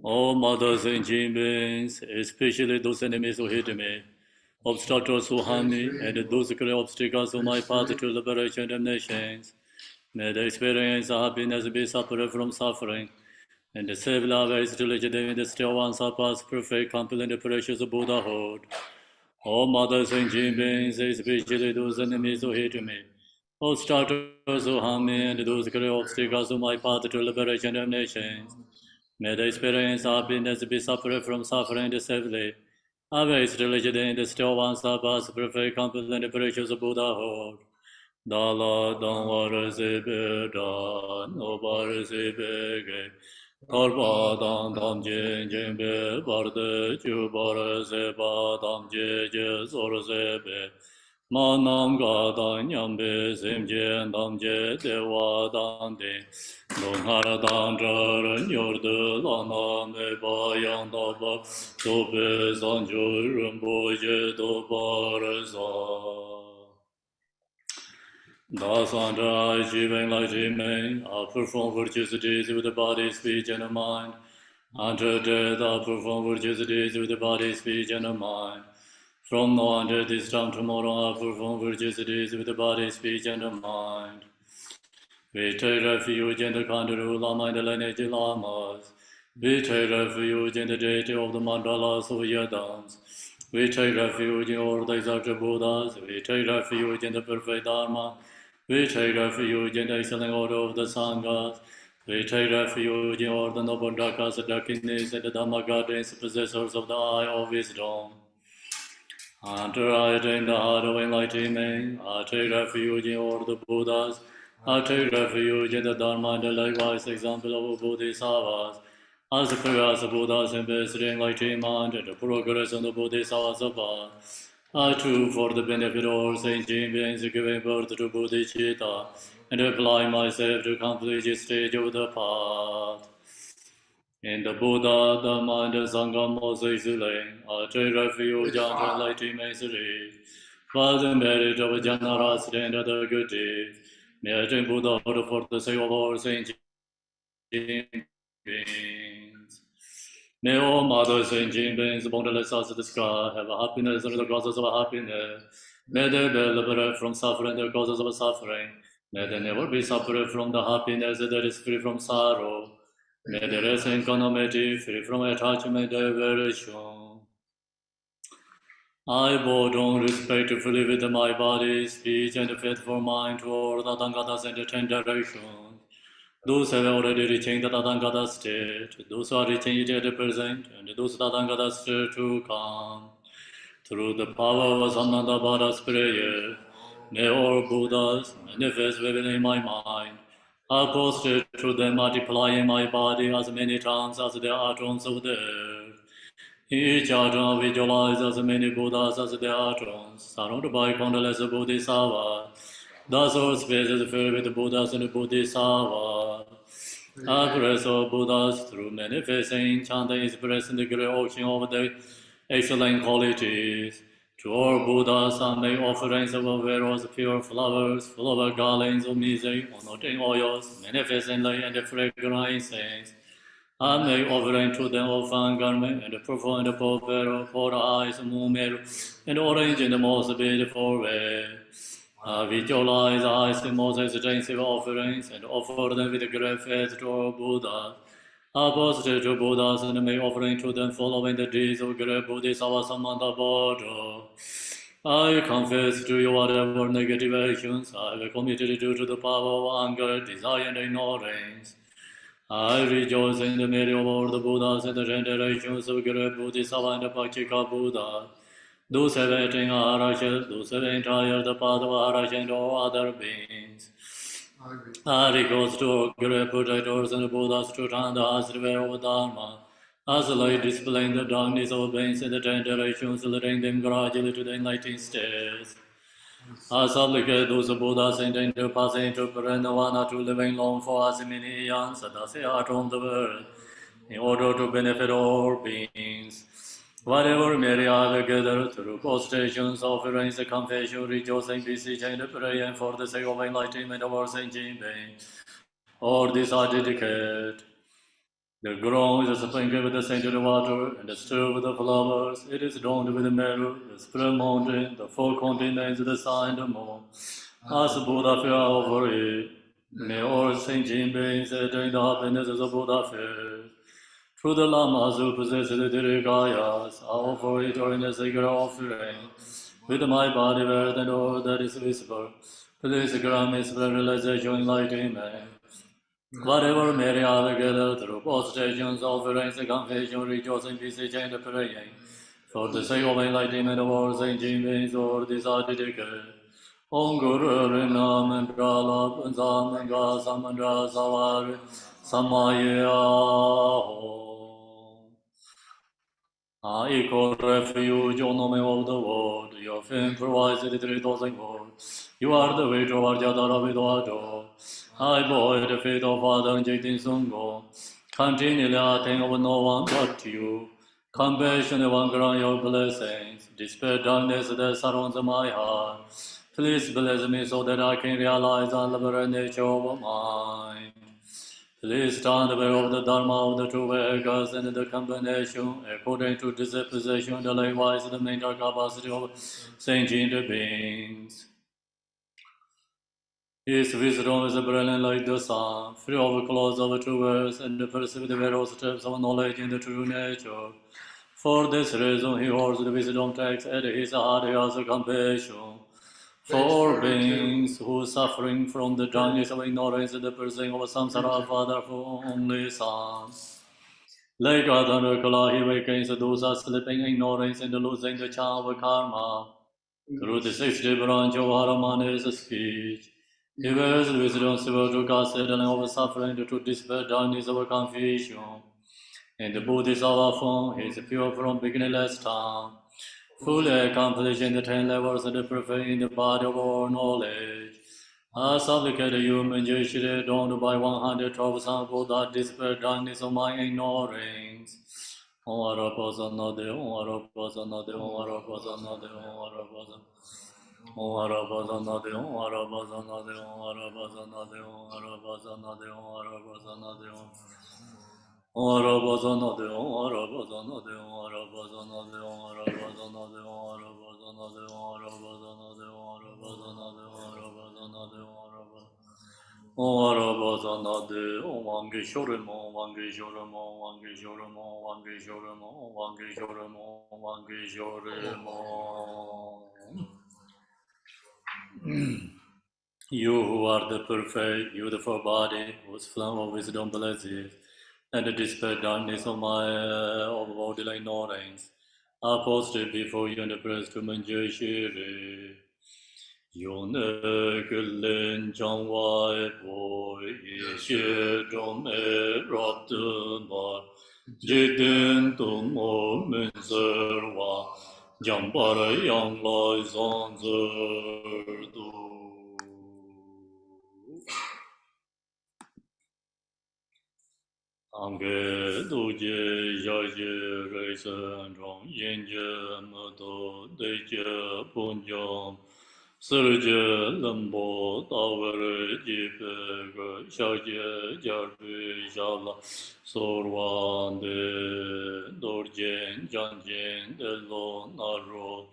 All mothers and beings, especially those enemies who hate me, obstructors who harm me, and those who create obstacles on my path to liberation and nations, may they experience happiness, be separate from suffering, and the save love is religion in the still one surpass perfect, complete, and precious Buddhahood. All mothers and beings, especially those enemies who hate me, obstructors who harm me, and those who create obstacles on my path to liberation and nations, may they experience happiness, be separate from suffering deceptively. Always religion in the still one surpass perfect, complete, and precious Buddhahood. Dala Dangwara Zebe Da Nobara Zebe Ge Karpa Dang Dam Je Jembe Barde Chubara Zeba Dam Je Je Zora Zebe Manam Ga Dan Yambe Zemje Dam Je Dewa Dan De Dong Hara Dan Jaran Yordu Lana Me Ba Yang Da Ba Dobe Zanjur Rumbo Je Do Bara Zan Dasandra, achieving like Jimmy, I perform virtuous deeds with the body, speech, and the mind. Until death, I perform virtuous deeds with the body, speech, and the mind. From now until this time tomorrow, I perform virtuous deeds with the body, speech, and the mind. We take refuge in the Kanduru Lama and the lineage Lamas. We take refuge in the deity of the mandalas of Yadams. We take refuge in all the exalted Buddhas. We take refuge in the perfect Dharma. We take refuge in the excellent order of the Sanghas. We take refuge in all the noble Dakas, the Dakinis, and the Dhamma guardians, possessors of the eye of wisdom. Until I attain the heart of enlightenment, I take refuge in all the Buddhas. I take refuge in the Dharma and the likewise example of Bodhisattvas. As the previous Buddhas invested in enlightenment and the progress of the Bodhisattvas above, I too, for the benefit of all sentient beings, giving birth to Bodhicitta, and apply myself to complete this stage of the path. In the Buddha, the mind and Sangha most easily, I take refuge unto enlightenment series. By the merit of generosity and other good deeds, may I attain Buddhahood for the sake of all sentient beings. May all mothers and beings, boundless as the sky, have a happiness and the causes of happiness. May they be liberated from suffering, the causes of suffering. May they never be separate from the happiness that is free from sorrow. May they rest in equanimity, free from attachment and aversion. I bow down respectfully with my body, speech, and faithful mind toward the Tangatas and the 10 directions. Those have already reached the Tathagata state, those who are reaching it at the present, and those Tathagata state to come. Through the power of Samnanda Bhara's prayer, may all Buddhas manifest within my mind. I posted to them, multiplying my body as many times as the atoms of the earth. Each atom visualizes as many Buddhas as the atoms, surrounded by countless Bodhisattvas. Thus all space is filled with Buddhas and Bodhisattvas. Progress of Buddhas through manifesting, chanting, expressing the great ocean of the excellent qualities. To all Buddhas, I make offerings of various pure flowers, full of garlands of music, anointing oils, manifesting light and fragrant incense. I make offering to them of fine garment and perform the purple for the eyes, moon, and orange in the most beautiful way. I visualize eyes in most extensive offerings and offer them with great faith to all Buddhas. I posted to Buddhas and make offering to them following the deeds of great Bodhisattva Samanta Buddha. I confess to you whatever negative actions I have committed due to the power of anger, desire, and ignorance. I rejoice in the merit of all the Buddhas and the generations of great Bodhisattva and the Pachika Buddha. Those have attained Arahant, those have entered the path of Arahant and all other beings. I recourse to all great protectors and Buddhas to turn the heart's way of Dharma. As the light displaying the darkness of beings in the 10 directions, leading them gradually to the enlightened states. I supplicate those Buddhas intending to pass into Parinavana to living long for us in many eons, that they are from the world, in order to benefit all beings. Whatever may I gather through prostrations, offerings, the confession, rejoicing, beseeching, and praying for the sake of enlightenment of our saint being. All this I dedicate. The ground is sprinkled with the scented water, and stirred with the flowers. It is adorned with the meadow, the spread mountain, the four continents, the sun, and the moon. As Buddha fear over it, may all sentient beings attain the happiness of Buddha fear. Through the Lamas who possess the Dirigayas, I offer it in a sacred offering. With my body, earth, and all that is visible, please grant me spread realization, enlightenment. Whatever may I gather through prostrations, offerings, confession, rejoicing, beseeching, and praying, for the sake of enlightenment of all sentient beings, or this I dedicate. Om Guru Rinam and Pralab and Sam and Gasam and Rasavar Samaya. I equal refuge, O nome of the world, your fame provides the 3,000 worlds. You are the way toward Yadara Vidwado. I boy the faith of Father Jaitin Sungo. Continually I think of no one but you. Compassion and grant your blessings. Dispel darkness that surrounds my heart. Please bless me so that I can realize the liberate nature of mind. Please stand aware of the Dharma of the true Vedas and the combination according to disposition, the likewise the mental capacity of sentient beings. His wisdom is brilliant like the sun, free of clouds of true words, and perceive the various steps of knowledge in the true nature. For this reason, he holds the wisdom text at his heart. He has a compassion for beings who are suffering from the darkness of ignorance and the pursuing of samsara, Father for only Son. Like Adhan Kala, he awakens those who are sleeping in ignorance and losing the charm of karma. Through the 60 branch of Haramana's speech, he wears wisdom to cast settling of suffering to dispel darkness of confusion. And the Buddhist of form is pure from beginningless time, fully accomplishing the 10 levels and perfect in the body of all knowledge. I supplicate you, Manjushri, dawned by 112 Buddha, dispel darkness of my ignorance. Om Arapasanade, Om Arapasanade, Om Arapasanade, Om Arapasanade. Om Arapasanade, Om Arapasanade, Om Arapasanade, Om Arapasanade, Om Arapasanade, Om Arabazanade, Om Arabazanade, Om Arabazanade, Om Arabazanade, Om Arabazanade, Om Arabazanade, Om Arabazanade, Om Arabazanade, Om Arabazanade. Om Arabazanade, Om Angeshoremo, Om Angeshoremo, Om Angeshoremo, Om Angeshoremo, Om Angeshoremo, Om Angeshoremo. You who are the perfect, beautiful body, whose flame of wisdom blesses, and the dispel darkness of my of bodily ignorance, I posted before you in the praise to Manjushri. Yone Gulin Changwai Boy, Xie Zhong Me Rab De Mar, Jidin Tung Mo Min Ser Wa, Jiang Bara Yang Lai Zong Zer Du. Ange du jie ya jie rei sen zhong yin jie me do dei jie bun jiang si jie len bo da we rei ji pe ge xia jie jia rui xia la so ruan de dor jian jiang jian de lo na ro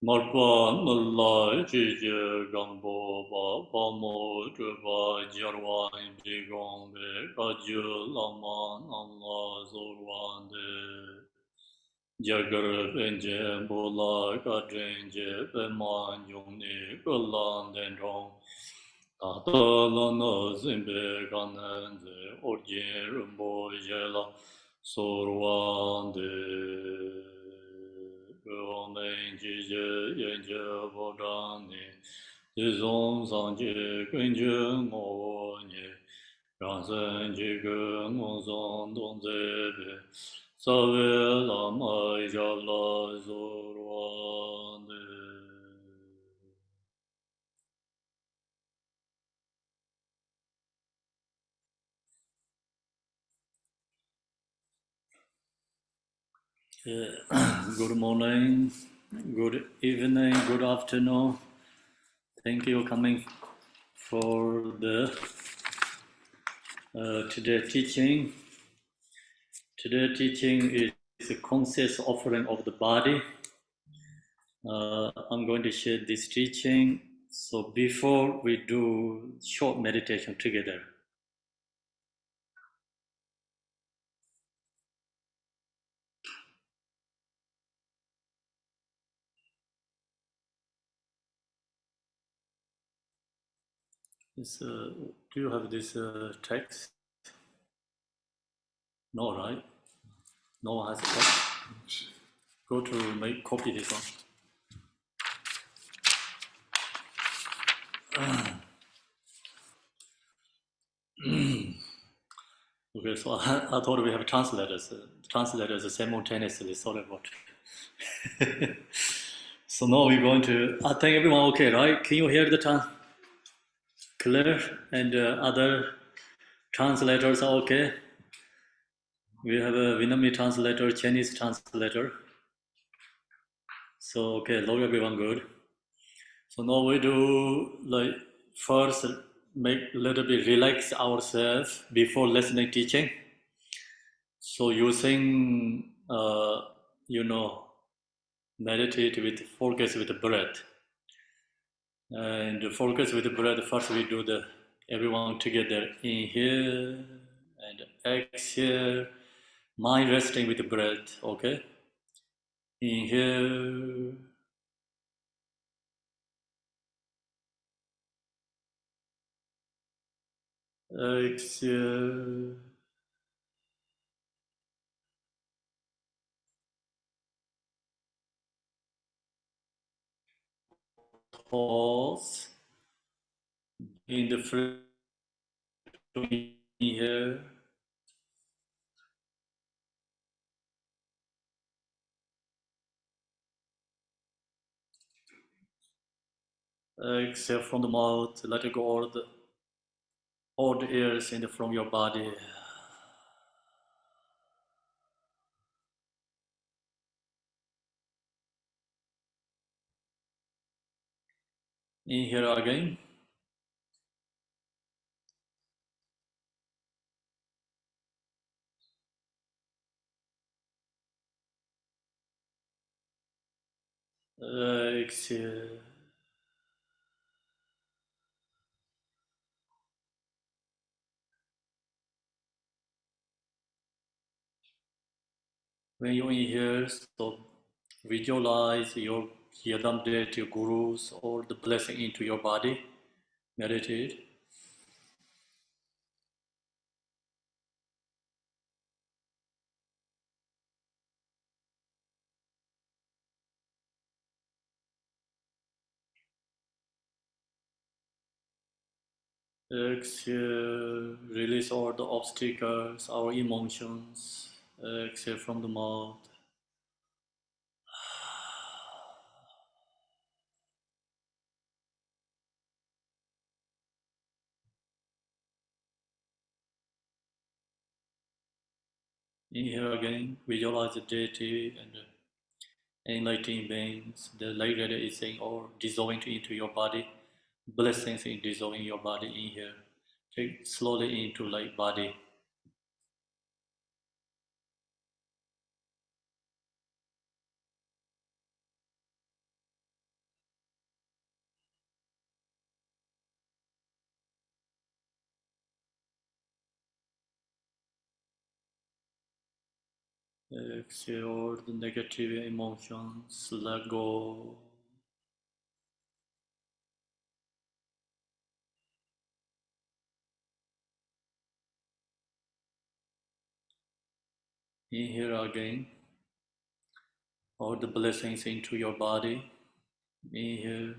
Marpa Malai Jiji Gambo Ba Mo Juba Jarwan Jigong Be Kaju Lama Namla Zorwande Jagar Benje Bola Kadrenje Beman Yungni Kulan Dendrong Tata Lana Zimbe Kanenze Orje Rumbo Jela Sorwande Omen Jije Yenje Bodani Zong Sanje Genje Monye Ransen Jige Ngozon Don Zebe Save Lama Jabla Zorwande Good morning, good evening, good afternoon. Thank you for coming for the today teaching. Today teaching is a concise offering of the body. I'm going to share this teaching. So before we do short meditation together, do you have this text? No, right? No one has a text. Go to make copy this one. Okay, so I thought we have translators. Translators simultaneously. Sorry about it. So now we're going to. I think everyone okay, right? Can you hear the clear? And other translators are okay. We have a Vietnamese translator, Chinese translator. So okay, hello everyone, good. So now we do like first make a little bit relax ourselves before listening teaching. So using meditate with focus with the breath. And focus with the breath, first we do the everyone together. Inhale and exhale. Mind resting with the breath, okay? Inhale. Exhale. Pause. In the front, inhale. Exhale from the mouth. Let it go all the airs in from your body. Inhale again. Exhale. When you inhale, so visualize your Yadam deity, gurus, or the blessing into your body. Meditate. Exhale, release all the obstacles, our emotions. Exhale from the mouth. Inhale again, visualize the deity and enlightening beings. The light that is saying or dissolving into your body. Blessings in dissolving your body. Inhale. Take slowly into light body. Exhale the negative emotions, let go. Inhale again, all the blessings into your body. Inhale.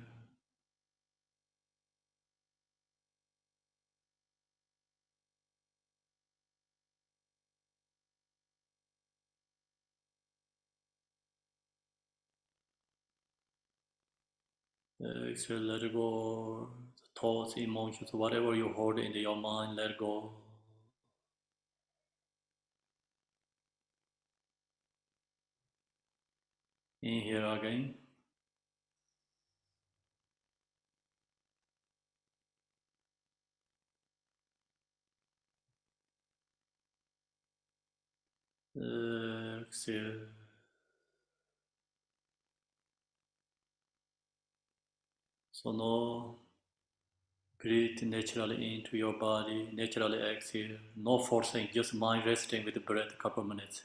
Exhale, let go. Thoughts, emotions, whatever you hold in your mind, let go. Inhale again. Exhale. So now breathe naturally into your body, naturally exhale. No forcing, just mind resting with the breath a couple minutes.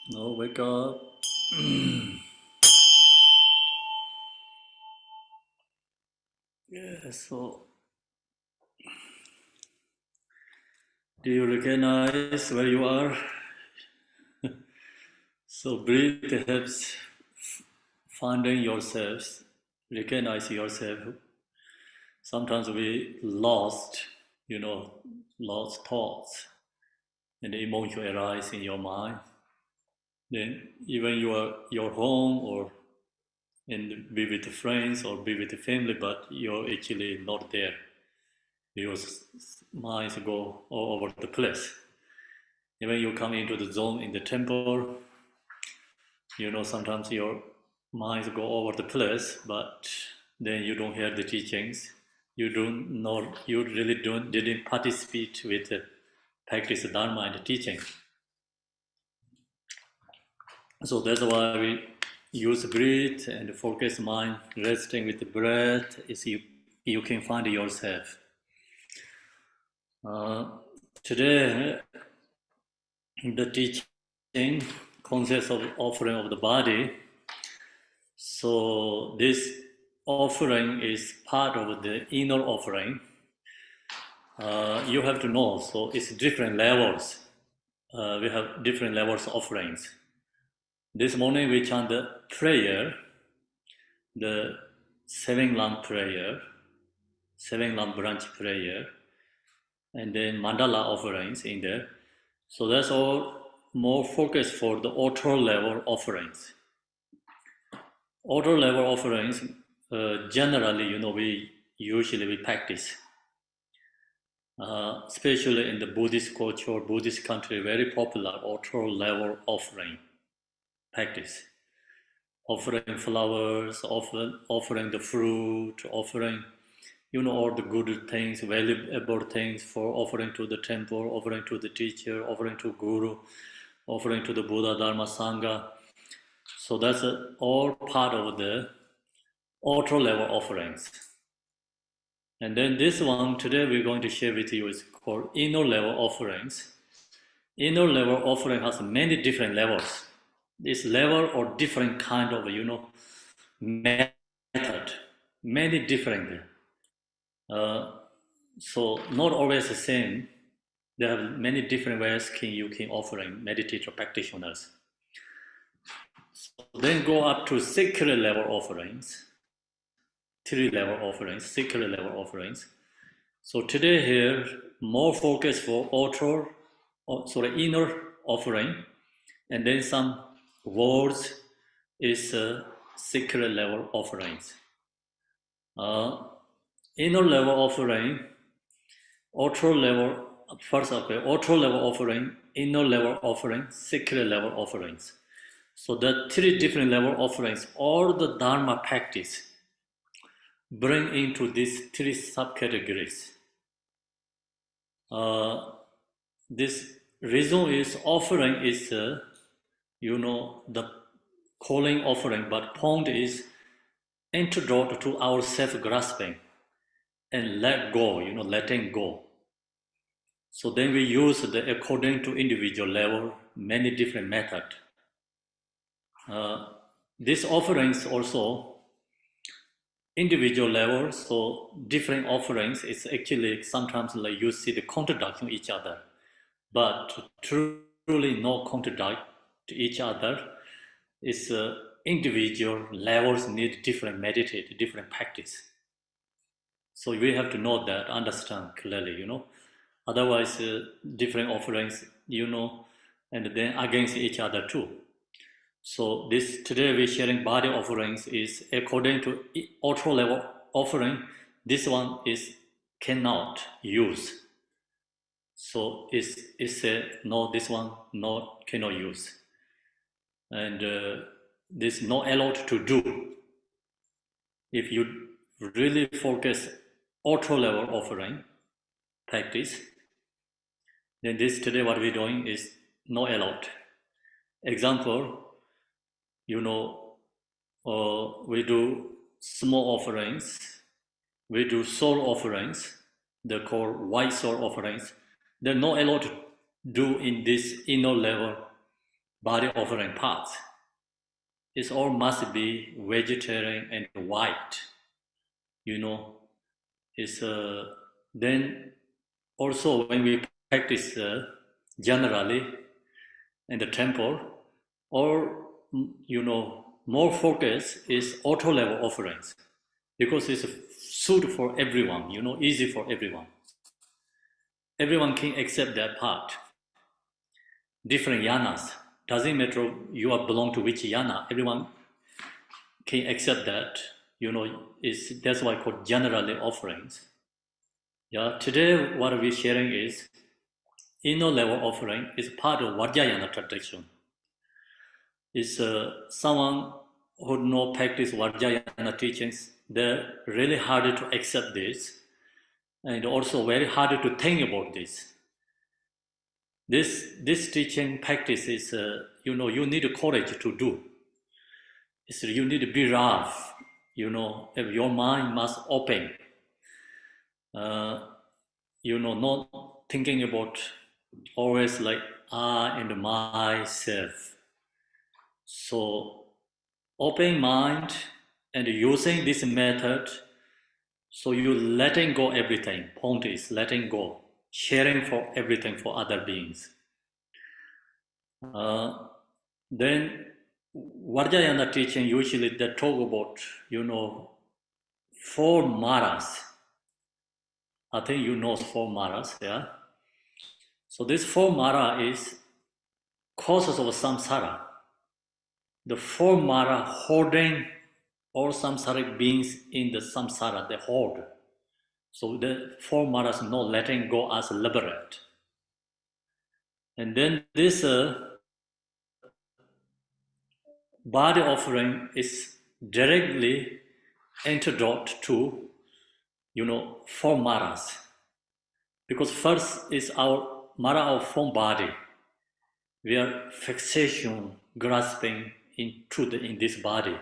Now wake up. Yeah, so do you recognize where you are? So breathe helps finding yourselves, recognize yourself. Sometimes we lost, lost thoughts and the emotion arise in your mind. Then even your home or and be with friends or be with the family, but you're actually not there. Your minds go all over the place. Even you come into the zone in the temple, sometimes your minds go over the place, but then you don't hear the teachings. You don't know, you really didn't participate with the practice Dharma and the teaching. So that's why we use breath and focus mind, resting with the breath is you can find yourself. Today, the teaching concept of offering of the body. So this offering is part of the inner offering. You have to know, so it's different levels. We have different levels of offerings. This morning we chant the prayer, the 7 lamp prayer, 7 lamp branch prayer, and then mandala offerings in there. So that's all more focused for the altar level offerings. Altar level offerings, generally, we usually practice, especially in the Buddhist culture, Buddhist country, very popular altar level offering practice. Offering flowers, offering the fruit, offering, all the good things, valuable things for offering to the temple, offering to the teacher, offering to Guru, offering to the Buddha, Dharma, Sangha. So that's all part of the altar level offerings. And then this one today we're going to share with you is called inner level offerings. Inner level offering has many different levels. This level or different kind of, method, many different. So not always the same. There are many different ways you can offering meditator practitioners. So then go up to secret level offerings, 3-level offerings, secret level offerings. So today here, more focus for inner offering, and then some words is secret level offerings. Inner level offering, outer level, first okay, outer level offering, inner level offering, secret level offerings. So the 3 different level offerings, all the Dharma practice bring into these 3 subcategories. This reason is offering is, the calling offering, but point is antidote to our self-grasping and let go, letting go. So then we use according to individual level, many different methods. These offerings also individual level, so different offerings is actually sometimes like you see the contradiction each other, but truly no contradict to each other. Is individual levels need different meditate, different practice. So we have to know that, understand clearly, Otherwise, different offerings, and then against each other too. So this today we're sharing body offerings is according to auto level offering. This one is cannot use. So it's a no. This one not cannot use, and this not allowed to do. If you really focus auto level offering practice, then this today what we're doing is not allowed. Example, we do small offerings, we do soul offerings, they're called white soul offerings. They're not allowed to do in this inner level body offering parts. It all must be vegetarian and white, It's then also when we practice generally in the temple, or more focus is auto level offerings because it's suit for everyone, easy for everyone. Everyone can accept that part. Different yanas, doesn't matter you are belong to which yana, everyone can accept that. That's why called generally offerings. Yeah, today what we're sharing is inner level offering is part of Vajrayana tradition. Is someone who no practice Vajrayana teachings, they're really hard to accept this, and also very hard to think about this. This teaching practice is, you need courage to do. You need to be rough, if your mind must open. Not thinking about always like I and myself. So open mind and using this method, so you letting go everything. Point is letting go, sharing for everything for other beings. Then Vajrayana teaching usually they talk about, 4 maras. I think you know 4 maras, yeah? So this 4 mara is causes of samsara. The 4 mara holding all samsaric beings in the samsara, they hold. So the 4 maras not letting go as liberate. And then this body offering is directly antidote to, 4 maras. Because first is our mara of form body. We are fixation, grasping in this body.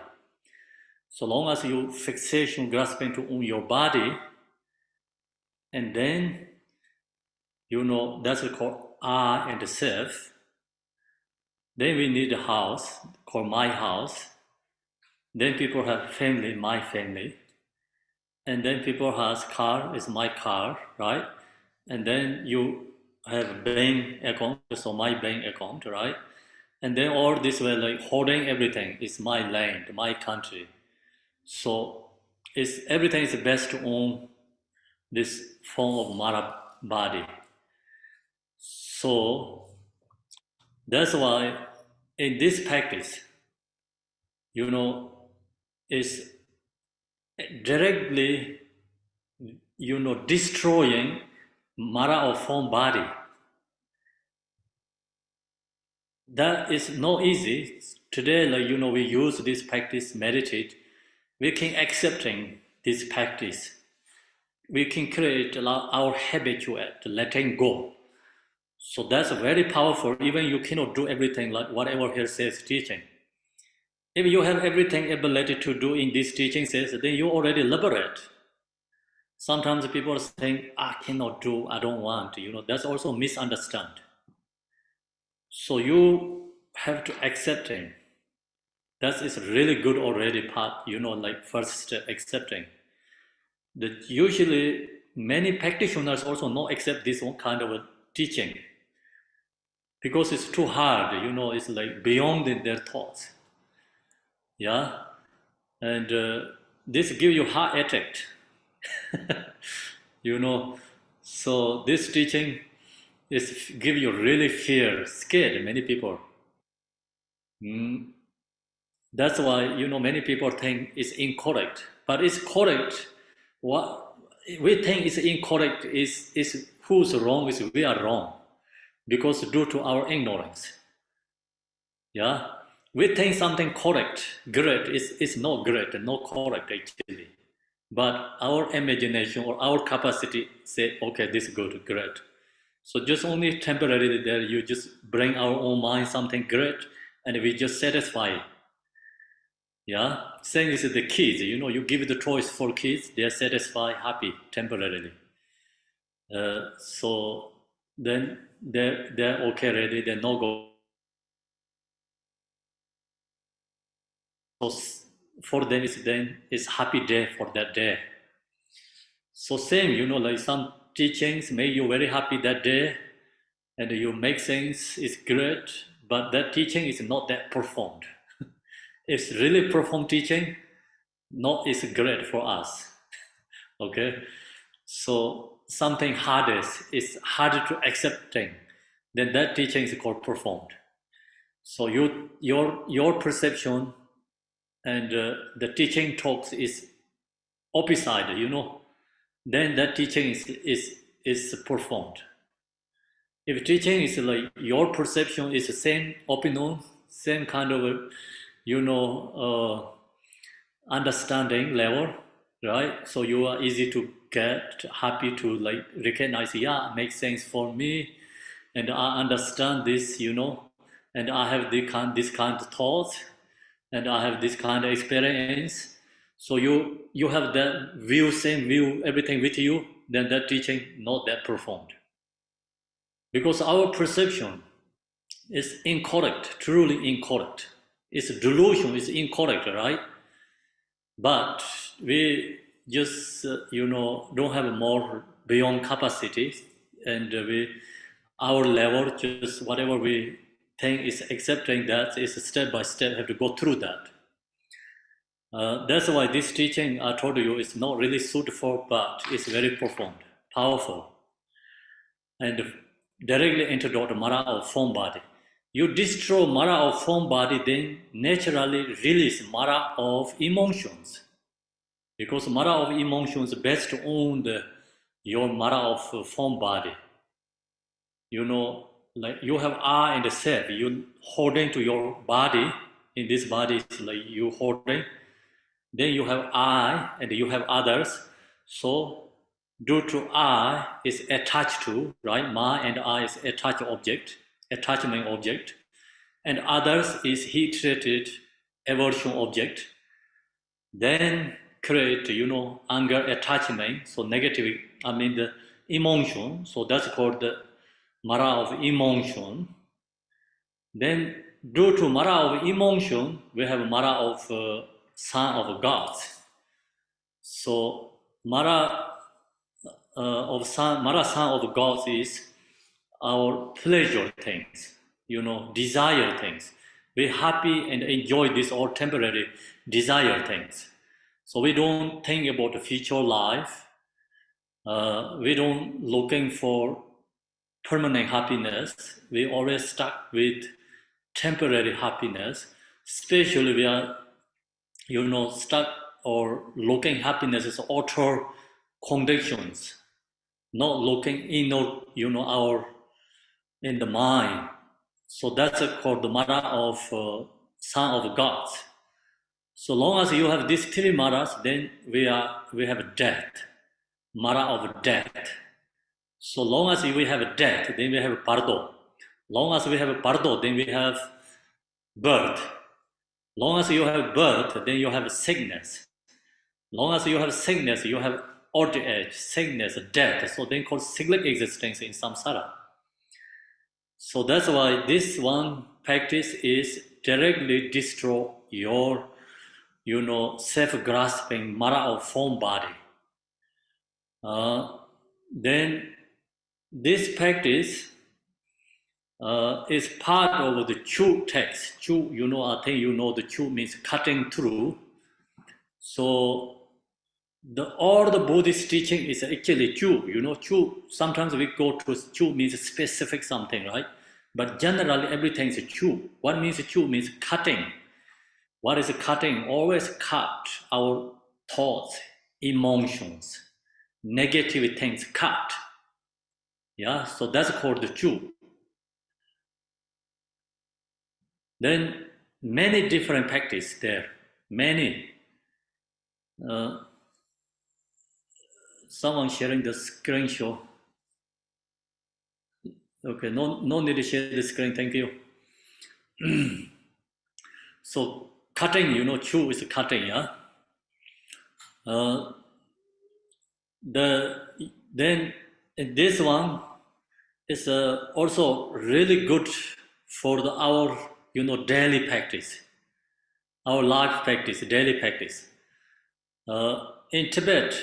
So long as you fixation, grasping to own your body, and then, that's called I and the self. Then we need a house called my house. Then people have family, my family. And then people has car, is my car, right? And then you have bank account, so my bank account, right? And then all this way, like holding everything is my land, my country. So it's everything is based on this form of Mara body. So that's why in this practice, is directly, destroying Mara or form body. That is not easy. Today, we use this practice, meditate. We can accepting this practice. We can create our habitual letting go. So that's very powerful. Even you cannot do everything like whatever here says teaching. If you have everything ability to do in this teaching says, then you already liberate. Sometimes people are saying, I cannot do, I don't want. That's also misunderstand. So you have to accepting. That is really good already part, first step, accepting. Usually many practitioners also not accept this one kind of a teaching because it's too hard, it's like beyond their thoughts. Yeah, and this give you heart attack. So this teaching is give you really fear, scared many people. That's why many people think it's incorrect, but it's correct. What we think is incorrect is who's wrong is we are wrong, because due to our ignorance. Yeah, we think something correct, great is not great and not correct actually, but our imagination or our capacity say, okay, this is good, great. So just only temporarily there, you just bring our own mind something great, and we just satisfy. Yeah, same is the kids. You give the choice for kids, they are satisfied, happy temporarily. So then they're okay already. They're not go. So for them it's happy day for that day. So same, like some teachings make you very happy that day, and you make things is great, but that teaching is not that profound. It's really profound teaching, not is great for us. Okay, so something hardest is harder to accepting, then that teaching is called profound. So your perception and the teaching talks is opposite, then that teaching is profound. If teaching is like your perception is the same opinion, same kind of understanding level, right? So you are easy to get, happy to like recognize, yeah, it makes sense for me, and I understand this, and I have this kind of thoughts, and I have this kind of experience. So you have that view, same view, everything with you, then that teaching not that profound. Because our perception is incorrect, truly incorrect. It's delusion, it's incorrect, right? But we just, don't have more beyond capacity, and our level, just whatever we think is accepting that is step by step, have to go through that. That's why this teaching I told you is not really suitable, but it's very profound, powerful, and directly introduce Mara of form body. You destroy Mara of form body, then naturally release Mara of emotions. Because Mara of emotions based on your Mara of form body. Like you have I and the self, you holding to your body, in this body is like you holding. Then you have I and you have others. So due to I is attached to, right? Ma and I is attachment object. And others is heat-treated aversion object. Then create, anger attachment, so negative, the emotion. So that's called the Mara of emotion. Then due to Mara of emotion, we have Mara of son of gods. So Mara Mara son of gods is our pleasure things, desire things. We're happy and enjoy this all temporary desire things. So we don't think about the future life. We don't looking for permanent happiness. We always stuck with temporary happiness. Especially we are, stuck or looking happiness is outer conditions, not looking inner, our in the mind. So that's called the Mara of son of gods. So long as you have these three Maras, then we have death, Mara of death. So long as we have death, then we have Bardo. Long as we have Bardo, then we have birth. Long as you have birth, then you have sickness. Long as you have sickness, you have old age, sickness, death. So then called cyclic existence in samsara. So that's why this one practice is directly destroy your, self-grasping Mara of form body. Then this practice is part of the Chu text. Chu, I think the Chu means cutting through. So all the Buddhist teaching is actually Chu. Chu, sometimes we go to Chu means specific something, right? But generally everything is Chu. What means Chu means cutting. What is cutting? Always cut our thoughts, emotions, negative things, cut. Yeah, so that's called the Chu. Then many different practice there, many. Someone sharing the screenshot. Okay, no need to share the screen, thank you. So cutting, Chu is cutting, yeah. Then this one is also really good for our daily practice, our life practice, daily practice. In Tibet,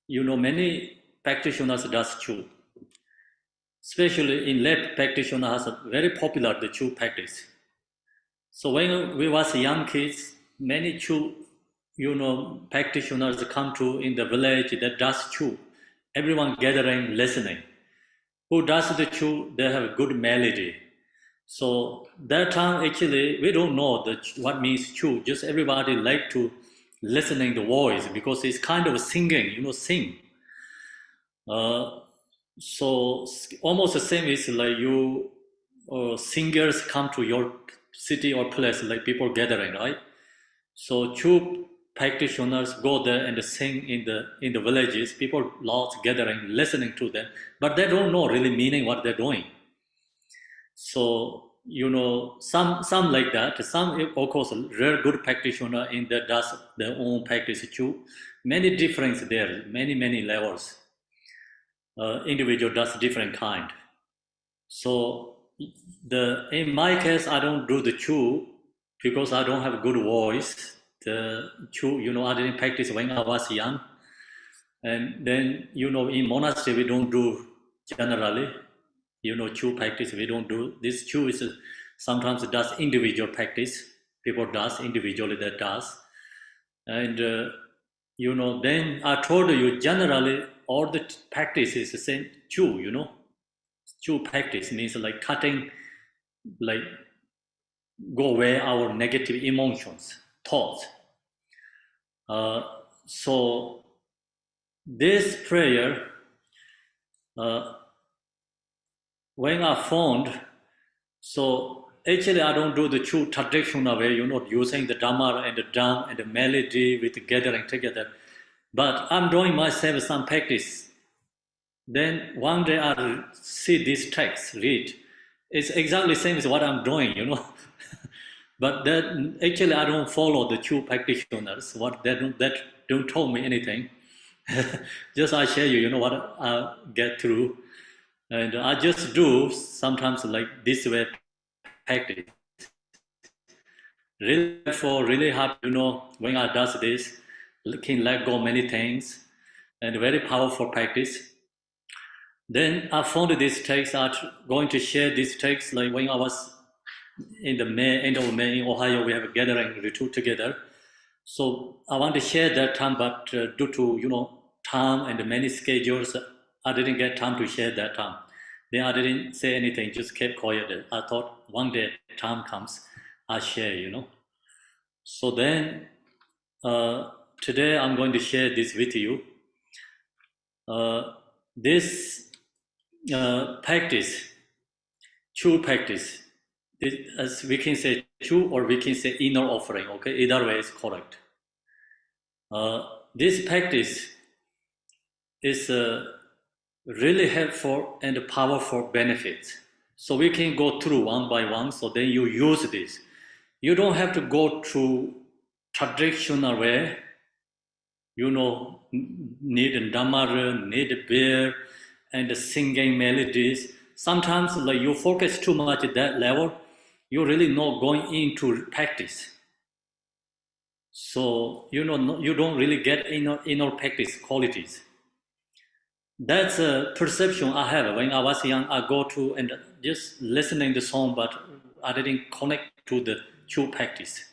many practitioners does Chu. Especially in lay practitioners, very popular the Chu practice. So when we was young kids, many Chu, practitioners come to in the village that does Chu. Everyone gathering, listening. Who does the Chu, they have good melody. So that time actually we don't know what means Chu. Just everybody like to listening the voice because it's kind of singing, sing. So almost the same is like you singers come to your city or place, like people gathering, right? So Chu practitioners go there and sing in the villages. People lots gathering, listening to them, but they don't know really meaning what they're doing. So some like that. Some of course rare good practitioner in that does their own practice Chu. Many difference there, many levels. Individual does different kind. So in my case, I don't do the Chu because I don't have a good voice. The Chu, I didn't practice when I was young. And then, in monastery, we don't do generally, Chu practice, we don't do. This Chu is sometimes it does individual practice. People does, individually that does. And, then I told you, generally, all the practice is the same Chu, Chu practice means like cutting, like go away our negative emotions, thoughts. So this prayer, when I found, so actually I don't do the Chu traditional way, using the Dhamma and the Dham and the melody with gathering together. But I'm doing myself some practice. Then one day I see this text, read. It's exactly the same as what I'm doing, But that actually I don't follow the Chu practitioners. What that don't tell me anything. Just I share you, what I get through. And I just do sometimes like this way practice. really hard, when I does this, can let go many things, and very powerful practice. Then I found this text. I'm going to share this text. Like when I was in the end of May in Ohio, we have a gathering retreat together. So I want to share that time, but due to time and many schedules, I didn't get time to share that time. Then I didn't say anything, just kept quiet. I thought one day time comes, I share. So then today I'm going to share this with you. This practice, true practice, as we can say true or we can say inner offering. Okay, either way is correct. This practice is really helpful and powerful benefits. So we can go through one by one. So then you use this. You don't have to go through traditional way. Need a Dhamma, need a beer, and singing melodies. Sometimes like you focus too much at that level, you're really not going into practice. So you don't really get inner practice qualities. That's a perception I have. When I was young, I go to and just listening the song, but I didn't connect to the true practice.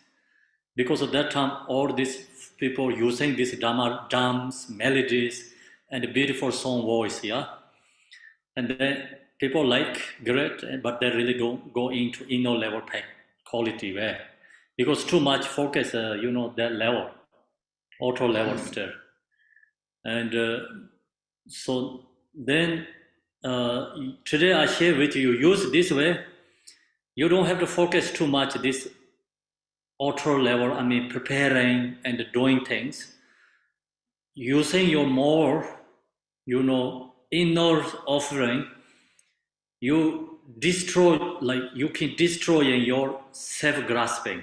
Because at that time, all these people using these Dhamma drums, melodies, and beautiful song voice, yeah. And then people like great, but they really don't go into inner level quality way, because too much focus, that level, auto level still. And so then today I share with you, use this way. You don't have to focus too much this auto level, preparing and doing things. Using your more, inner offering, you can destroy your self-grasping.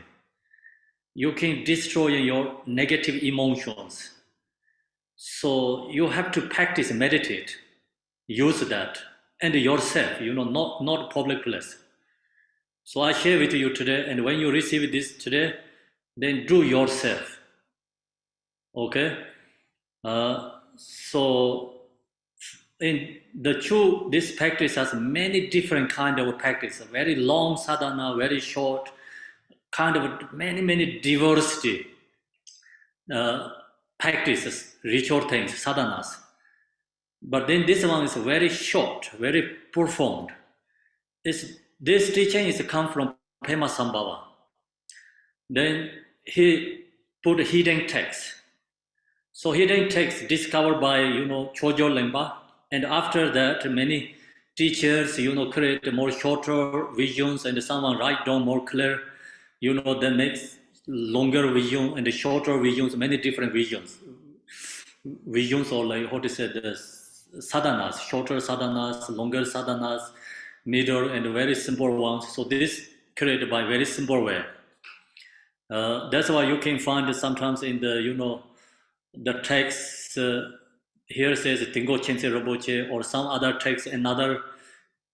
You can destroy your negative emotions. So you have to practice, meditate, use that, and yourself, not public place. So I share with you today, and when you receive this today, then do yourself. Okay? So in this practice has many different kind of practice. Very long sadhana, very short, kind of many diversity practices, ritual things, sadhanas. But then this one is very short, very profound. This teaching is come from Pema Sambhava. Then he put hidden text. So hidden text discovered by Chojo Lemba, and after that many teachers create more shorter visions, and someone write down more clear, that makes longer vision and shorter visions, many different visions or like how to say the sadhanas, shorter sadhanas, longer sadhanas, middle, and very simple ones. So this created by very simple way. That's why you can find sometimes in the the text here says Tingo Chense Roboche, or some other text, another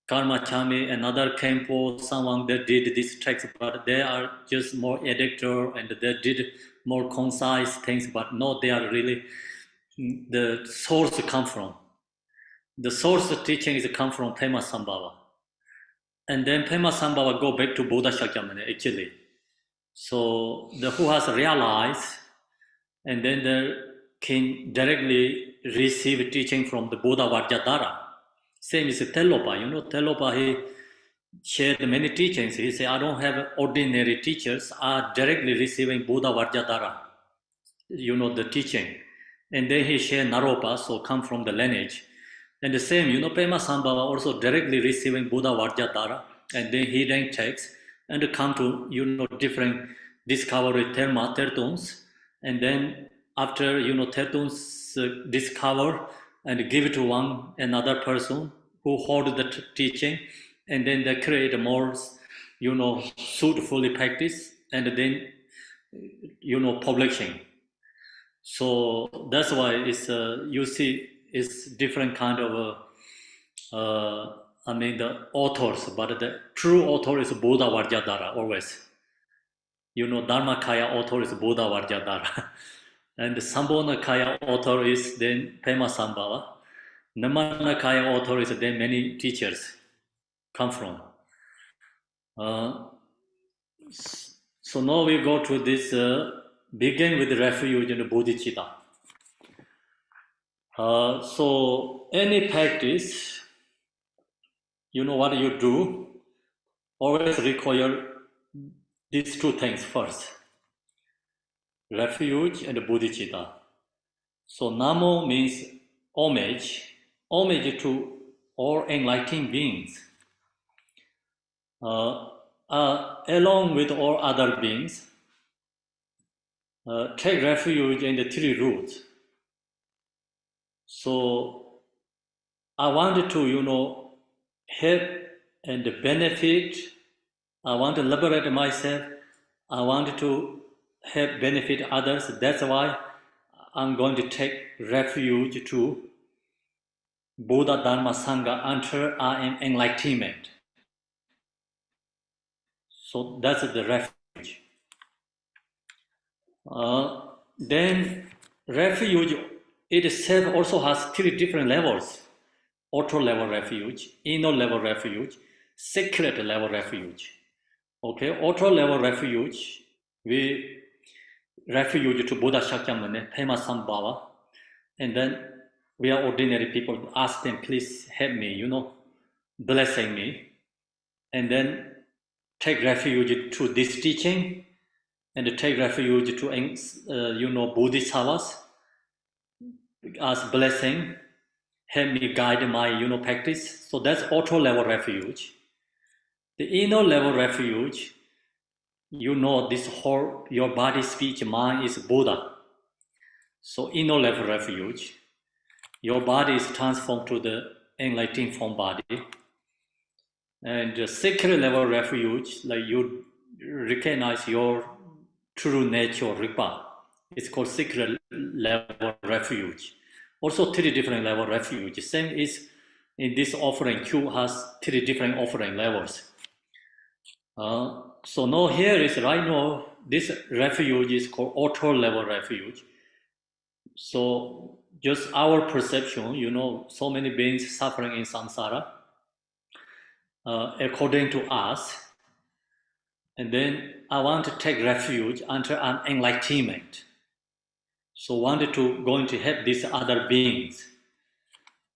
Karma Chami, another Khenpo, someone that did this text, but they are just more editor and they did more concise things, but no, they are really the source come from. The source of teaching is come from Pema Sambhava. And then Pema Sambhava go back to Buddha Shakyamuni actually. So the who has realized, and then they can directly receive teaching from the Buddha Vajradhara. Same is Telopa. Telopa, he shared many teachings. He said, I don't have ordinary teachers. I directly receiving Buddha Vajradhara, the teaching. And then he shared Naropa, so come from the lineage. And the same, Pema Sambhava also directly receiving Buddha Vajradhara, and then he then takes and come to, different discovery tertons. And then after, tertons discover and give it to another person who hold the teaching, and then they create a more, suitfully practice, and then, publishing. So that's why it's you see it's different kind of the authors, but the true author is Buddha Vajradhara always. You know, Dharmakaya author is Buddha Vajradhara. And the Sambhogakaya author is then Pema Sambhava. Namanakaya author is then many teachers come from. So now we go to this, begin with refuge and bodhicitta. So any practice, you know what you do, always require these two things first. Refuge and bodhicitta. So Namo means homage to all enlightened beings. Along with all other beings, take refuge in the three roots. So I wanted to, you know, help and benefit. I want to liberate myself. I want to help benefit others. That's why I'm going to take refuge to Buddha, Dharma, Sangha until I am enlightenment. So that's the refuge. Then refuge itself also has three different levels. Outer level refuge, inner level refuge, secret level refuge. Okay, outer level refuge, we refuge to Buddha Shakyamuni, Pema Sambhava, and then we are ordinary people, ask them, please help me, you know, blessing me, and then take refuge to this teaching, and take refuge to, you know, Bodhisattvas, ask blessing, help me guide my, you know, practice. So that's outer level refuge. The inner level refuge, you know, this whole, your body, speech, mind is Buddha. So inner level refuge, your body is transformed to the enlightened form body. And the secret level refuge, like you recognize your true nature, Ripa. It's called secret level refuge. Also three different level refuge. Same is in this offering, Q has three different offering levels. So now here is right now, this refuge is called outer level refuge. So just our perception, you know, so many beings suffering in samsara, according to us, and then I want to take refuge until I'm enlightenment. So wanted to going to help these other beings.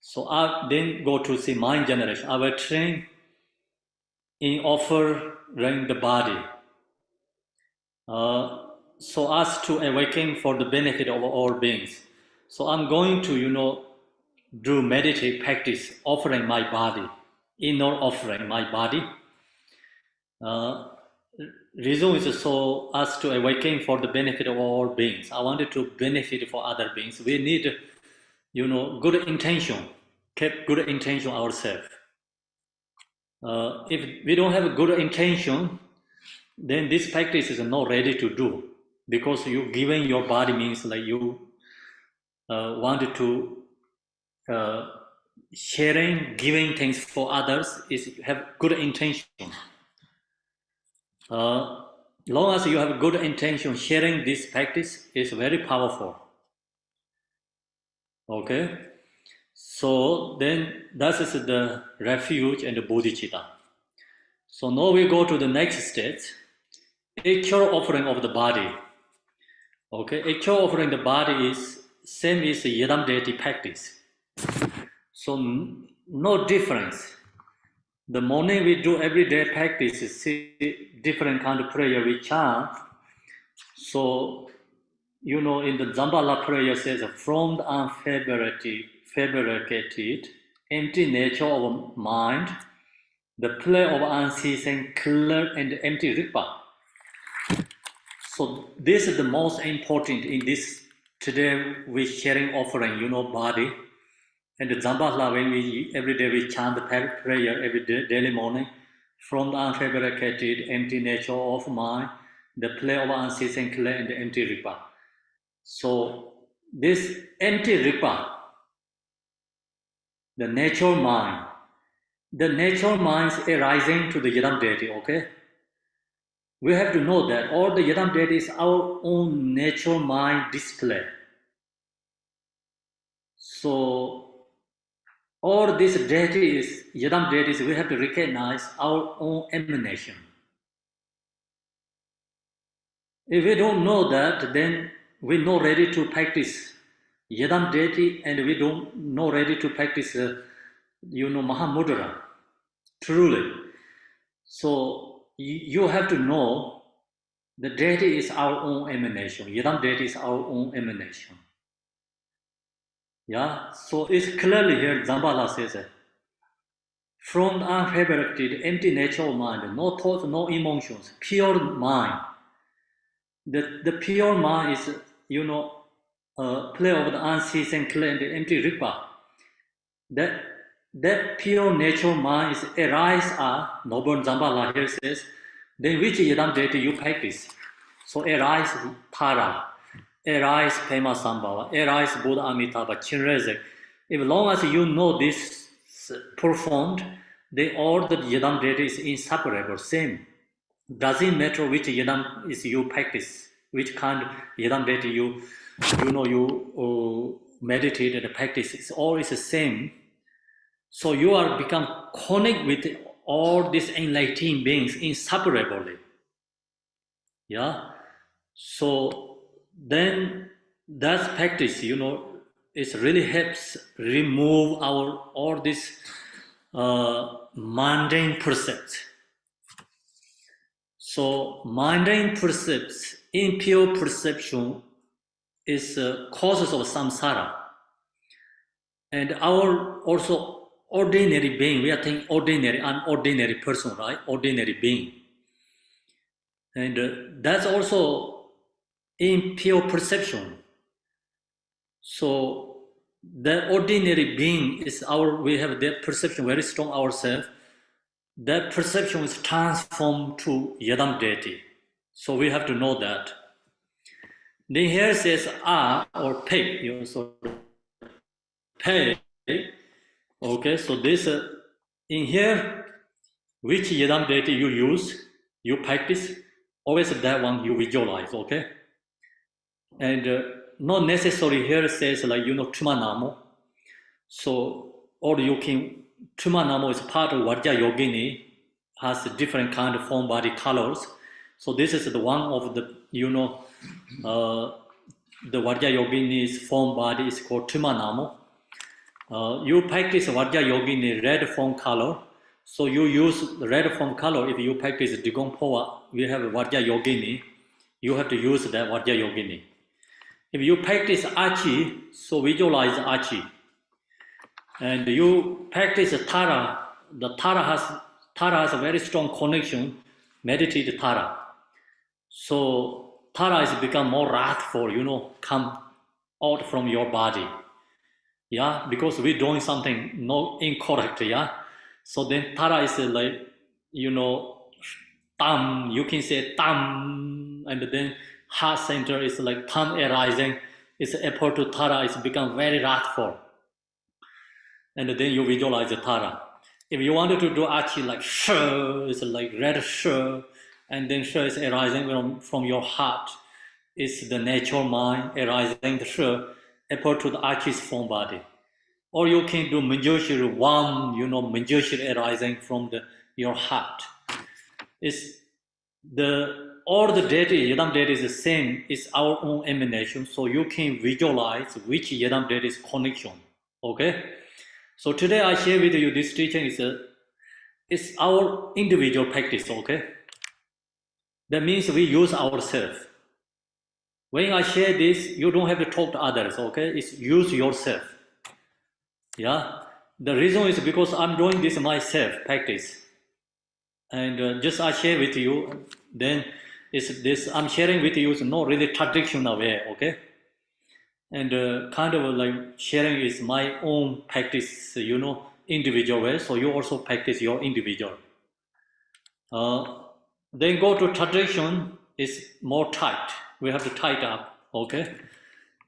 So I then go to see mind generation. I will train in offering the body. So as to awaken for the benefit of all beings. So I'm going to, you know, do meditate practice, offering my body, inner offering my body. Reason is so as to awaken for the benefit of all beings. I wanted to benefit for other beings. We need, you know, good intention, keep good intention ourselves. If we don't have a good intention, then this practice is not ready to do, because you giving your body means like you wanted to sharing, giving things for others is have good intention. Long as you have good intention, sharing this practice is very powerful. Okay, so then that is the refuge and the bodhicitta. So now we go to the next stage, actual offering of the body. Okay, actual offering the body is same as the yidam deity practice. So no difference. The morning we do everyday practice, see different kind of prayer we chant. So, you know, in the Zambala prayer says, from the unfabricated, empty nature of mind, the play of unceasing, clear and empty ripa. So this is the most important in this, today we sharing offering, you know, body. And the Zambala, when we, every day we chant the prayer every day, daily morning, from the unfabricated, empty nature of mind, the play of unceasing, clear and empty ripa. So this empty ripa, the natural mind is arising to the yidam deity, okay? We have to know that all the yadam deity is our own natural mind display. So all these deities, yadam deities, we have to recognize our own emanation. If we don't know that, then we're not ready to practice yadam deity, and we don't not ready to practice, Mahamudra, truly. So you have to know the deity is our own emanation. Yadam deity is our own emanation. Yeah, so it's clearly here, Zambala says it. From unfabricated, empty natural mind, no thoughts, no emotions, pure mind. The pure mind is, play of the unceasing clear and empty ripa. That pure natural mind is arise Noble Zambala here says, then which yadam deity you practice. So arise Tara, arise Pema Sambhava, arise Buddha Amitabha, Chinrezek. If long as you know this profound, then all the yadam deity is inseparable, same. Doesn't matter which yadam is you practice, which kind of yadam deity you meditate and practice, it's always the same. So you are become connect with all these enlightened beings inseparably. Yeah. So then that practice, it really helps remove our all this mundane percepts. So mundane percepts, impure perception is causes of samsara. And our also ordinary being, we are thinking ordinary, unordinary person, right? Ordinary being. And that's also impure perception. So the ordinary being is we have that perception very strong ourselves. That perception is transformed to yadam deity. So we have to know that. Then here says or pay. So pay. Okay, so this in here, which yadam deity you use, you practice, always that one you visualize, okay? And not necessarily here says Tumanamo. So, or you can, Tumanamo is part of Vajra Yogini, has a different kind of form, body, colors. So this is the one of the, the Vajra Yogini's form body is called Tumanamo. You practice Vajra Yogini red form color. So you use the red form color. If you practice Digongpoa, we have Vajra Yogini. You have to use that Vajra Yogini. If you practice Achi, so visualize Achi. And you practice Tara. The Tara has a very strong connection. Meditate Tara. So Tara has become more wrathful, come out from your body. Yeah, because we're doing something not incorrect, yeah. So then Tara is like, tam, you can say tam, and then heart center is like tam arising. It's effort to Tara, it's become very wrathful. And then you visualize the Tara. If you wanted to do Achi like sh, it's like red sh, and then sh is arising from your heart. It's the natural mind arising the sh, effort to the Achi's form body. Or you can do Manjushri one, Manjushri arising from your heart. It's all the deity, Yadam deity is the same, it's our own emanation, so you can visualize which Yadam deity is connection. Okay? So today I share with you this teaching is our individual practice, okay? That means we use ourselves. When I share this, you don't have to talk to others, okay? It's use yourself. Yeah? The reason is because I'm doing this myself, practice. And just I share with you, then I'm sharing with you is not really traditional way, okay? And kind of like sharing is my own practice, individual way, so you also practice your individual. Then go to tradition is more tight. We have to tighten up, okay?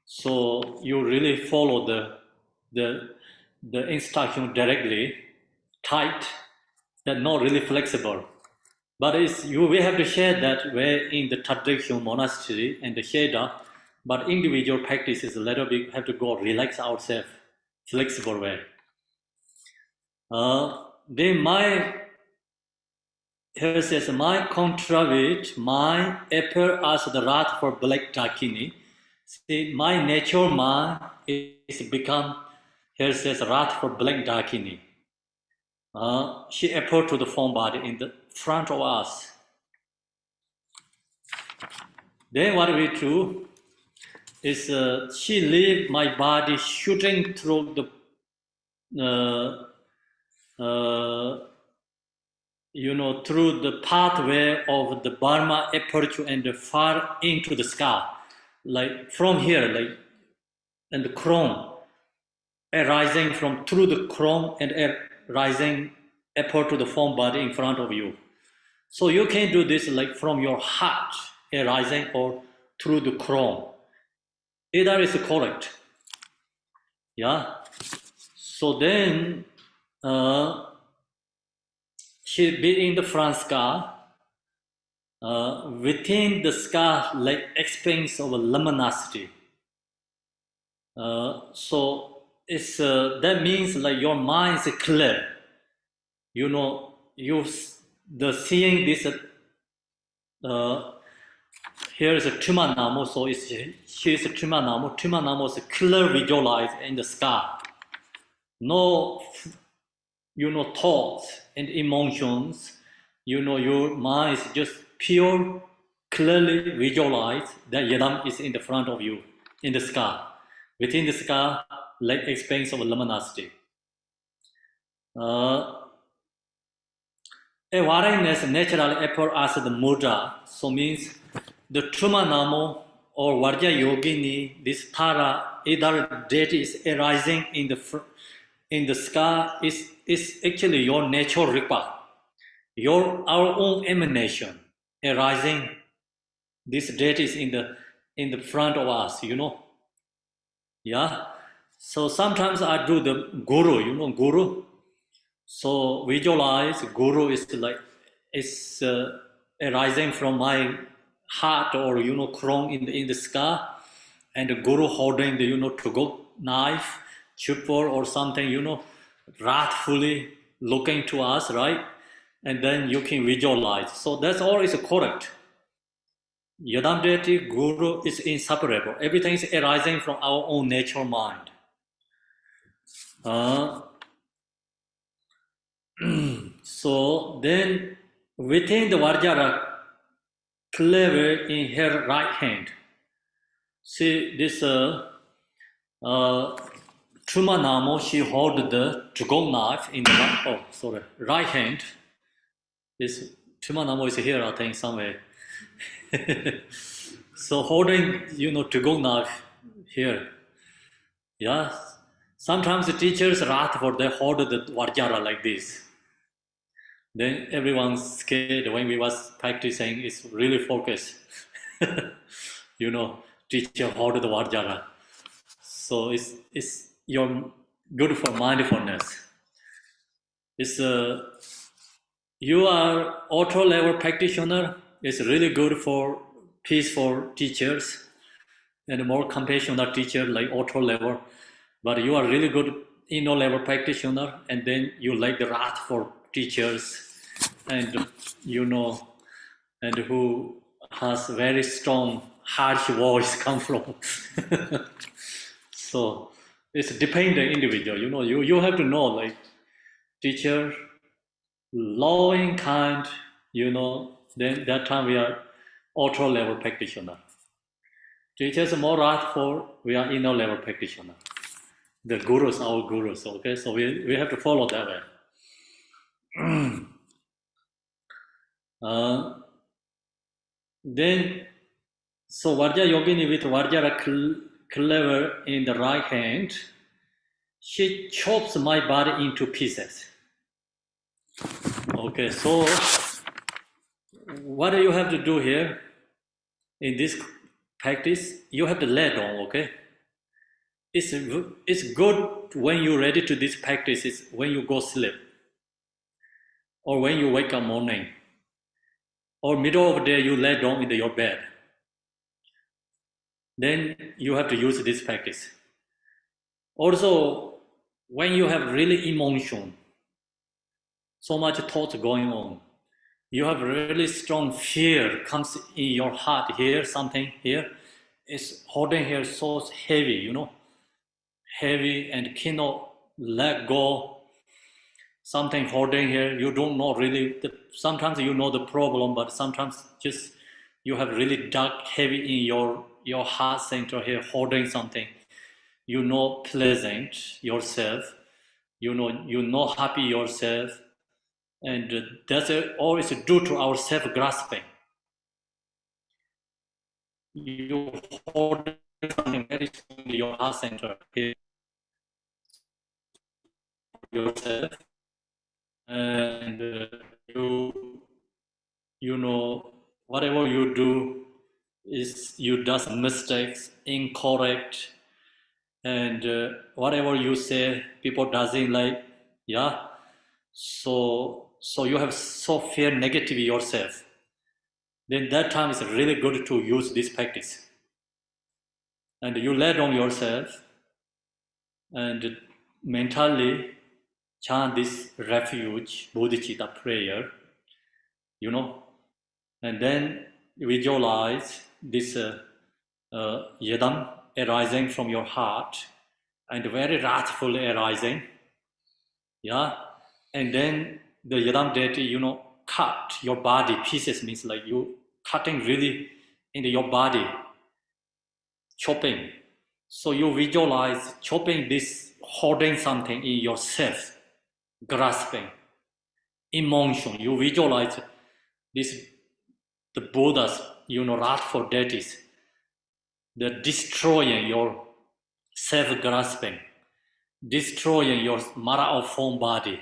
So you really follow the instruction directly, tight, that not really flexible. But we have to share that way in the traditional monastery and the Sheda, but individual practice is a little bit have to go relax ourselves, flexible way. Then here says my contravit, my appear as the wrath for black dakini. See, my natural mind is become, here says wrath for black dakini. She appeared to the form body in the front of us. Then what we do is she leave my body shooting through the through the pathway of the Burma approach and far into the sky, like from here, like and the chrome arising from through the chrome and rising apart to the form body in front of you. So you can do this like from your heart arising or through the chrome. Either is correct. Yeah. So then she be in the front scar. Within the scar, like expanse of luminosity. So it's that means like your mind is clear. You know, the seeing this. Here is a Tuma Namo, so she is a Tuma Namo. Tuma Namo is clear visualized in the sky. No, thoughts and emotions. Your mind is just pure, clearly visualized that Yadam is in the front of you, in the sky. Within the sky, like expanse of luminosity. Awareness naturally appears as the mudra, so means the Truma Namo or Varja Yogini, this Tara, either deity is arising in the sky is actually your natural ripa, our own emanation arising. This deity is in the front of us, Yeah. So sometimes I do the guru, guru. So visualize guru is like arising from my heart or chrome in the sky, and the guru holding the to-go knife, chupor or something, wrathfully looking to us, right? And then you can visualize. So that's all is correct. Yadam deity, guru is inseparable. Everything is arising from our own natural mind. So then within the Vajra cleaver in her right hand, see this Trumanamo, she hold the gold knife in the right hand. This Trumanamo is here, I think, somewhere. So holding, gold knife here. Yeah. Sometimes the teachers wrath for they hold the Vajra like this. Then everyone's scared when we was practicing. It's really focused. Teacher hold the Vajra. So it's your good for mindfulness. It's you are auto level practitioner. It's really good for peaceful teachers and more compassionate teacher like auto level. But you are really good inner level practitioner, and then you like the wrath for teachers, and and who has very strong, harsh voice come from. So it's dependent individual. You have to know like teacher, loving, kind. Then that time we are auto level practitioner. Teachers more wrathful, we are inner level practitioner. The gurus, our gurus. Okay, so we have to follow that way. Then, so Varja Yogini with Varjara cleaver in the right hand, she chops my body into pieces. Okay, so what do you have to do here in this practice? You have to lay down, okay? It's good when you're ready to this practice is when you go sleep or when you wake up morning. or middle of the day you lay down in your bed. Then you have to use this practice. Also, when you have really emotion, so much thoughts going on, you have really strong fear comes in your heart here, something here, is holding here so heavy, heavy and cannot let go. Something holding here, you don't know really, sometimes you know the problem, but sometimes just you have really dark, heavy in your heart center here, holding something. Pleasant yourself, happy yourself, and that's always due to our self-grasping. You hold something very strong in your heart center here, yourself, and whatever you do is you does mistakes, incorrect, and whatever you say, people doesn't like, yeah. So you have so fear negative yourself. Then that time is really good to use this practice. And you lay down yourself and mentally chant this refuge, bodhicitta prayer, and then visualize this yadam arising from your heart and very wrathful arising, yeah. And then the yadam deity, cut your body pieces, means like you cutting really into your body, chopping. So you visualize chopping this, holding something in yourself, grasping, emotion. You visualize this, the Buddha's, wrathful deities, they're destroying your self-grasping, destroying your mara of form body,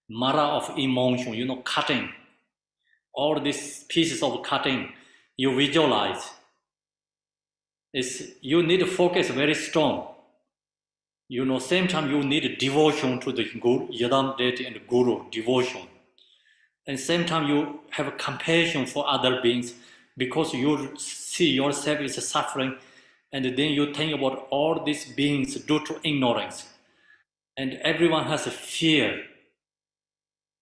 mara of emotion, cutting. All these pieces of cutting, you visualize. You need to focus very strong. Same time you need devotion to the Guru, Yadam deity and Guru, devotion. And same time you have compassion for other beings because you see yourself is suffering, and then you think about all these beings due to ignorance. And everyone has a fear.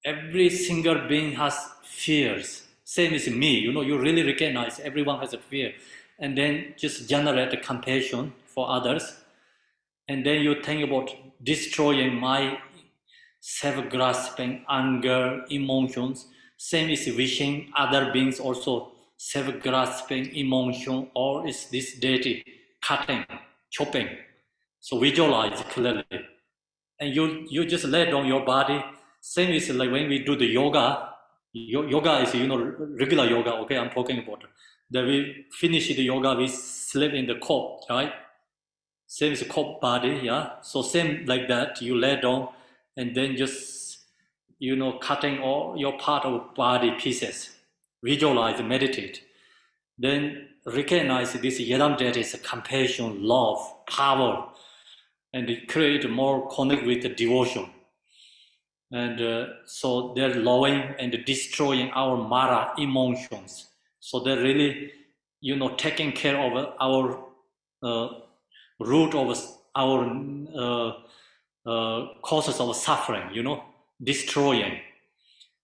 Every single being has fears. Same as me, you really recognize everyone has a fear. And then just generate compassion for others. And then you think about destroying my self-grasping, anger, emotions. Same is wishing other beings also self-grasping, emotion, or is this deity cutting, chopping. So visualize clearly. And you just lay down your body. Same is like when we do the yoga. Yoga is, regular yoga, okay, I'm talking about. Then we finish the yoga, we sleep in the cot, right? Same as a cot body, yeah? So same like that, you lay down and then just, cutting all your part of body pieces. Visualize, meditate. Then recognize this Yadam deity is compassion, love, power, and it create more connect with the devotion. And so they're loving and destroying our Mara emotions. So they're really, taking care of our root of our causes of suffering, destroying.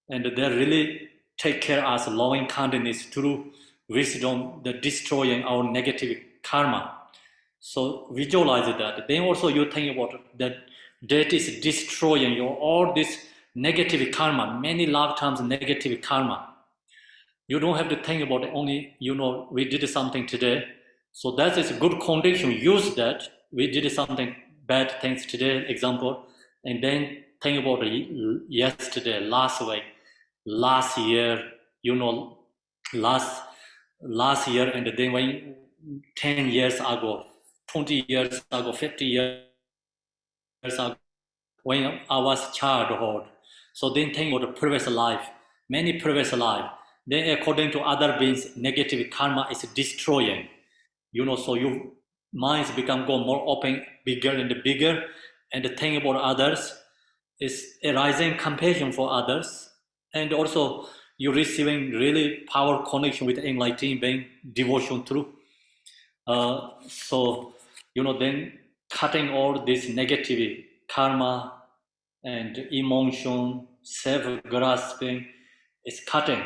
And they really take care as loving kindness through wisdom, the destroying our negative karma. So visualize that. Then also you think about that is destroying your all this negative karma, many lifetimes negative karma. You don't have to think about it only, we did something today. So that is a good condition. Use that. We did something bad things today, example, and then think about yesterday, last week, last year, last year, and then when 10 years ago, 20 years ago, 50 years ago, when I was childhood. So then think about the previous life, many previous life. Then according to other beings, negative karma is destroying. So your minds go more open, bigger and bigger, and the thing about others is arising compassion for others, and also you're receiving really power connection with enlightened being, devotion through. So, then cutting all this negativity, karma, and emotion, self-grasping is cutting.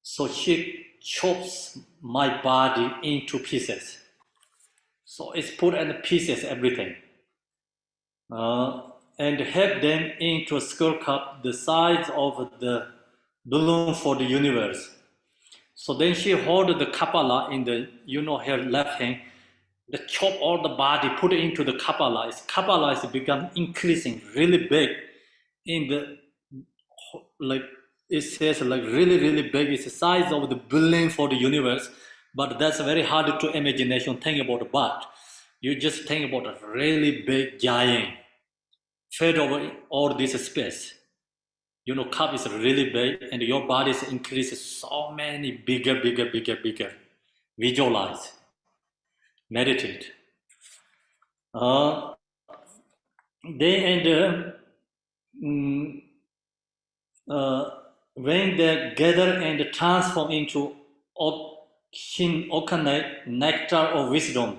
So she chops my body into pieces. So it's put in pieces, everything. And have them into a skull cup the size of the balloon for the universe. So then she hold the kapala in the, her left hand, the chop all the body, put it into the kapala. Kapala is become increasing really big in the, like it says, like really, really big. It's the size of the balloon for the universe, but that's very hard to imagination, think about, but you just think about a really big giant fed over all this space. Cup is really big and your body increases so many bigger. Visualize, meditate. When they gather and transform into okanite, nectar of wisdom,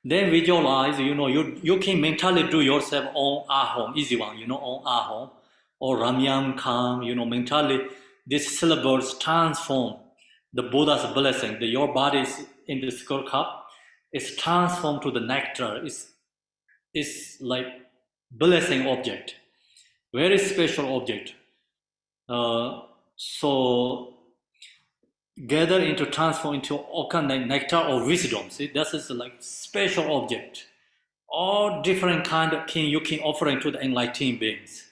then visualize, you can mentally do yourself on ahom, easy one, on ahom, or ramyam kam, mentally, these syllables transform the Buddha's blessing. Your body is in the skull cup, is transformed to the nectar, is like blessing object, very special object. So gather into transform into okan nectar of wisdom. See, this is like special object. All different kind of you can offer into the enlightened beings.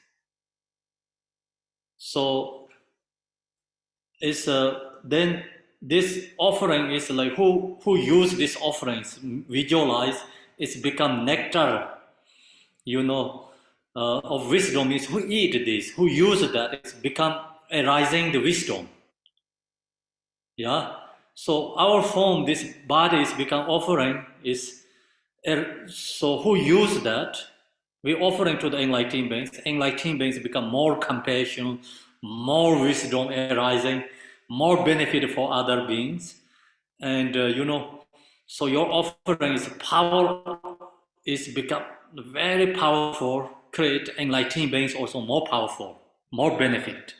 So it's then this offering is like who use these offerings, visualize, it's become nectar, of wisdom, is who eat this, who use that, it's become arising the wisdom. Yeah. So our form, this body is become offering, is so who use that, we offering to the enlightened beings. Enlightened beings become more compassion, more wisdom arising, more benefit for other beings. And so your offering is power, is become very powerful, create enlightened beings also more powerful, more benefit.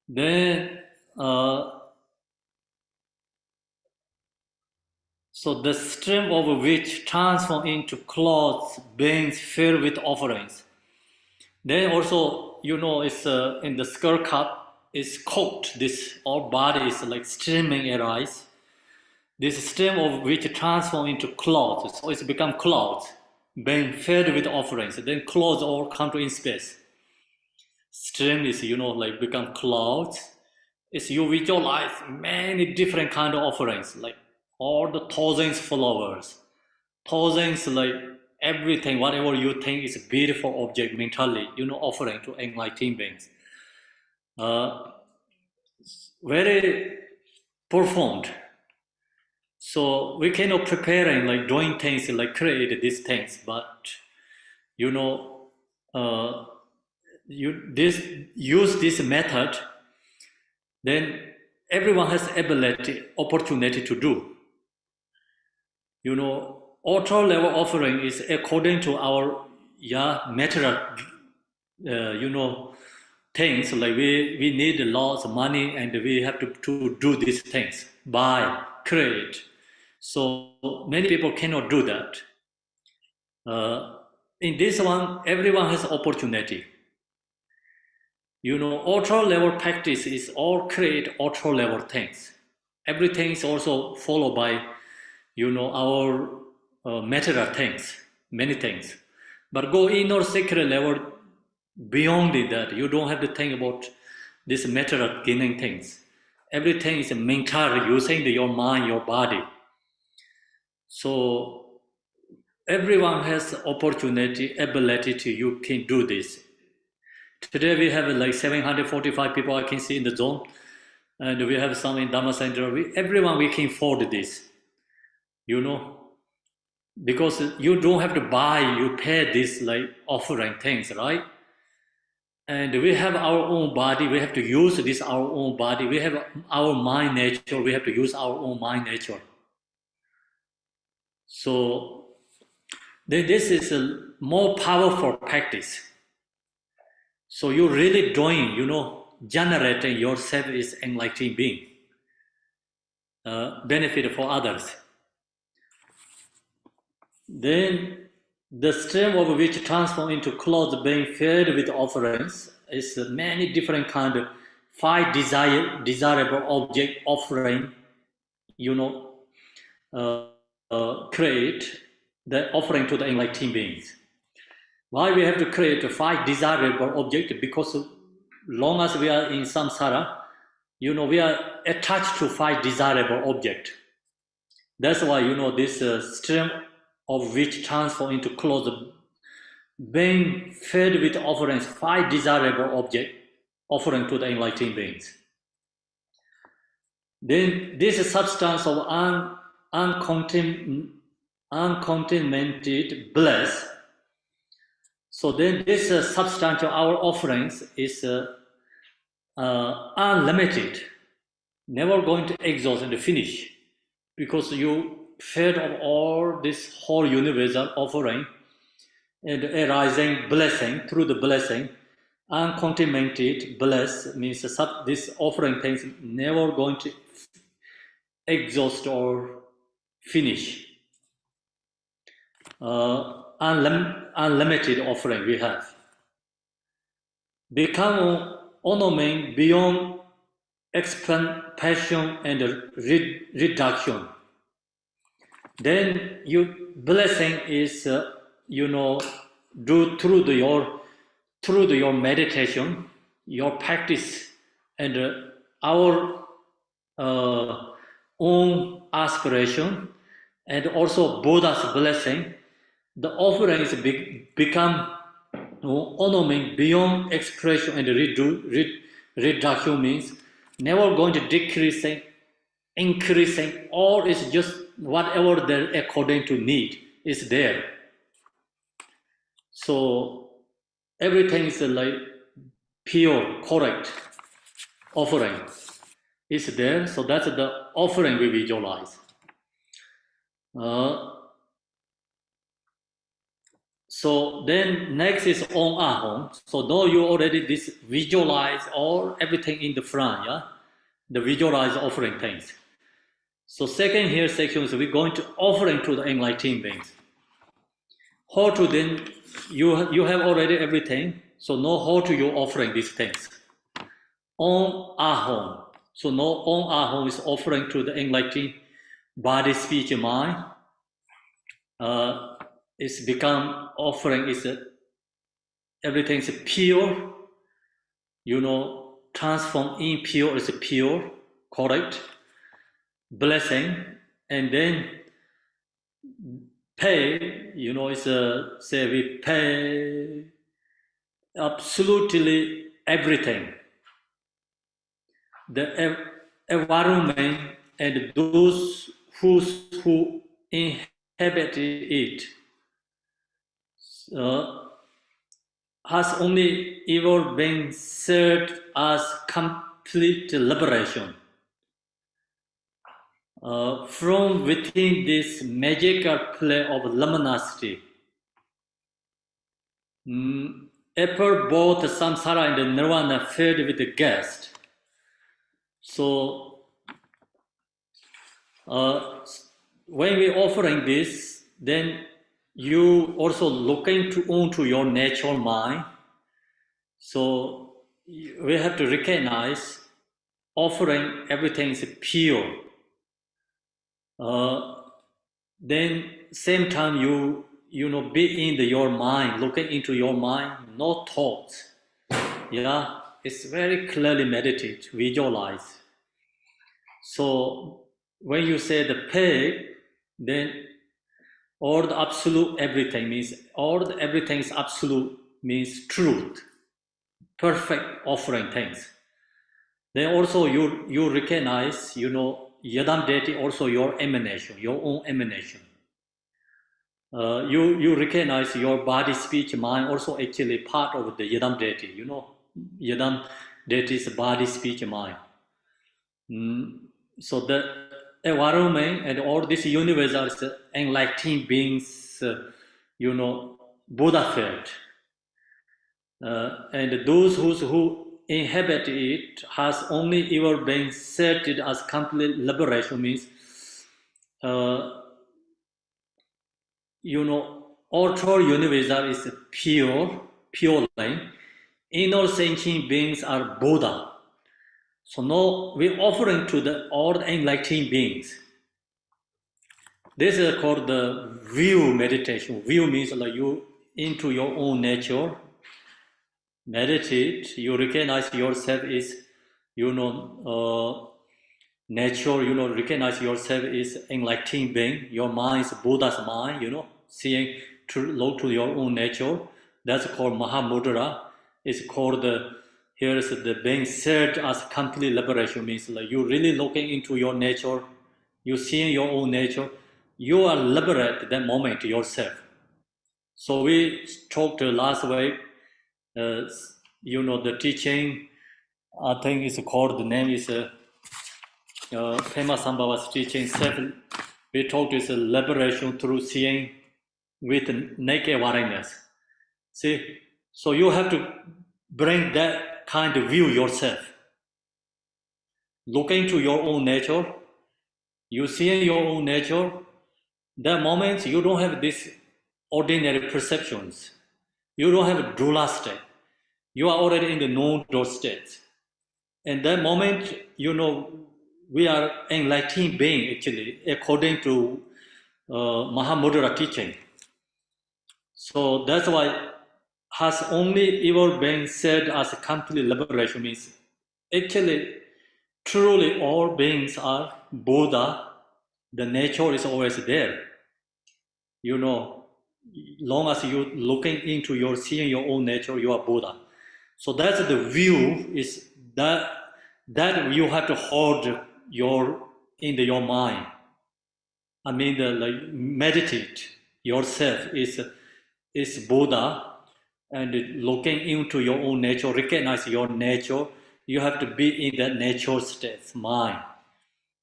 Then so the stream of which transform into clothes, beings filled with offerings. Then also, it's in the skull cup is cooked. This all body is like streaming arise. This stream of which transform into clouds. So it's become clouds, being filled with offerings. Then clouds all come to in space. Stream is, like become clouds. It's you visualize many different kind of offerings, like all the thousands flowers, thousands like everything, whatever you think is a beautiful object mentally, offering to enlightened beings. Very profound. So we cannot preparing like doing things like create these things, but use this method, then everyone has opportunity to do. Auto level offering is according to our material, things, like we need lots of money and we have to do these things, buy, create. So many people cannot do that. In this one, everyone has opportunity. Auto level practice is all create auto level things. Everything is also followed by, our material things, many things. But go inner sacred level, beyond that, you don't have to think about this material gaining things. Everything is mental, using your mind, your body. So everyone has opportunity, ability to, you can do this. Today we have like 745 people I can see in the zone, and we have some in Dhamma Center. Everyone we can afford this, because you don't have to buy, you pay this like offering things, right? And we have our own body, we have to use this our own body, we have our mind nature, we have to use our own mind nature. So this is a more powerful practice. So you're really doing, generating yourself as enlightened being, benefit for others. Then the stream of which transform into clothes being filled with offerings is many different kind of 5 desirable object offering, create the offering to the enlightened beings. Why we have to create 5 desirable objects? Because long as we are in samsara, we are attached to 5 desirable objects. That's why, this stream of which transform into clothes being filled with offerings, 5 desirable objects offering to the enlightened beings. Then this substance of uncontaminated bliss. So then this substance of our offerings is unlimited, never going to exhaust and finish, because you fed of all this whole universal offering and arising blessing through the blessing. Uncontaminated bliss means this offering things never going to exhaust or finish. Unlimited offering we have. Become honoring beyond expansion and reduction. Then blessing is do through your meditation, your practice, and our own aspiration, and also Buddha's blessing. The offering is become honoring beyond expression and reduction means never going to decreasing, increasing, or it's just whatever there according to need is there. So everything is like pure, correct offering is there. So that's the offering we visualize. So then next is on ahom. So though you already visualize all everything in the front, yeah, the visualize offering things. So second here section is we're going to offering to the enlightened beings. How to then you have already everything, so know how to you offering these things. On ahom. So no on ahom is offering to the enlightened body, speech, and mind. It's become offering is everything is pure, transform impure is pure, correct, blessing, and then pay, is say we pay absolutely everything. The environment and those who inhabit it has only ever been served as complete liberation. From within this magical play of luminosity, appear both samsara and nirvana filled with the guest. So when we offering this, then you also looking onto your natural mind. So we have to recognize offering everything is pure. Then same time be in your mind, looking into your mind, no thoughts. Yeah, it's very clearly meditate, visualize. So when you say the pay, then all the absolute everything means everything is absolute means truth, perfect offering things. Then also you recognize, yadam deity also your emanation, your own emanation. you recognize your body, speech, mind also actually part of the Yadam deity. You know, Yadam deity's body, speech, mind. So the environment and all this universe are enlightened beings, Buddha felt. And those who inhabit it has only ever been said as complete liberation means, outer universe is pure line. Inner sentient beings are Buddha. So now we're offering to all enlightened beings. This is called the view meditation. View means like you into your own nature. Meditate, you recognize yourself is, nature, recognize yourself is enlightened being. Your mind is Buddha's mind, seeing look to your own nature. That's called Mahamudra. It's called here is the being said as complete liberation means like you really looking into your nature, you seeing your own nature, you are liberated that moment yourself. So we talked last week, the teaching, I think it's called, the name is Pema Sambhava's teaching, we talked is liberation through seeing with naked awareness. See, so you have to bring that kind of view yourself. Look into your own nature, you see your own nature, that moment you don't have these ordinary perceptions. You don't have a drula state. You are already in the non-drula state. And that moment, we are enlightened being actually, according to Mahamudra teaching. So that's why has only ever been said as a complete liberation means actually truly all beings are Buddha. The nature is always there. Long as you looking into your seeing your own nature, you are Buddha. So that's the view is that you have to hold in your mind. I mean, meditate yourself is Buddha, and looking into your own nature, recognize your nature. You have to be in that nature state, mind.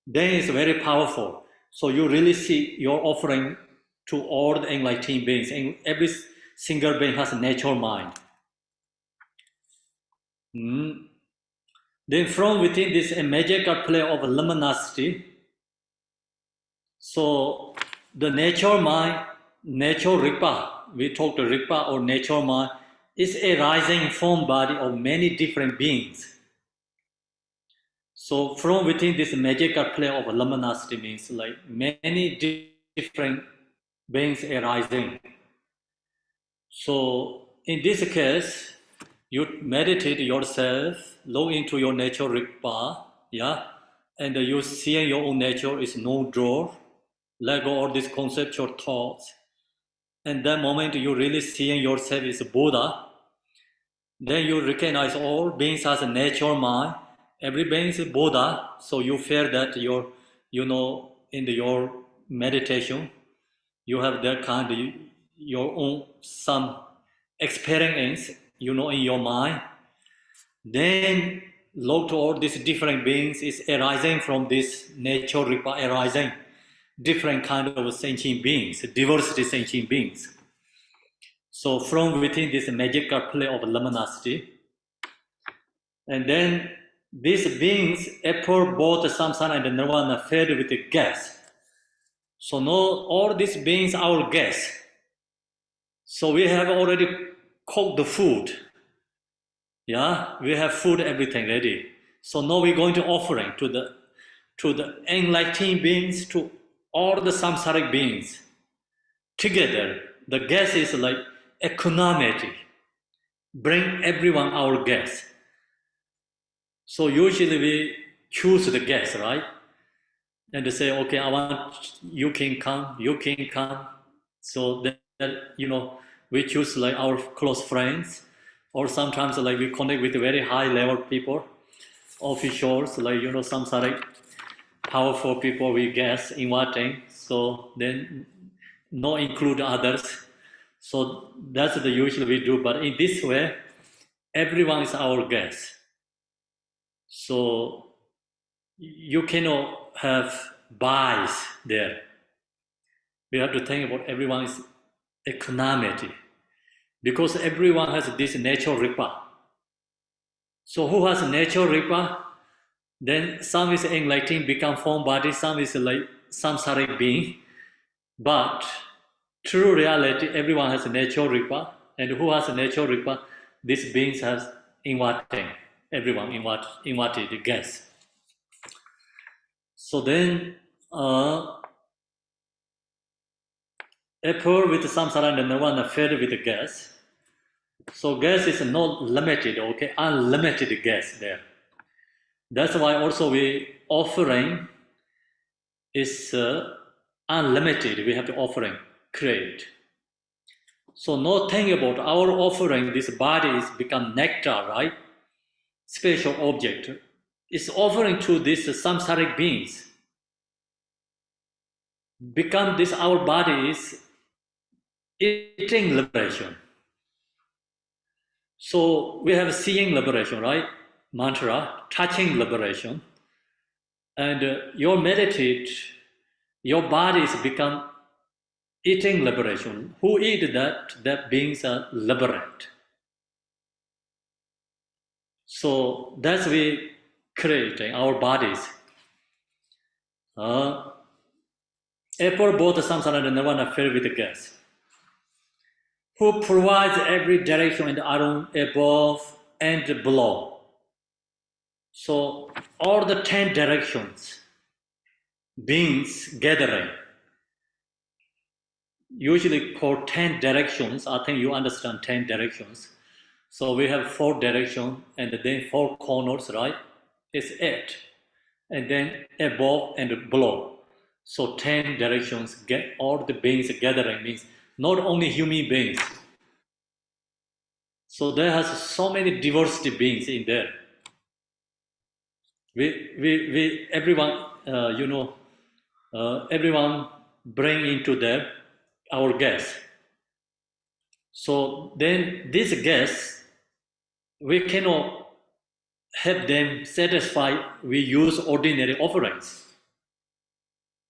Then it's very powerful. So you really see your offering to all the enlightened beings. And every single being has a nature mind. Then from within this magical play of luminosity, so the nature mind, nature Rigpa, we talk to Rigpa or nature mind, is a rising form body of many different beings. So from within this magical play of luminosity means like many different beings arising. So in this case, you meditate yourself, look into your nature Rigpa, and you see your own nature is no draw, let go all these conceptual thoughts. And that moment you really seeing yourself is Buddha, then you recognize all beings as a nature mind. Every being is Buddha, so you feel that in your meditation, you have that kind of your own some experience, in your mind. Then look to all these different beings is arising from this nature arising different kind of sentient beings, diversity sentient beings. So from within this magical play of luminosity, and then these beings, apple, both samsara and nirvana, filled with the gas. So now all these beings are our gas. So we have already cooked the food. Yeah, we have food, everything ready. So now we're going to offering to the enlightened beings, to all the samsaric beings. Together, the gas is like equanimity. Bring everyone our gas. So usually we choose the gas, right? And they say, okay, I want you can come. So then, we choose like our close friends, or sometimes like we connect with very high level people, officials, like, some sort of powerful people we guess inviting. So then not include others. So that's the usually we do. But in this way, everyone is our guest. So you cannot have bias there. We have to think about everyone's equanimity, because everyone has this natural ripa. So who has natural ripa? Then some is enlightened, become form body, some is like samsaric being. But true reality, everyone has natural ripa, and who has natural ripa? These beings has inverting, everyone inverted gas. So then apple with samsara and nirvana fed with gas. So gas is not limited, okay, unlimited gas there. That's why also we offering is unlimited. We have to offering create. So not think about our offering. This body is become nectar, right? Special object. It's offering to these samsaric beings. Become this our body is eating liberation. So we have seeing liberation, right? Mantra, touching liberation. And your meditate, your body is become eating liberation. Who eat that beings are liberate. So that's we creating our bodies. Apple both samsara and nirvana filled with gas. Who provides every direction and arun above and below. So all the 10 directions, beings gathering, usually called 10 directions. I think you understand 10 directions. So we have 4 directions and then 4 corners, right? It's 8. And then above and below. So 10 directions, get all the beings gathering means not only human beings. So there has so many diversity beings in there. We everyone, everyone bring into there our guests. So then these guests, we cannot have them satisfied. We use ordinary offerings.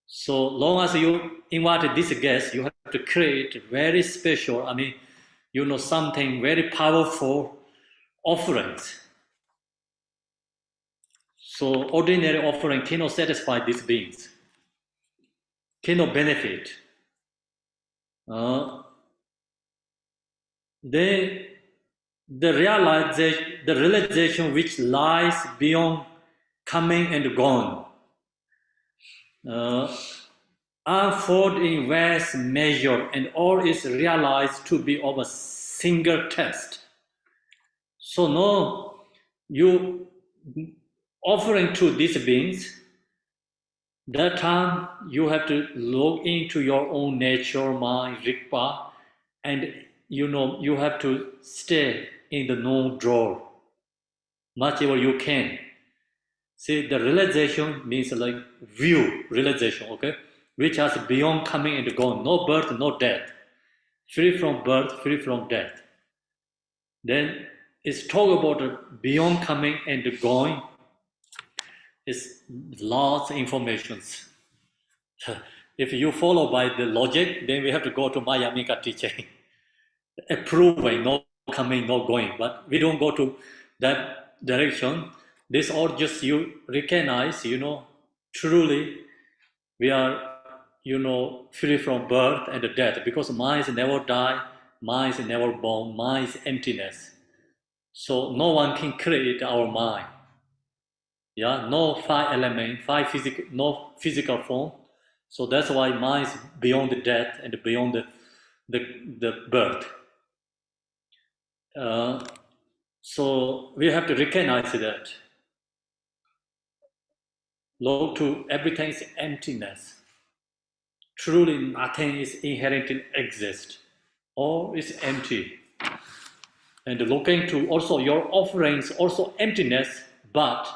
So long as you invited this guest, you have to create very special, something very powerful offerings. So ordinary offering cannot satisfy these beings, cannot benefit. The realization which lies beyond coming and gone unfold in vast measure, and all is realized to be of a single test. So no, you offering to these beings, that time you have to look into your own nature, mind, rikpa, and you have to stay in the no draw, much ever you can. See, the realization means like view realization, okay, which has beyond coming and gone, no birth, no death, free from birth, free from death. Then it's talk about beyond coming and going. It's lots of informations. If you follow by the logic, then we have to go to Mayamika teaching, approving, no coming, no going. But we don't go to that direction. This all just you recognize, truly we are, free from birth and death, because mind is never die, mind is never born, mind is emptiness. So no one can create our mind. Yeah, no 5 element, no physical form. So that's why mind is beyond the death and beyond the birth. So we have to recognize that. Look to everything is emptiness. Truly nothing is inherently exist. All is empty. And looking to also your offerings, also emptiness, but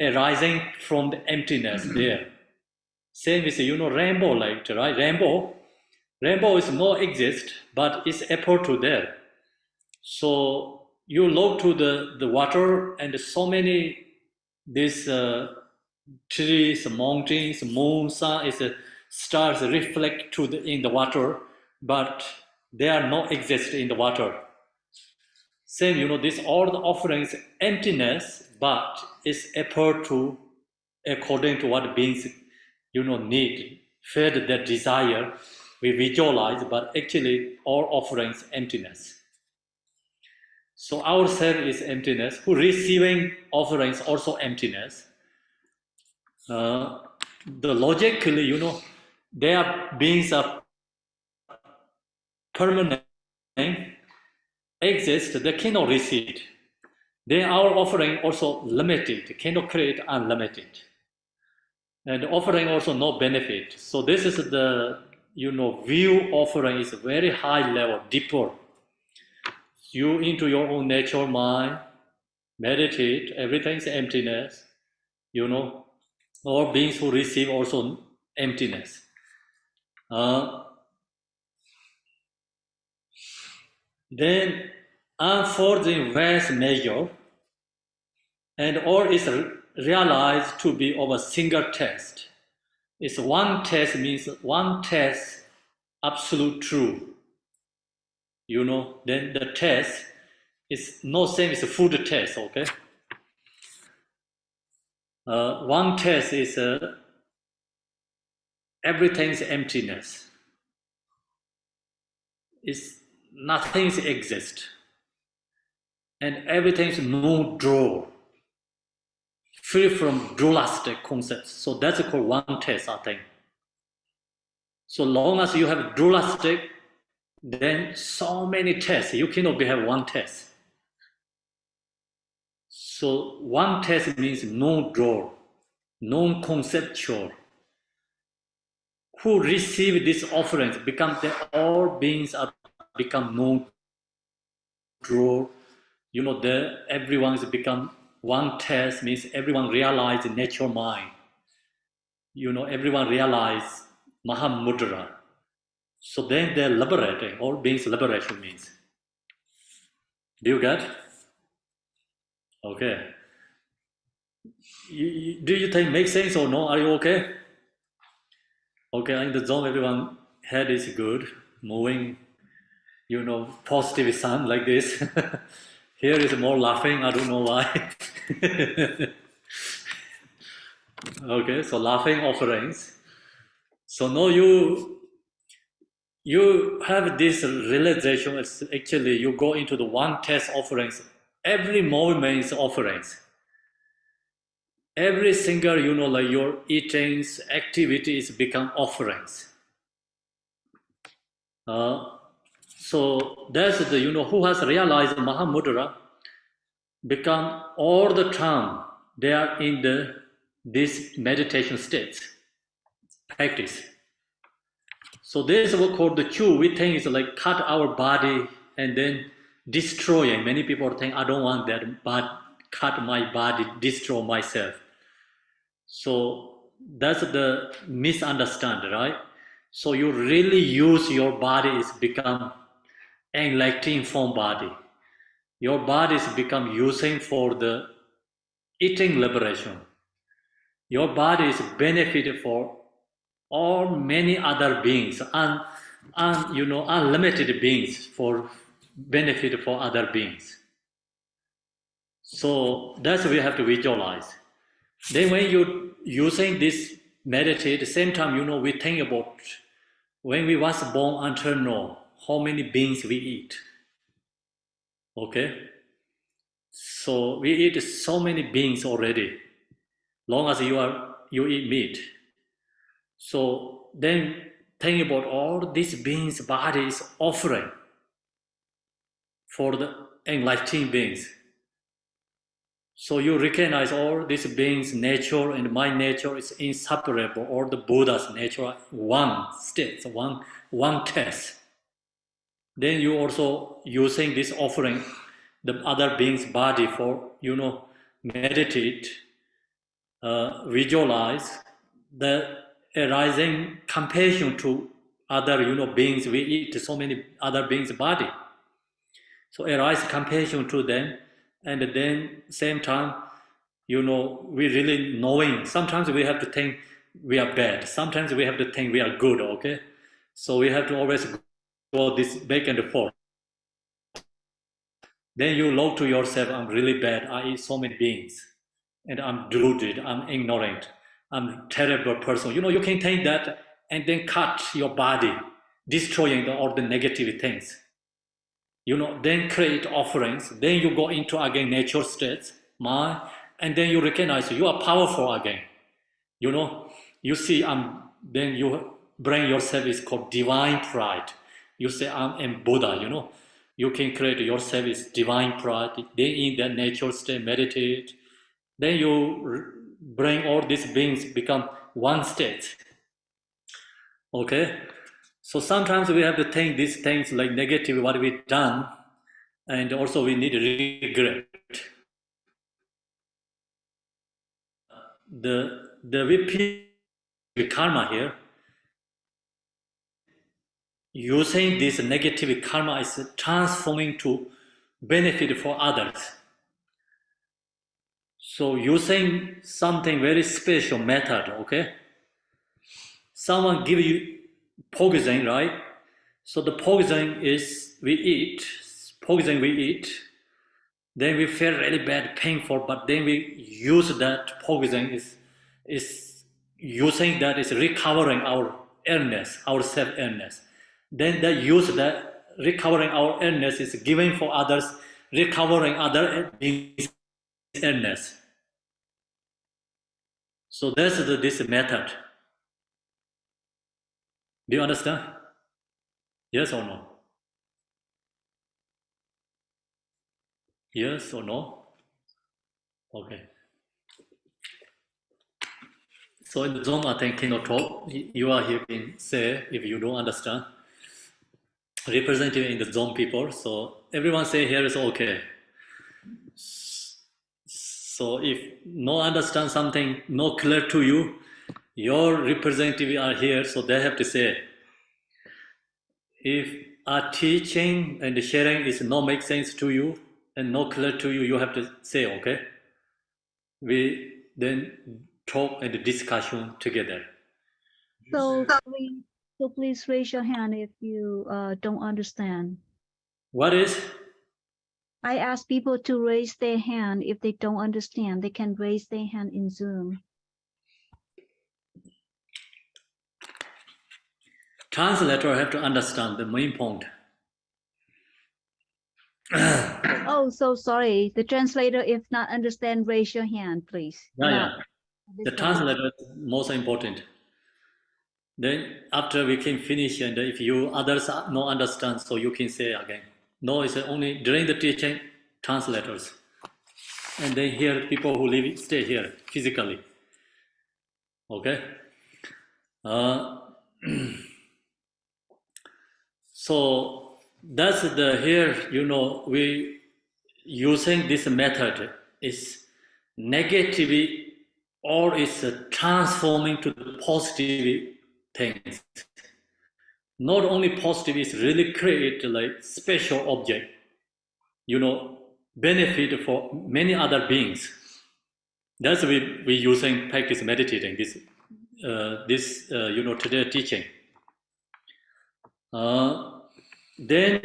arising from the emptiness there. Same with, rainbow light, right? Rainbow is no exist, but it's effort to there. So you look to the water and so many these trees, mountains, moon, sun, stars reflect in the water, but they are not exist in the water. Same, this all the offerings emptiness, but it's effort to according to what beings need, fed their desire. We visualize, but actually all offerings emptiness. So ourself is emptiness. Who receiving offerings also emptiness. The logically, their beings are permanent, exist. They cannot receive. Then our offering also limited, cannot create unlimited. And offering also no benefit. So this is the view offering is very high level, deeper. You into your own nature mind, meditate, everything's emptiness, all beings who receive also emptiness. Then unfolding vast measure, and all is realized to be of a single test. It's one test means one test, absolute true. Then the test is no same as a food test, okay? One test is everything's emptiness. It's nothing's exist. And everything's no draw. Free from dualistic concepts. So that's called one test, I think. So long as you have dualistic, then so many tests. You cannot have one test. So one test means no draw, non-conceptual. Who receive these offerings become all beings are become non-draw. Everyone is become one test means everyone realize nature mind. Everyone realize Mahamudra. So then they're liberating. All beings liberation means. Do you get? Okay. Do you think make sense or no? Are you okay? Okay, in the zone, everyone head is good, moving, positive sun like this. Here is more laughing, I don't know why. Okay, so laughing offerings. So now you have this realization, it's actually you go into the one test offerings. Every moment is offerings. Every single, like your eatings, activities become offerings. So that's the, who has realized Mahamudra become all the time they are in this meditation states, practice. So this is what called the chew. We think it's like cut our body and then destroying. Many people think, I don't want that, but cut my body, destroy myself. So that's the misunderstanding, right? So you really use your body is become enlightening form body. Your body is become using for the eating liberation. Your body is benefited for all many other beings, unlimited beings for benefit for other beings. So that's what we have to visualize. Then when you're using this meditate, at the same time, we think about when we was born until now, how many beings we eat. Okay? So we eat so many beings already, long as you eat meat. So then think about all these beings' bodies offering for the enlightened beings. So you recognize all these beings' nature and my nature is inseparable. All the Buddha's nature are one state, one test. Then you also using this offering the other being's body for meditate, visualize the arising compassion to other, beings, we eat so many other beings' body. So arise compassion to them, and then same time, we really knowing. Sometimes we have to think we are bad. Sometimes we have to think we are good. Okay, so we have to always go this back and forth. Then you look to yourself, I'm really bad. I eat so many beings, and I'm deluded. I'm ignorant. I'm a terrible person. You can think that and then cut your body, destroying all the negative things. Then create offerings. Then you go into again nature states, mind, and then you recognize you are powerful again. You see, then you bring yourself is called divine pride. You say, I'm Buddha, You can create yourself is divine pride. Then in that nature state, meditate. Then you bring all these beings become one state. Okay? So sometimes we have to think these things like negative, what we've done, and also we need regret. The repeat karma here, using this negative karma is transforming to benefit for others. So using something very special method, okay? Someone give you poison, right? So the poison is we eat, then we feel really bad, painful, but then we use that poison is using that is recovering our illness, our self-illness. Then they use that recovering our illness is giving for others, recovering other illness. So that's this method. Do you understand? Yes or no? Yes or no? Okay. So in the Zoom, I think cannot talk. You are here can say if you don't understand. Representing in the Zoom people. So everyone say here is okay. So if no understand something, no clear to you, your representative are here, so they have to say. If our teaching and sharing is not make sense to you and not clear to you, you have to say, okay? We then talk and discussion together. So please raise your hand if you don't understand. What is? I ask people to raise their hand if they don't understand. They can raise their hand in Zoom. Translator have to understand the main point. Oh, so sorry. The translator, if not understand, raise your hand, please. Yeah. The translator is most important. Then after we can finish, and if you others no understand, so you can say again. No, it's only during the teaching, translators. And then here, people who live, stay here physically. Okay? So that's here, we using this method is negative or is transforming to the positive things. Not only positive, is really create like special object, benefit for many other beings. That's we using practice meditating this today teaching. Then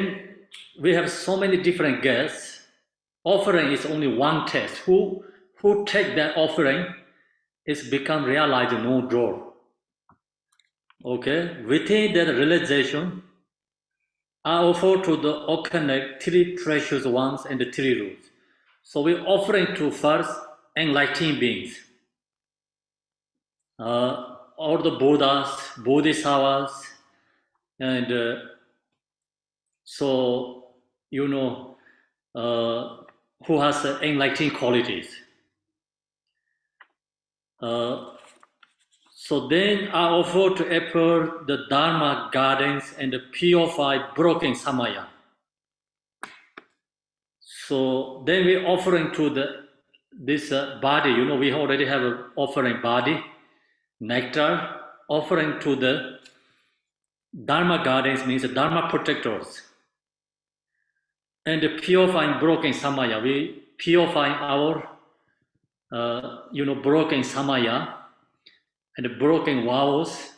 we have so many different guests. Offering is only one test. Who take that offering is become realized no door. Okay, within that realization, I offer to the connect three precious ones and the three rules. So we're offering to first enlightened beings, all the Buddhas, Bodhisattvas, and so who has enlightened qualities. So then I offer to appear the Dharma gardens and the purified broken samaya. So then we're offering to this body, we already have an offering body, nectar, offering to the Dharma guardians means Dharma protectors. And purifying broken samaya, we purify our, broken samaya and broken vows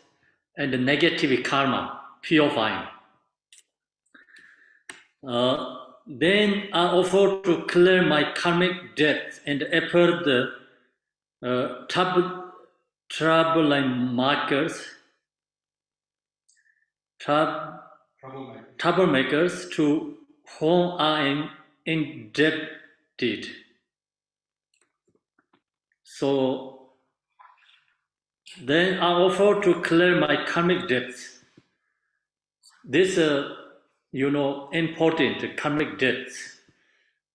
and the negative karma, purifying. Then I offer to clear my karmic debts and effort the troubling markers, troublemakers to whom I am indebted. So then I offer to clear my karmic debts. This, important karmic debts.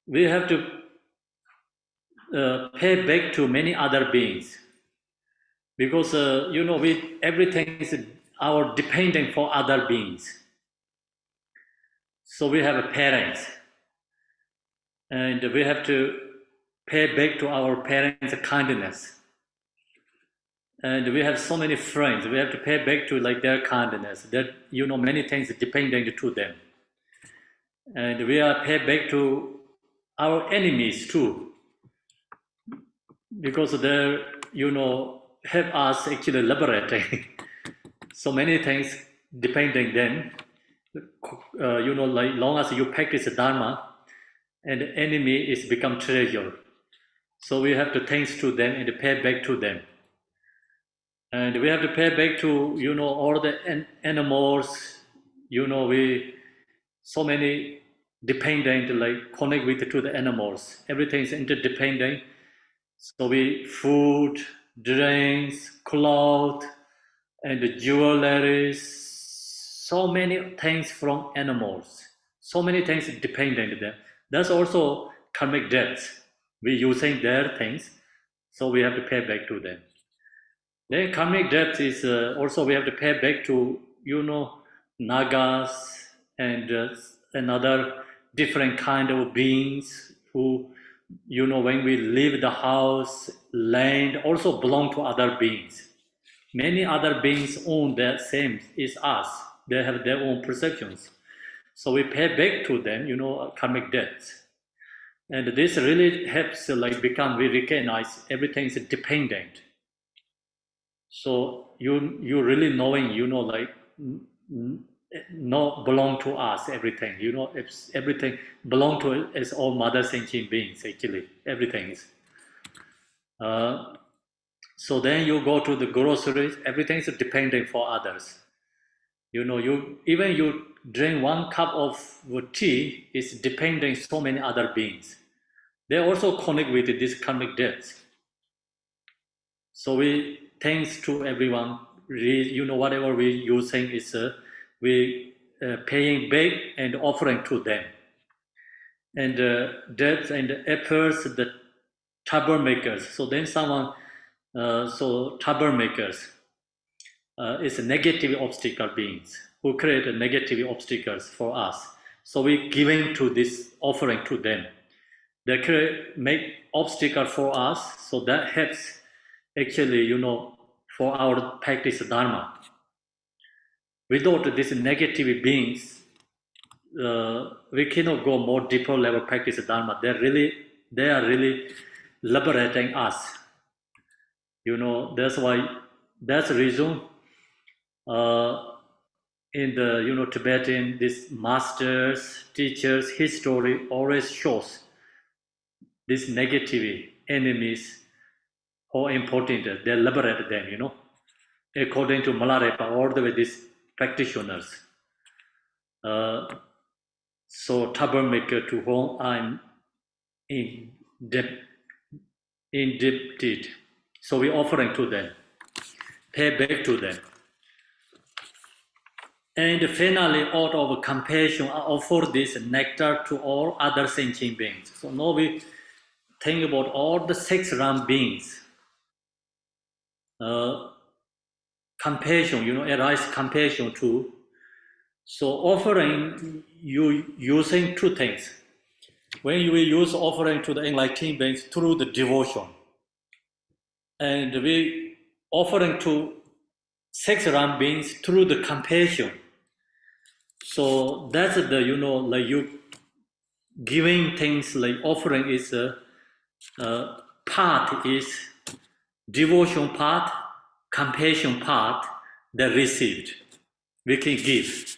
We have to pay back to many other beings because, everything is our dependent for other beings. So we have parents, and we have to pay back to our parents' kindness. And we have so many friends, we have to pay back to their kindness. That many things dependent to them. And we are paid back to our enemies too, because they help us actually liberating. So many things depending them. Long as you practice Dharma, and the enemy is become treasure. So we have to thanks to them and pay back to them. And we have to pay back to all the animals. So many dependent connect with to the animals. Everything is interdependent. So we food, drinks, clothes, and jewelry. So many things from animals. So many things dependent there. That's also karmic debts. We using their things, so we have to pay back to them. Then karmic debt is also we have to pay back to nagas and another different kind of beings who when we leave the house, land also belong to other beings. Many other beings own the same as us. They have their own perceptions. So we pay back to them, karmic debts. And this really helps become, we recognize everything is dependent. So you really knowing, not belong to us, everything. It's everything belong to as all mother sentient beings, actually, everything is. So then you go to the groceries, everything is dependent for others. Even you drink one cup of tea, it's depending so many other beings. They also connect with this karmic debts. So we thanks to everyone. Whatever we using is we paying back and offering to them. And debts and efforts, the troublemakers. So then someone, troublemakers is negative obstacle beings who create negative obstacles for us. So we giving to this offering to them. They make obstacle for us, so that helps actually, for our practice Dharma. Without these negative beings, we cannot go more deeper level practice Dharma. They are really liberating us. That's the reason in the Tibetan, these masters, teachers, history always shows this negative enemies, how important they liberate them, according to Malarepa, all the way these practitioners. So troublemaker to whom I'm indebted. So we're offering to them, pay back to them. And finally, out of compassion, I offer this nectar to all other sentient beings. So now we think about all the 6 realm beings. Compassion, arise compassion too. So offering, you using 2 things. When you use offering to the enlightened beings through the devotion, and we offering to 6 realm beings through the compassion. So that's the, like you giving things like offering is a part is devotion part, compassion part that received. We can give.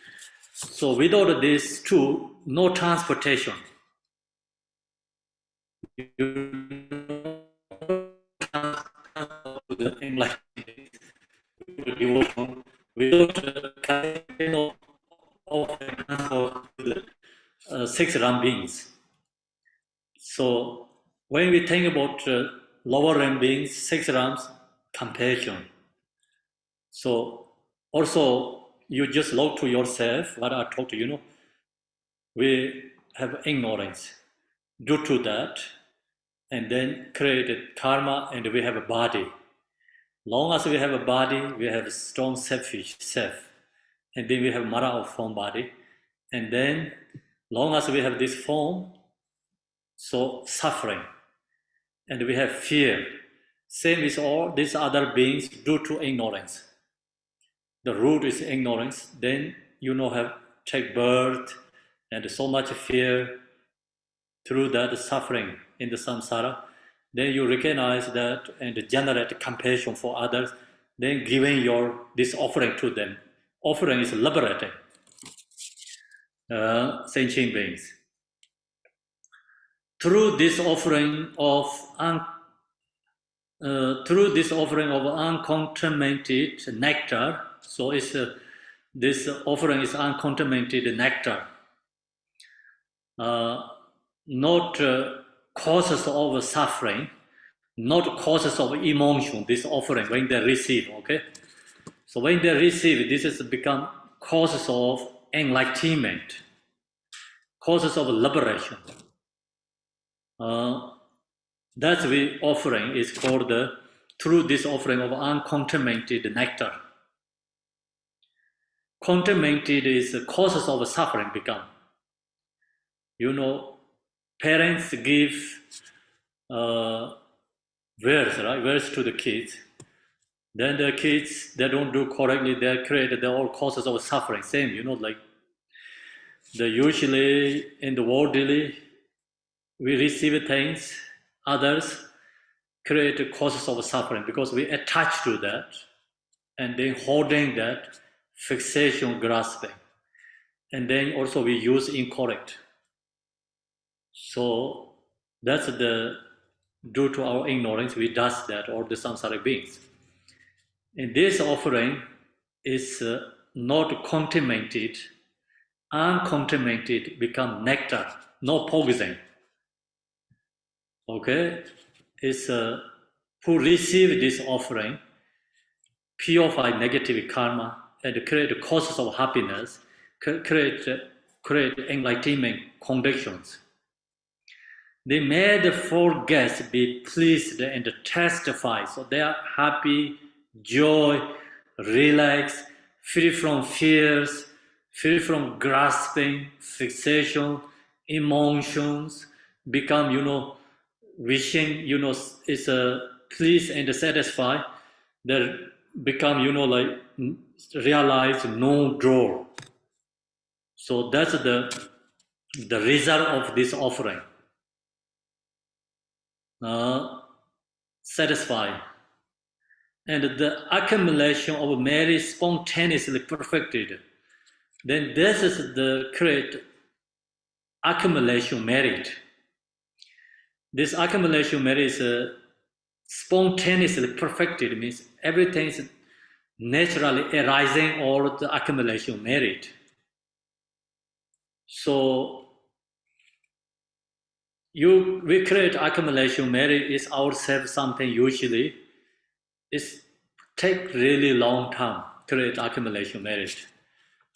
So without these two, no transportation. Devotion without six Ram beings. So when we think about lower Ram beings, six Rams, compassion. So also you just look to yourself, what I talked to you, we have ignorance. Due to that, and then created karma, and we have a body. Long as we have a body, we have a strong selfish self, and then we have mara of form body, and then long as we have this form, so suffering, and we have fear. Same with all these other beings due to ignorance. The root is ignorance. Then have take birth and so much fear. Through that suffering in the samsara, then you recognize that and generate compassion for others, then giving this offering to them. Offering is liberating sentient beings. Through this offering of uncontaminated nectar, so this offering is uncontaminated nectar, not causes of suffering, not causes of emotion, this offering, when they receive, okay? So when they receive, this has become causes of enlightenment, causes of liberation. That's the offering is called through this offering of uncontaminated nectar. Contaminated is the causes of suffering become. Parents give words, right? Words to the kids. Then the kids, they don't do correctly, they create their all causes of suffering. Same, like usually in the worldly, we receive things, others create causes of suffering because we attach to that and then holding that, fixation, grasping. And then also we use incorrect. So that's due to our ignorance, we does that, or the samsaric beings. And this offering is not contaminated, uncontaminated, become nectar, no poison. Okay? It's who receive this offering, purify negative karma, and create causes of happiness, create enlightenment conditions. They made the four guests be pleased and testify. So they are happy, joy, relaxed, free from fears, free from grasping, fixation, emotions, become, wishing, is pleased and satisfied. They become, like realize no draw. So that's the result of this offering. Satisfied. And the accumulation of merit spontaneously perfected. Then this is the great accumulation merit. This accumulation merit is spontaneously perfected, means everything is naturally arising or the accumulation merit. So we create accumulation merit is ourselves something usually it's take really long time create accumulation merit.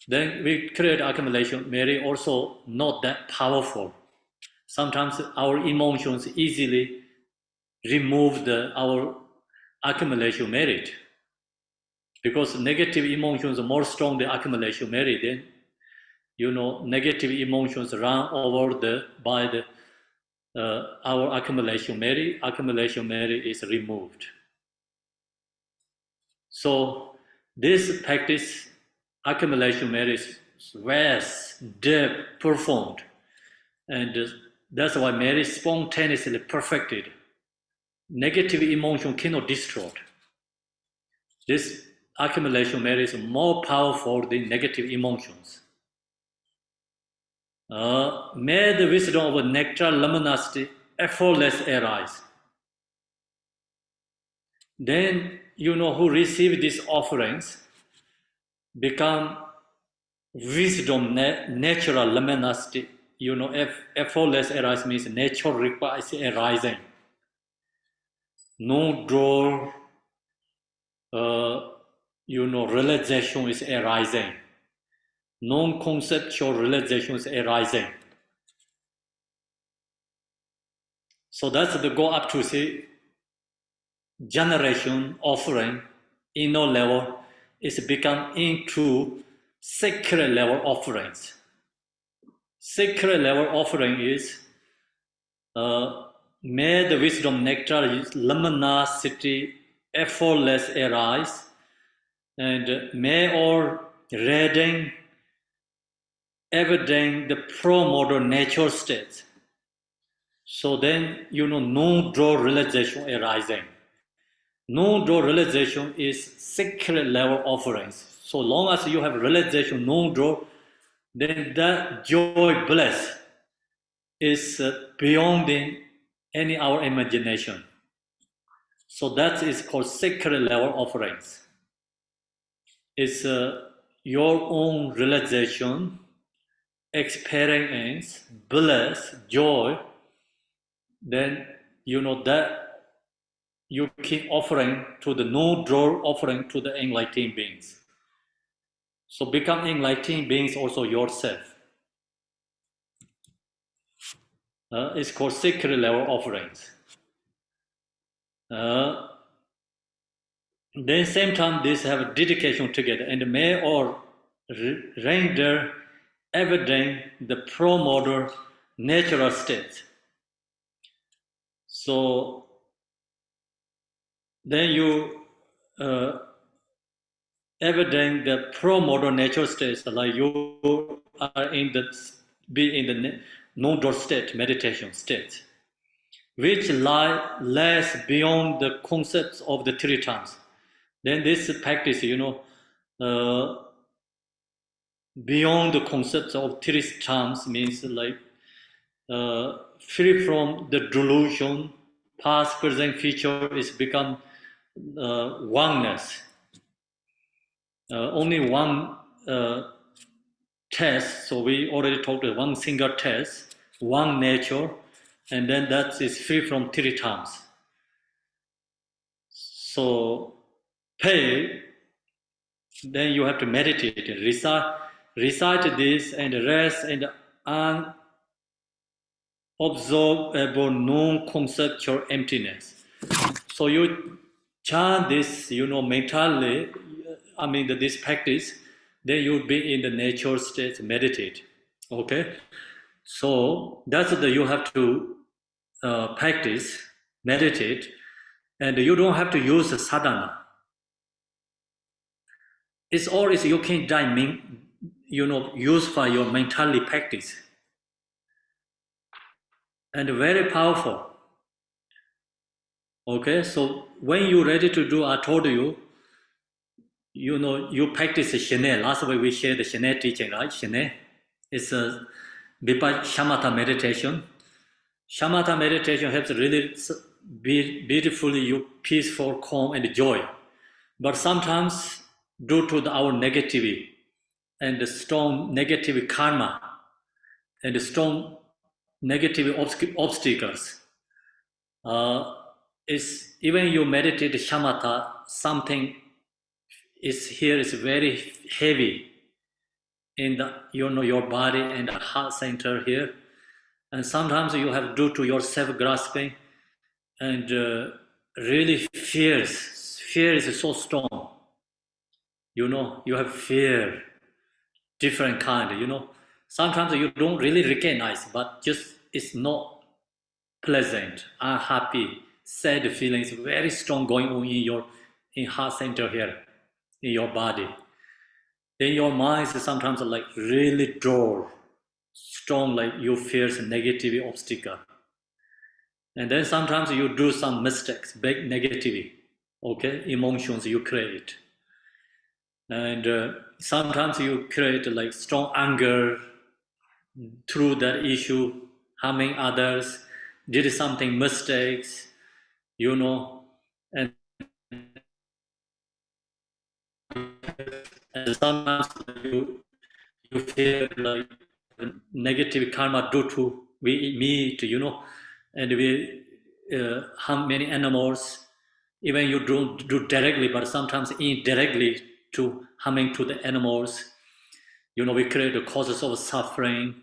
Then we create accumulation merit also not that powerful. Sometimes our emotions easily remove our accumulation merit because negative emotions are more strong than accumulation merit. Then negative emotions run over by our accumulation merit is removed. So this practice, accumulation merit, is vast, deep, profound. And that's why marriage spontaneously perfected. Negative emotion cannot destroy. This accumulation marriage is more powerful than negative emotions. May the wisdom of nectar luminosity effortless arise. Then who receive these offerings become wisdom, natural luminosity. Effortless arise means nature requires arising. No door, realization is arising. Non-conceptual realization is arising. So that's the go up to say generation offering, inner level is become into sacred level offerings. Sacred level offering is may the wisdom nectar luminosity effortless arise, and may all reading evident the pro-modern nature states. So then no draw realization arising. No draw realization is sacred level offerings. So long as you have realization, no draw, then that joy bliss is beyond any our imagination. So that is called sacred level offerings. It's your own realization, experience, bliss, joy. Then that you keep offering to the no draw offering to the enlightened beings. So become enlightened beings also yourself. It's called sacred level offerings. Then same time this have a dedication together, and may all render evident the pro-modern natural state. So then you evident the pro-modern natural states, like you are in the no-door state, meditation state, which lie less beyond the concepts of the three terms. Then this practice, beyond the concepts of three terms means like free from the delusion, past, present, future is become oneness. Only one test, so we already talked about one single test, one nature, and then that is free from three terms. So pay, then you have to meditate, recite this and rest and unobservable non-conceptual emptiness. So you chant this, mentally, this practice, then you'll be in the nature state, meditate. Okay? So that's you have to practice, meditate, and you don't have to use the sadhana. It's always you can use for your mentally practice. And very powerful. Okay, so when you're ready to do, I told you, you practice Shene. Last week we shared the Shene teaching, right? Shene is a shamatha meditation. Shamatha meditation helps really beautifully you peaceful, calm, and joy. But sometimes due to our negativity and the strong negative karma and the strong negative obstacles, is even you meditate shamatha, something is here is very heavy in the your body and the heart center here, and sometimes you have due to your self-grasping and really fear is so strong. You have fear, different kind. Sometimes you don't really recognize, but just it's not pleasant, unhappy, sad feelings, very strong going on in heart center here, in your body. then your mind is sometimes like really dull, strong, like you fear negative obstacle. And then sometimes you do some mistakes, big negativity, okay, emotions you create. And sometimes you create like strong anger through that issue, harming others, did something mistakes, and, and sometimes you feel like negative karma due to we meet, and we harm many animals. Even you don't do directly, but sometimes indirectly to harming to the animals. We create the causes of suffering.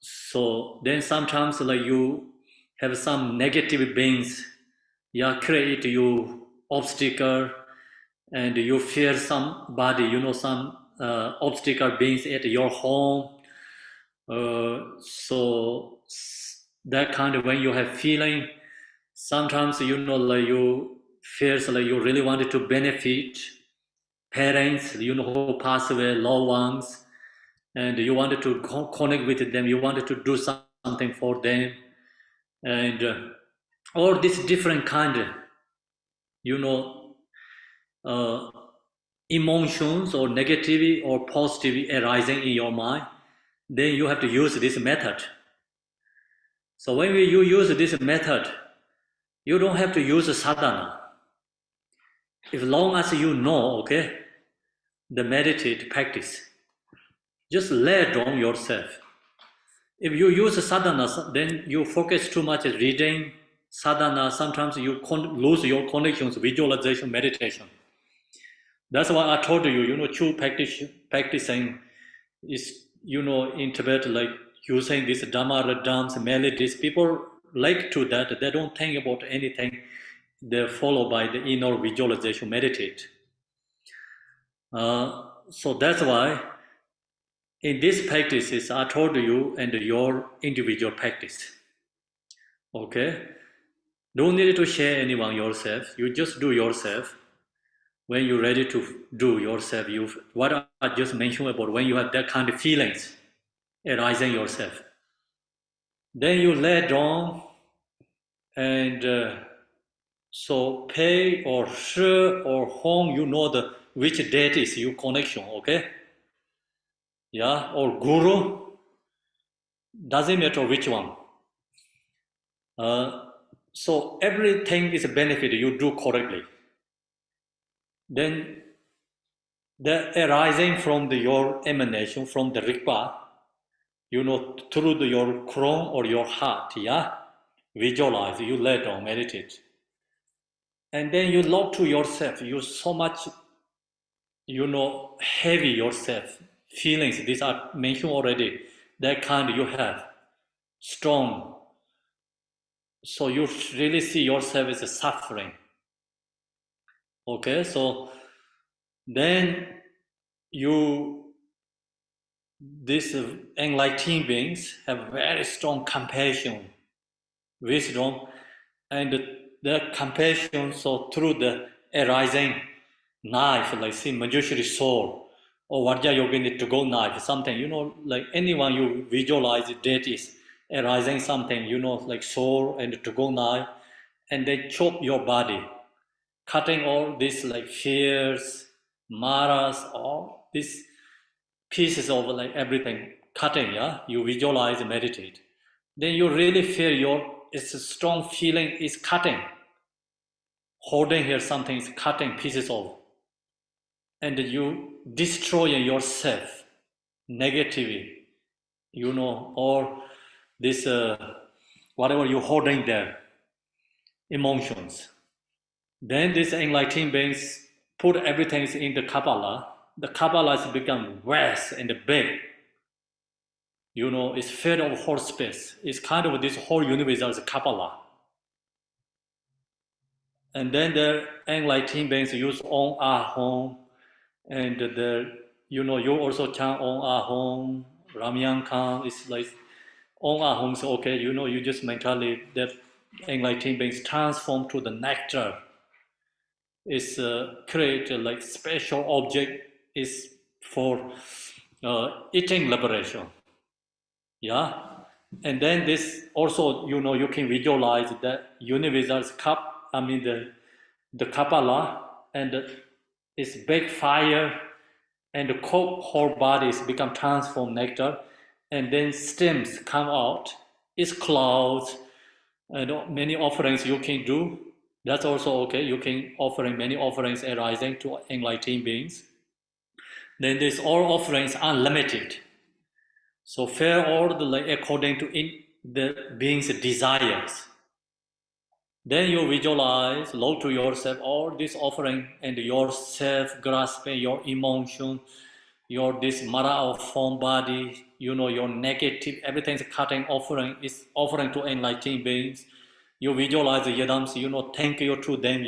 So then sometimes like you have some negative beings, create you obstacle, and you fear somebody, some obstacle beings at your home. So that kind of when you have feeling, sometimes like you feels like you really wanted to benefit parents, who pass away, loved ones, and you wanted to connect with them, you wanted to do something for them, and all this different kind of, you know, uh, emotions or negativity or positivity arising in your mind, then you have to use this method. So when you use this method, you don't have to use sadhana. As long as you know, okay, the meditate practice, just lay down yourself. If you use sadhana, then you focus too much at reading sadhana. Sometimes you lose your connections, visualization, meditation. That's why I told you, true practicing is, in Tibet, like using these dhamma rhythms, melodies. People like to that. They don't think about anything. They follow by the inner visualization, meditate. So that's why in these practices, I told you and your individual practice. Okay? Don't need to share anyone yourself. You just do yourself. When you're ready to do yourself, what I just mentioned about when you have that kind of feelings arising yourself. Then you lay down and so pay or shi or hong, which date is your connection, okay? Yeah, or guru, doesn't matter which one. So everything is a benefit you do correctly. Then the arising from your emanation, from the Rigpa, through your crown or your heart, visualize, you lay down, meditate. And then you love to yourself, you so much, heavy yourself, feelings, these are mentioned already, that kind you have, strong. So you really see yourself as a suffering. Okay, so then these enlightened beings have very strong compassion, wisdom, and the compassion, so through the arising knife, like see Manjushri soul, or Vajra Yogini to go knife, something, like anyone you visualize that is arising something, like soul and to go knife, and they chop your body, cutting all these like fears, maras, all these pieces of like everything, cutting, you visualize and meditate. Then you really feel it's a strong feeling is cutting. Holding here something is cutting pieces of. And you destroy yourself, negativity, or this, whatever you're holding there, emotions. Then these enlightened beings put everything in the Kabbalah. The Kabbalah has become vast and big. It's filled of whole space. It's kind of this whole universe as Kabbalah. And then the enlightened beings use Om Ahom, and you also chant Om Ahom, Ramyan Khan. It's like Om Ahom, so okay, you just mentally, that enlightened beings transform to the nectar. It's create like special object is for eating liberation. Yeah, and then this also, you can visualize the universal's cup. I mean the Kapala, and its big fire, and the whole bodies become transformed nectar, and then stems come out. It's clouds, and many offerings you can do. That's also okay. You can offering many offerings arising to enlightened beings. Then this all offerings unlimited. So fair all according to the being's desires. Then you visualize, love to yourself, all this offering and your self-grasping, your emotion, your this mara of form body, your negative, everything's cutting offering is offering to enlightened beings. You visualize the yadams, thank you to them,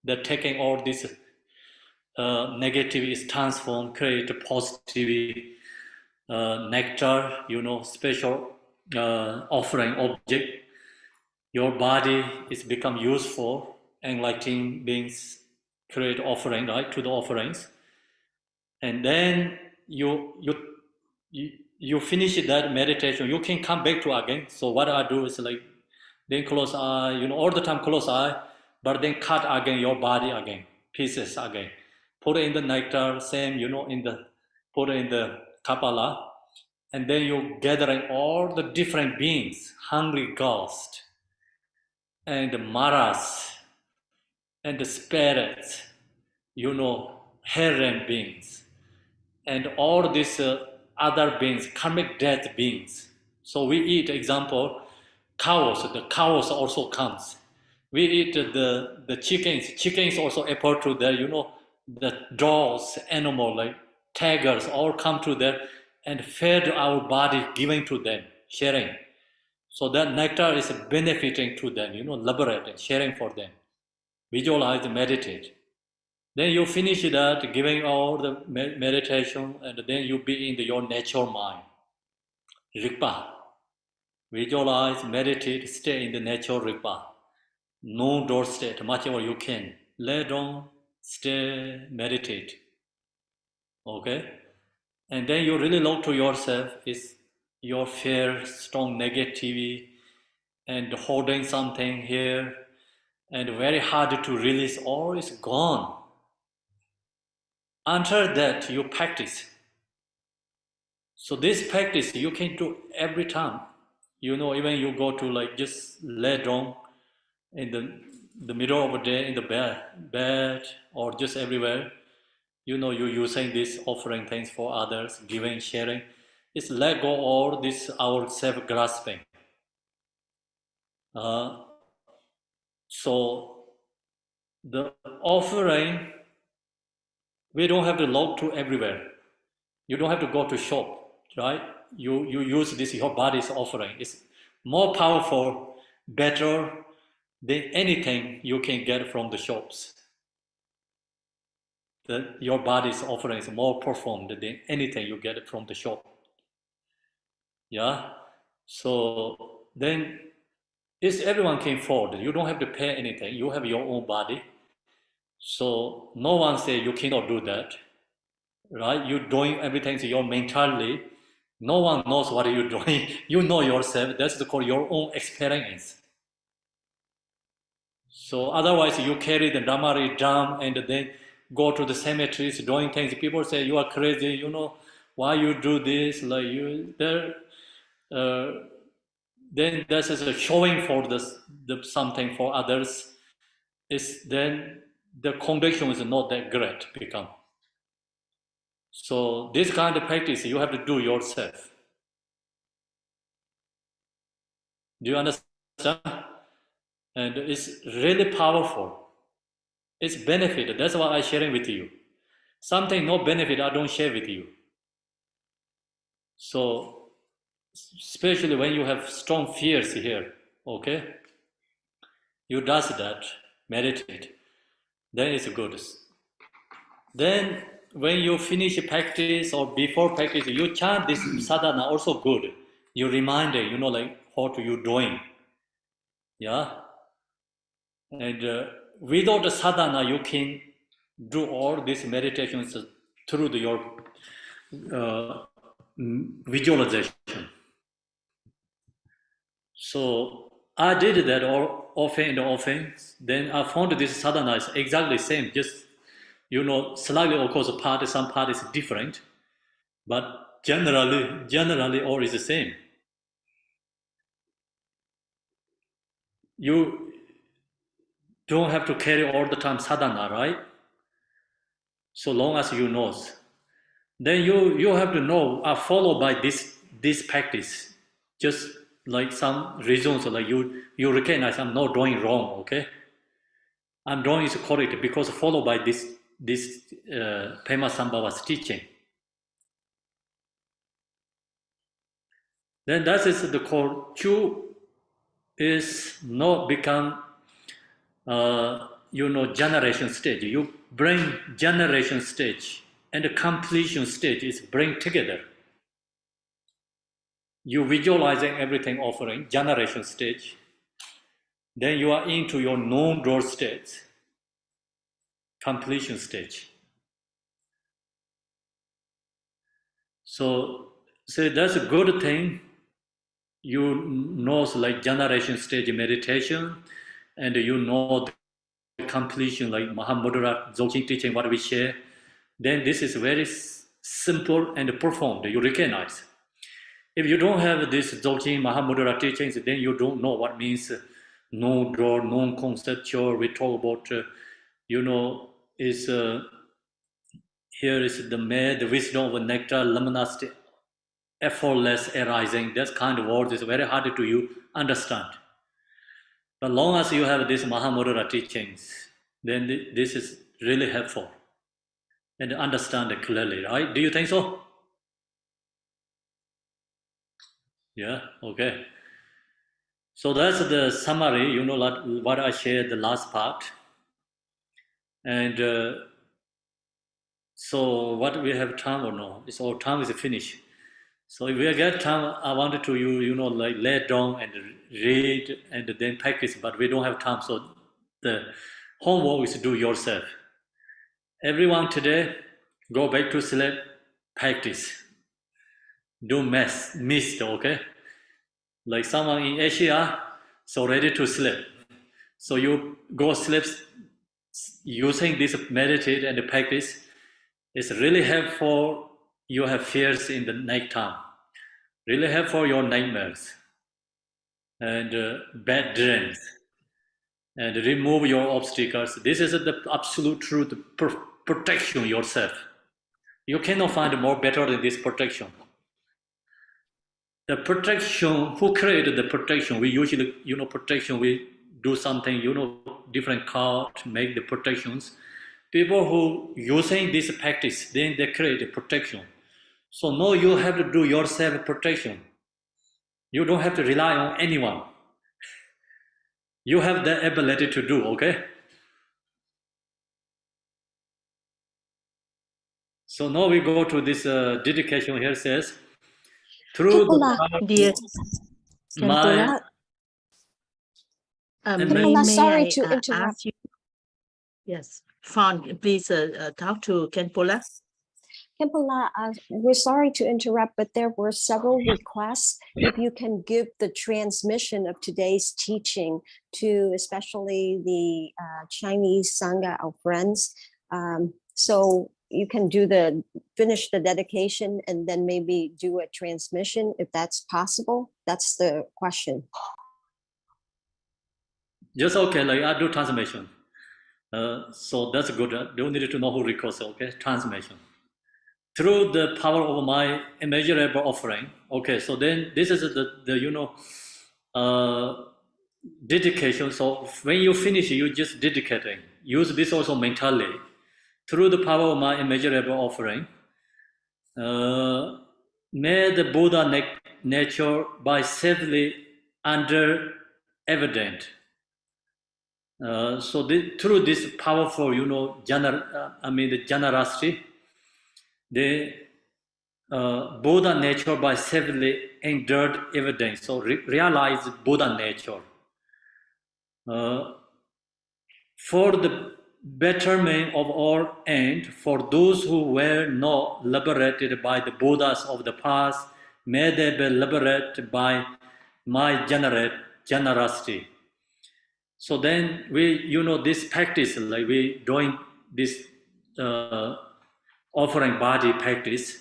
they're taking all this negative is transformed, create a positive nectar, special offering object. Your body is become useful, enlightened beings create offering, right, to the offerings. And then you finish that meditation, you can come back to again. So what I do is then close eye, all the time close eye, but then cut again your body again, pieces again. Put it in the nectar, same, put it in the Kapala, and then you gathering all the different beings, hungry ghosts, and the maras, and the spirits, herren beings, and all these other beings, karmic death beings. So we eat, example, cows. The cows also comes. We eat the chickens. Chickens also appear to there. The dogs, animal like tigers, all come to there and fed our body, giving to them, sharing. So that nectar is benefiting to them, liberating, sharing for them. Visualize, meditate. Then you finish that, giving all the meditation, and then you be in your natural mind. Rigpa. Visualize, meditate, stay in the natural Rigpa. No door state, much more you can. Lay down, stay, meditate. Okay? And then you really look to yourself, is your fear, strong negativity, and holding something here, and very hard to release, all is gone. Until that, you practice. So this practice you can do every time. Even you go to just lay down in the middle of the day in the bed or just everywhere. You're using this offering things for others, giving, sharing. It's let go all this our self-grasping. So the offering, we don't have to log to everywhere. You don't have to go to shop, right? You use this, your body's offering. It's more powerful, better than anything you can get from the shops. Your body's offering is more profound than anything you get from the shop. Yeah? So then everyone can afford. You don't have to pay anything. You have your own body. So no one say you cannot do that. Right? You're doing everything to your mentality. No one knows what you're doing. You know yourself. That's called your own experience. So otherwise you carry the Dhamari drum and then go to the cemeteries doing things. People say you are crazy, why you do this, then this is a showing for something for others. Then the conviction is not that great become. So this kind of practice you have to do yourself. Do you understand? And it's really powerful. It's benefit. That's why I'm sharing with you. Something no benefit, I don't share with you. So, especially when you have strong fears here, okay? You does that, meditate. Then it's good. Then when you finish practice or before practice, you chant this sadhana also good. You remind it, what you doing. Yeah? And without the sadhana, you can do all these meditations through your visualization. So I did that often and often. Then I found this sadhana is exactly same, just slightly of course some part is different, but generally all is the same. You don't have to carry all the time sadhana, right? So long as you know. Then you have to know followed by this practice. Just like some reasons, like you recognize I'm not doing wrong, okay? I'm doing is correct because followed by this Pema Sambhava's teaching. Then that is the core. Chu is not become generation stage. You bring generation stage and the completion stage is bring together. You visualizing everything offering, generation stage. Then you are into your non-draw state, completion stage. So that's a good thing. You know like generation stage meditation, and you know the completion like Mahamudra Dzogchen teaching what we share. Then this is very simple and profound. You recognize. If you don't have this Dzogchen Mahamudra teachings, then you don't know what means non-draw, non-conceptual. We talk about, is here is the wisdom of nectar, luminosity, effortless arising. That kind of words is very hard to you understand. But long as you have this Mahamudra teachings, then this is really helpful and understand it clearly, right? Do you think so? Yeah, okay. So that's the summary, like what I shared the last part. And so what we have time or no? It's all time is finished. So if we get time, I wanted to like lay down and read and then practice, but we don't have time. So the homework is do yourself. Everyone today, go back to sleep, practice. Don't miss, okay? Like someone in Asia, so ready to sleep. So you go sleep using this meditate and practice. It's really helpful. You have fears in the night time. Really helpful your nightmares and bad dreams. And remove your obstacles. This is the absolute truth. Protection yourself. You cannot find more better than this protection. The protection, who created the protection? We usually, protection, we do something, different card, make the protections. People who using this practice, then they create a protection. So now you have to do yourself protection. You don't have to rely on anyone. You have the ability to do, okay? So now we go to this dedication here says, through the Khenpo, sorry to interrupt. You? Yes, Fawn, please talk to Khenpo. Khenpo, we're sorry to interrupt, but there were several requests. If you can give the transmission of today's teaching to especially the Chinese Sangha, our friends, so you can finish the dedication and then maybe do a transmission if that's possible. That's the question. Just okay, like I do transmission. So that's good. Don't need to know who requests, okay? Transmission. Through the power of my immeasurable offering. Okay, so then this is the dedication. So when you finish, you just dedicating. Use this also mentally. Through the power of my immeasurable offering, may the Buddha nature by safely under evident. So through this powerful, the generosity, the Buddha nature by safely endured evidence. So realize Buddha nature. For the betterment of all end for those who were not liberated by the Buddhas of the past, may they be liberated by my generosity. So then we, this practice, like we doing this offering body practice.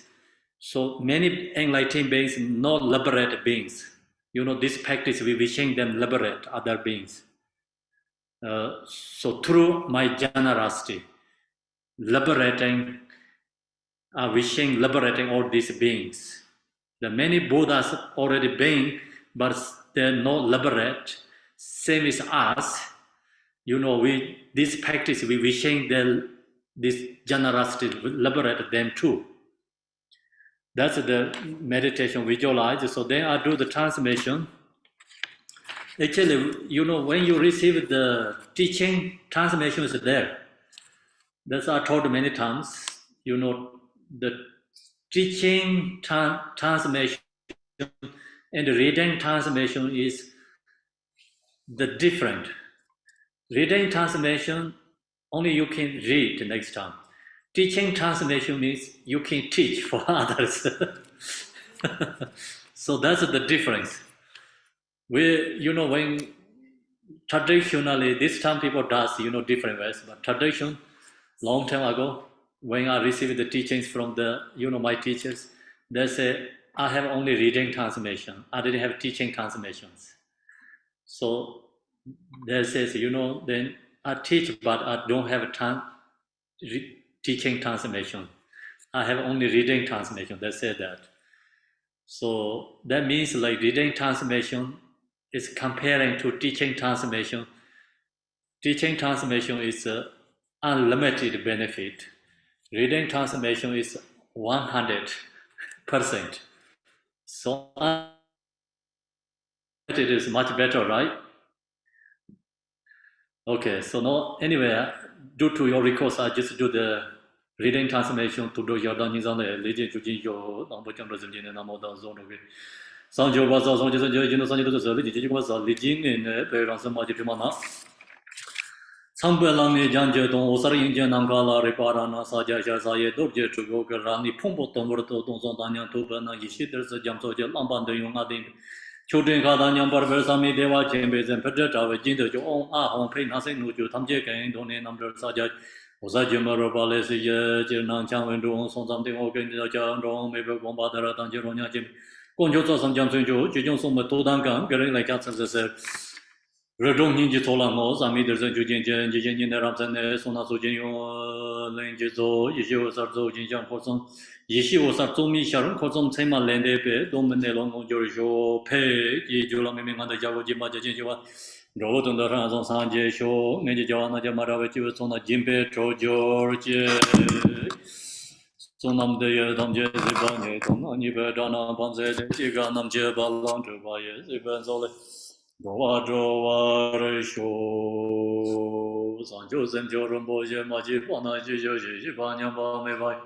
So many enlightened beings, not liberated beings. This practice, we wishing them liberate other beings. So through my generosity, liberating, wishing liberating all these beings. The many Buddhas already been, but they're not liberate. Same as us. This practice, we wishing this generosity liberate them too. That's the meditation visualize. So then I do the transmission. Actually, when you receive the teaching, transmission is there. That's I told many times. The teaching transmission and reading transmission is the different. Reading transmission, only you can read next time. Teaching transmission means you can teach for others. So that's the difference. When traditionally, this time people does, different ways, but tradition, long time ago, when I received the teachings from the, my teachers, they say, I have only reading transmission. I didn't have teaching transmissions. So they says, then I teach, but I don't have teaching transmission. I have only reading transmission. They say that. So that means like reading transmission is comparing to teaching transmission. Teaching transmission is unlimited benefit. Reading transmission is 100%. So it is much better, right? Okay, so now anyway, due to your request, I just do the reading transmission to do your done on the legend to your number resident and Namoda zone of it. Some Joe was also just a religion was a legend in the parents of Majimana. Some Belami Janja don Osar Indian Angala Reparana Saja Saye Dorje to go Rani Pumbo Tomorto Don Danya Tubana Yishi, there's a jump to Lamban the young Adin. Children Kadanyam Barbersami Deva Chambers and Pedreta with Jinder your own home pay nothing no to Tamjek and Don number Saja Osajimaro Palace, Jernan Chang and do something organ the Jan, maybe Bombadara Tangeronia Jim. Conjosa some jumps into Jujun Soma Todangan, getting like Catson said. Redon Ninja Tolamos, Amiders and Jujin, Jijin Ramsan, Sona Sojin, Langezo, Yishio Sarzo, Jinjan Corson, Yishio Sartomi, Sharon Corson, Tema Landepe, Dominelon, Jorisho, Pay, Jula Miming and the Java Jima Jinjua, Road on the Razon Sanje Show, Ninja Joanna Jamaravi, Sona Jimpe, Tro George. Sonam de Damje, Zibane, Aniberdana, Banze, Chiganam Jebalan to buy it, Zibenzole. Doa show Sanjos and Jorumbo Majipana Jibanya Mevai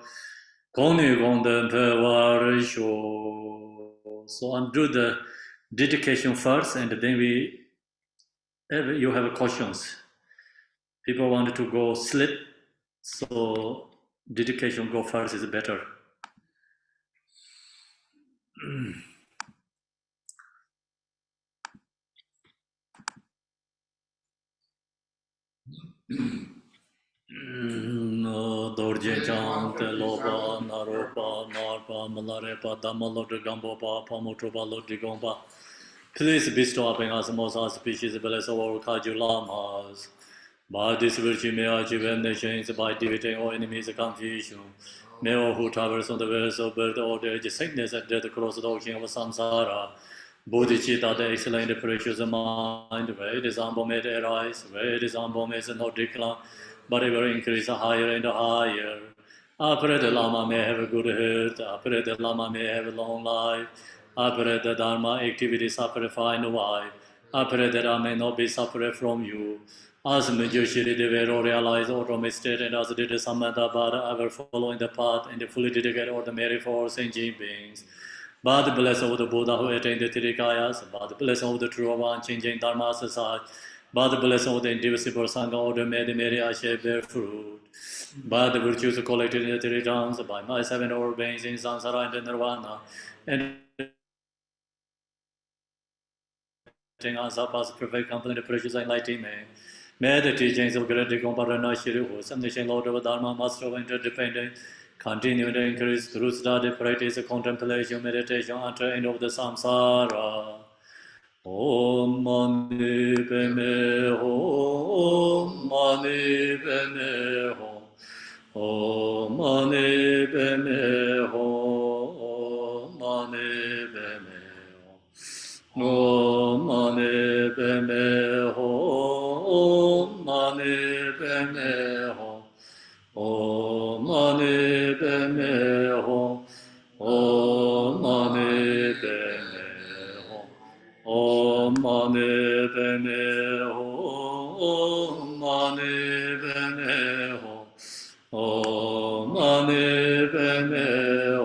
Koni Gondem Pewar show. So undo the dedication first and then you have questions. People wanted to go sleep, so dedication go first is better. No Dorje Chant, Loba, Naropa, Narpa, Malarepa, Damalo de Gambopa, Pamotropa, Lodigomba. Please bestow upon us most auspicious bless of all Kaju Lamas. By this virtue may I achieve nations by defeating all enemies confusion. May all who traverse on the ways of birth, old age, sickness, and death cross the ocean of samsara. Bodhicitta, the excellent precious mind, where it is humble may it arise, where it is humble may it not decline, but ever increase higher and higher. I pray the Lama may have a good health, I pray the Lama may have a long life, I pray the Dharma activity suffer fine wife, I pray that I may not be suffered from you. As Majushiri Devero realized automated and as did Samantha Bada ever following the path and fully dedicate all the merry for sentient beings. By the blessing of the Buddha who attained the Tirikayas, by the blessing of the true one changing Dharma society, By the blessing of the indivisible Sangha order, may the merit I shall bear fruit. By the virtues collected in the three realms, by my 7 orb beings in samsara and nirvana, and us up as perfect complete precious enlightenment. May the teachings of great Gomparana Shirihu, Samdishan Lord of Dharma, Master of Interdependent, continue to increase through study, practice, contemplation, meditation, until the end of the samsara. Om Mani Padme Hum, Mani Padme Hum, Om Mani Padme Hum, Mani Padme Hum, Om Mani Padme Hum, Mani Padme Hum, Om Mani Padme Hum, Om Mani Padme Hum. Om Mani Padme Hum, Mani Padme Hum, Om Mani Padme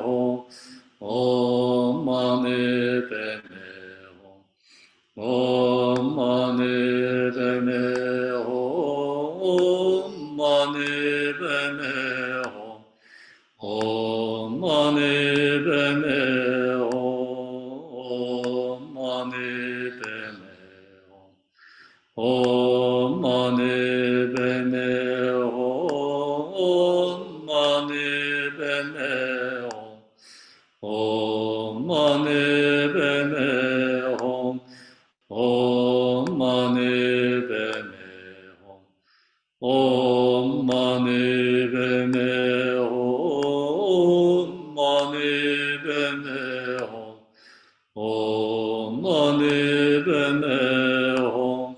Hum, Om Mani Padme Hum, Om Mani Padme Hum, Mani Padme Hum, Om Mani Padme Hum, Mani Padme Hum, Om Mani Padme Hum, Mani Padme Hum, Om Mani Padme Hum, Om Mani Padme Hum, Om Mani Padme Hum, Mani Padme Hum, Om Mani Padme Hum,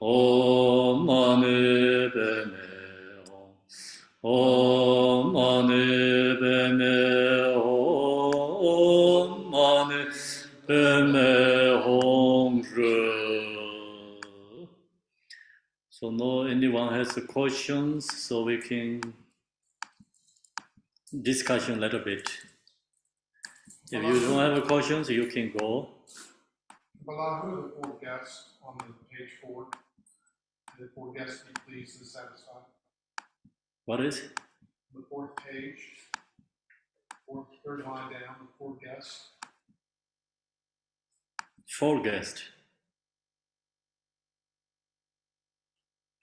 Om Mani Padme Hum, Om Mani Padme Hum, Mani Padme Hum. So now anyone has questions, so we can discussion a little bit. If you don't have questions, you can go. Bala, who are the 4 guests on the page 4? The 4 guests be pleased and satisfied. What is? The 4th page, 3rd line down, the 4 guests. 4 guests.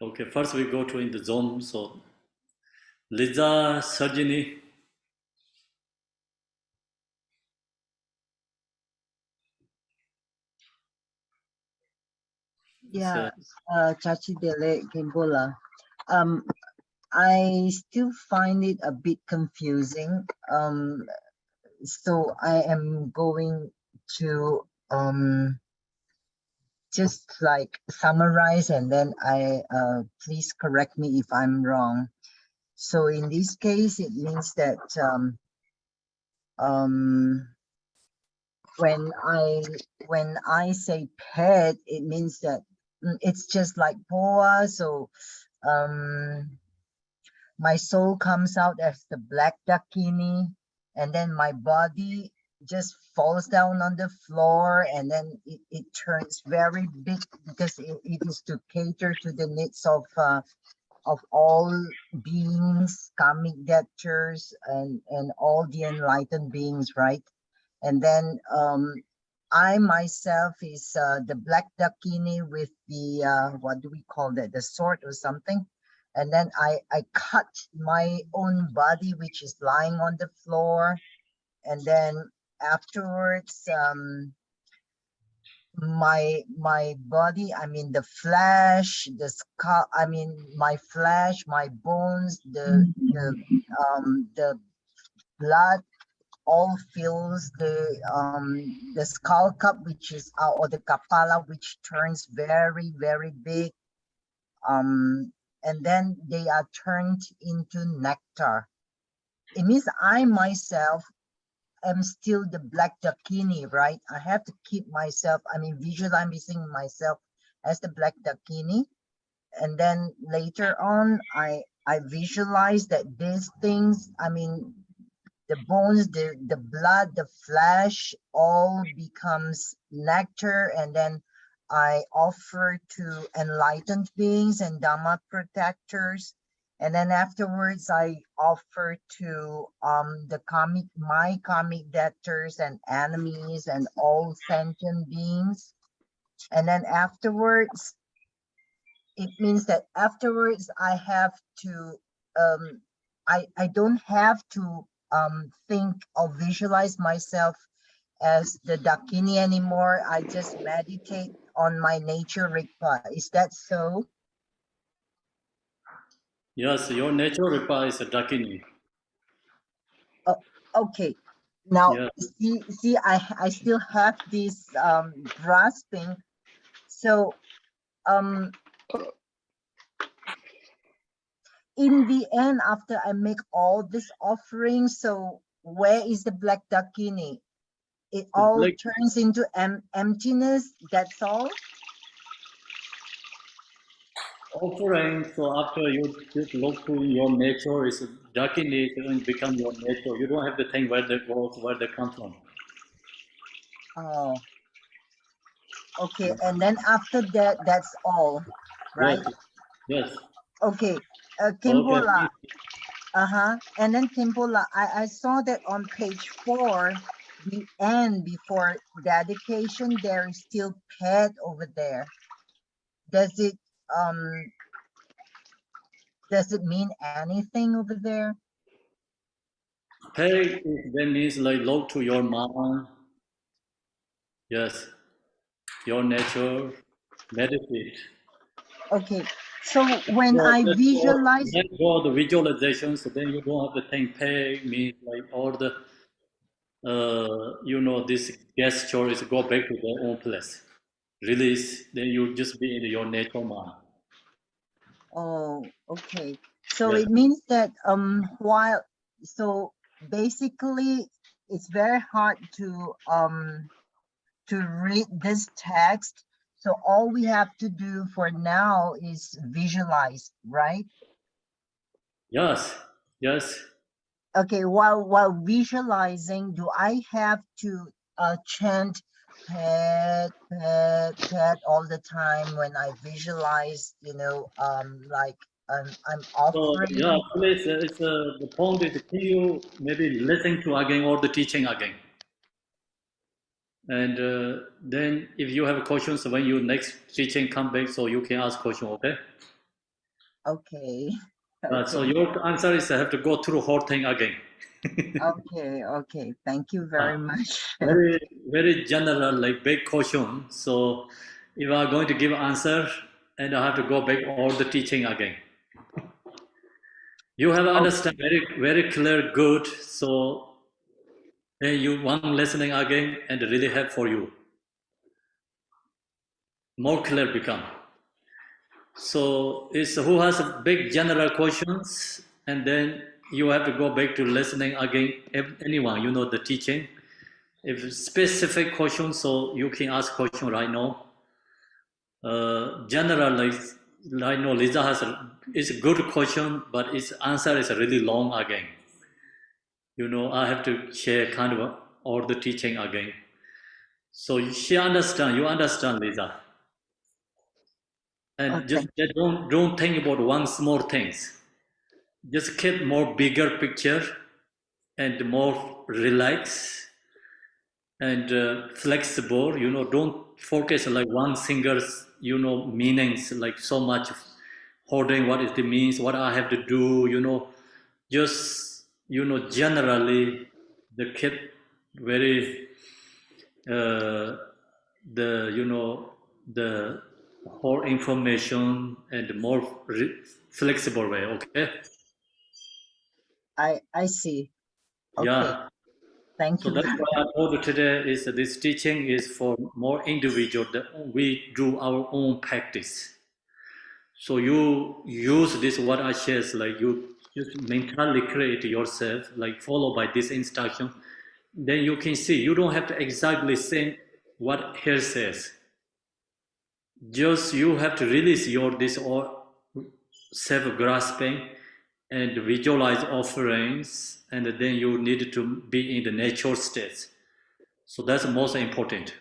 Okay, first we go to in the zone. So Liza, Sarjini. Yeah, Chachi Dele Kimbola. I still find it a bit confusing. So I am going to just like summarize, and then please correct me if I'm wrong. So in this case, it means that when I say pet, it means that it's just like Poa. So my soul comes out as the black dakini, and then my body just falls down on the floor, and then it turns very big because it is to cater to the needs of all beings, karmic debtors, and all the enlightened beings, right? And then I myself is the black dakini with the what do we call that, the sword or something. And then I cut my own body, which is lying on the floor. And then afterwards, my body, I mean the flesh, the skull, I mean my flesh, my bones, the blood all fills the skull cup, which is or the kapala, which turns very, very big. And then they are turned into nectar. It means I myself am still the black dakini, right? I have to keep myself, I mean, visualizing myself as the black dakini. And then later on, I visualize that these things, I mean, the bones, the blood, the flesh, all becomes nectar. And then I offer to enlightened beings and Dhamma protectors. And then afterwards, I offer to my karmic debtors and enemies and all sentient beings. And then afterwards, it means that afterwards I have to, I don't have to think or visualize myself as the Dakini anymore. I just meditate on my nature Rigpa. Is that so? Yes, your nature requires a Dakini. Okay. Now, Yeah. see, I still have this grasping. So, in the end, after I make all this offering, so where is the black Dakini? It all black- turns into emptiness. That's all. Offering, so after you just look to your nature, is Dakini and become your nature. You don't have to think where they go, where they come from. Oh, okay. And then after that, that's all, right? Yes. Yes. Okay. Okay. Khenpo. And then Khenpo, I saw that on page 4, the end before dedication, there is still pet over there. Does it mean anything over there? Pay then means like look to your mind. Yes. Your nature. Meditate. Okay. So when So I visualize, let go of the visualization, so then you don't have to think pay means like all the this gesture is go back to their own place. Release, then you just be in your nature mind. oh, okay. So Yeah. it means that so basically it's very hard to read this text. So all we have to do for now is visualize, right? Yes. Yes. Okay, while visualizing, do I have to chant pet pet all the time when I visualize, like I'm So yeah, offering? please, the point is can you maybe listen to again or the teaching again. And then if you have questions when you next teaching come back, so you can ask question, okay? Okay. So Okay. your answer is I have to go through whole thing again. Okay. Thank you very much. Very, very general, like big question. So if I'm going to give answer, and I have to go back all the teaching again. You have understand very, very clear, good. So then you one listening again and really help for you. More clear become. So it's who has a big general questions, and then you have to go back to listening again. Anyone, the teaching. If specific questions, so you can ask question right now. General, like I know Lisa it's a good question, but its answer is really long again. I have to share kind of all the teaching again. So she understand, you understand, Lisa. And Okay. just don't think about one small things. Just keep more bigger picture and more relaxed and flexible. Don't focus like one single meanings like so much holding what it means, what I have to do. Just generally the keep very the the whole information and more flexible way. Okay. I see. Okay. Yeah. Thank So you. that's why I told you today is that this teaching is for more individual that we do our own practice. So you use this what I share, like you just mentally create yourself, like follow by this instruction. Then you can see you don't have to exactly say what here says. Just you have to release your this or self-grasping and visualize offerings, and then you need to be in the natural state. So that's the most important.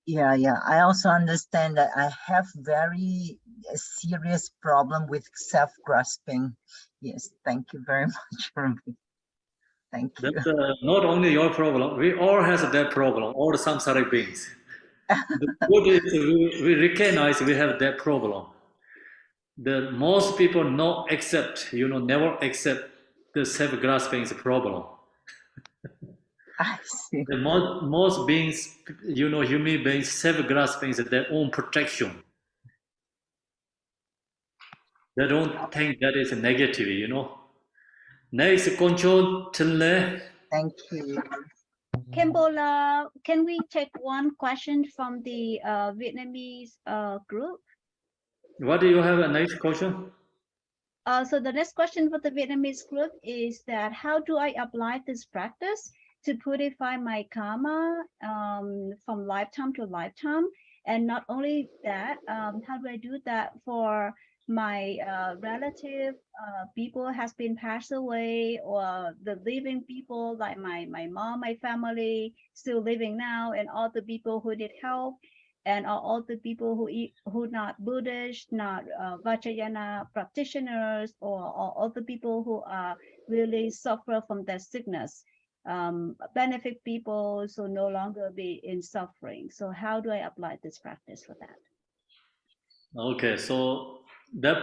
Yeah. I also understand that I have very serious problem with self-grasping. Yes, thank you very much, Ruby. Thank you. That's not only your problem. We all has that problem. All samsaric beings. The good is we recognize we have that problem. The most people not accept, never accept the self-grasping is a problem. I see. The most beings, human beings, self-grasping is their own protection. They don't think that is negative. Next, control till Thank you. Khenpo, can we take one question from the Vietnamese group? what do you have a next question? So the next question for the Vietnamese group is that how do I apply this practice to purify my karma from lifetime to lifetime? And not only that, how do I do that for my relative people has been passed away, or the living people like my mom, my family still living now, and all the people who need help, and all the people who not Buddhist, not Vajrayana practitioners, or all the people who are really suffer from that sickness, benefit people so no longer be in suffering. So how do I apply this practice for that? Okay, so that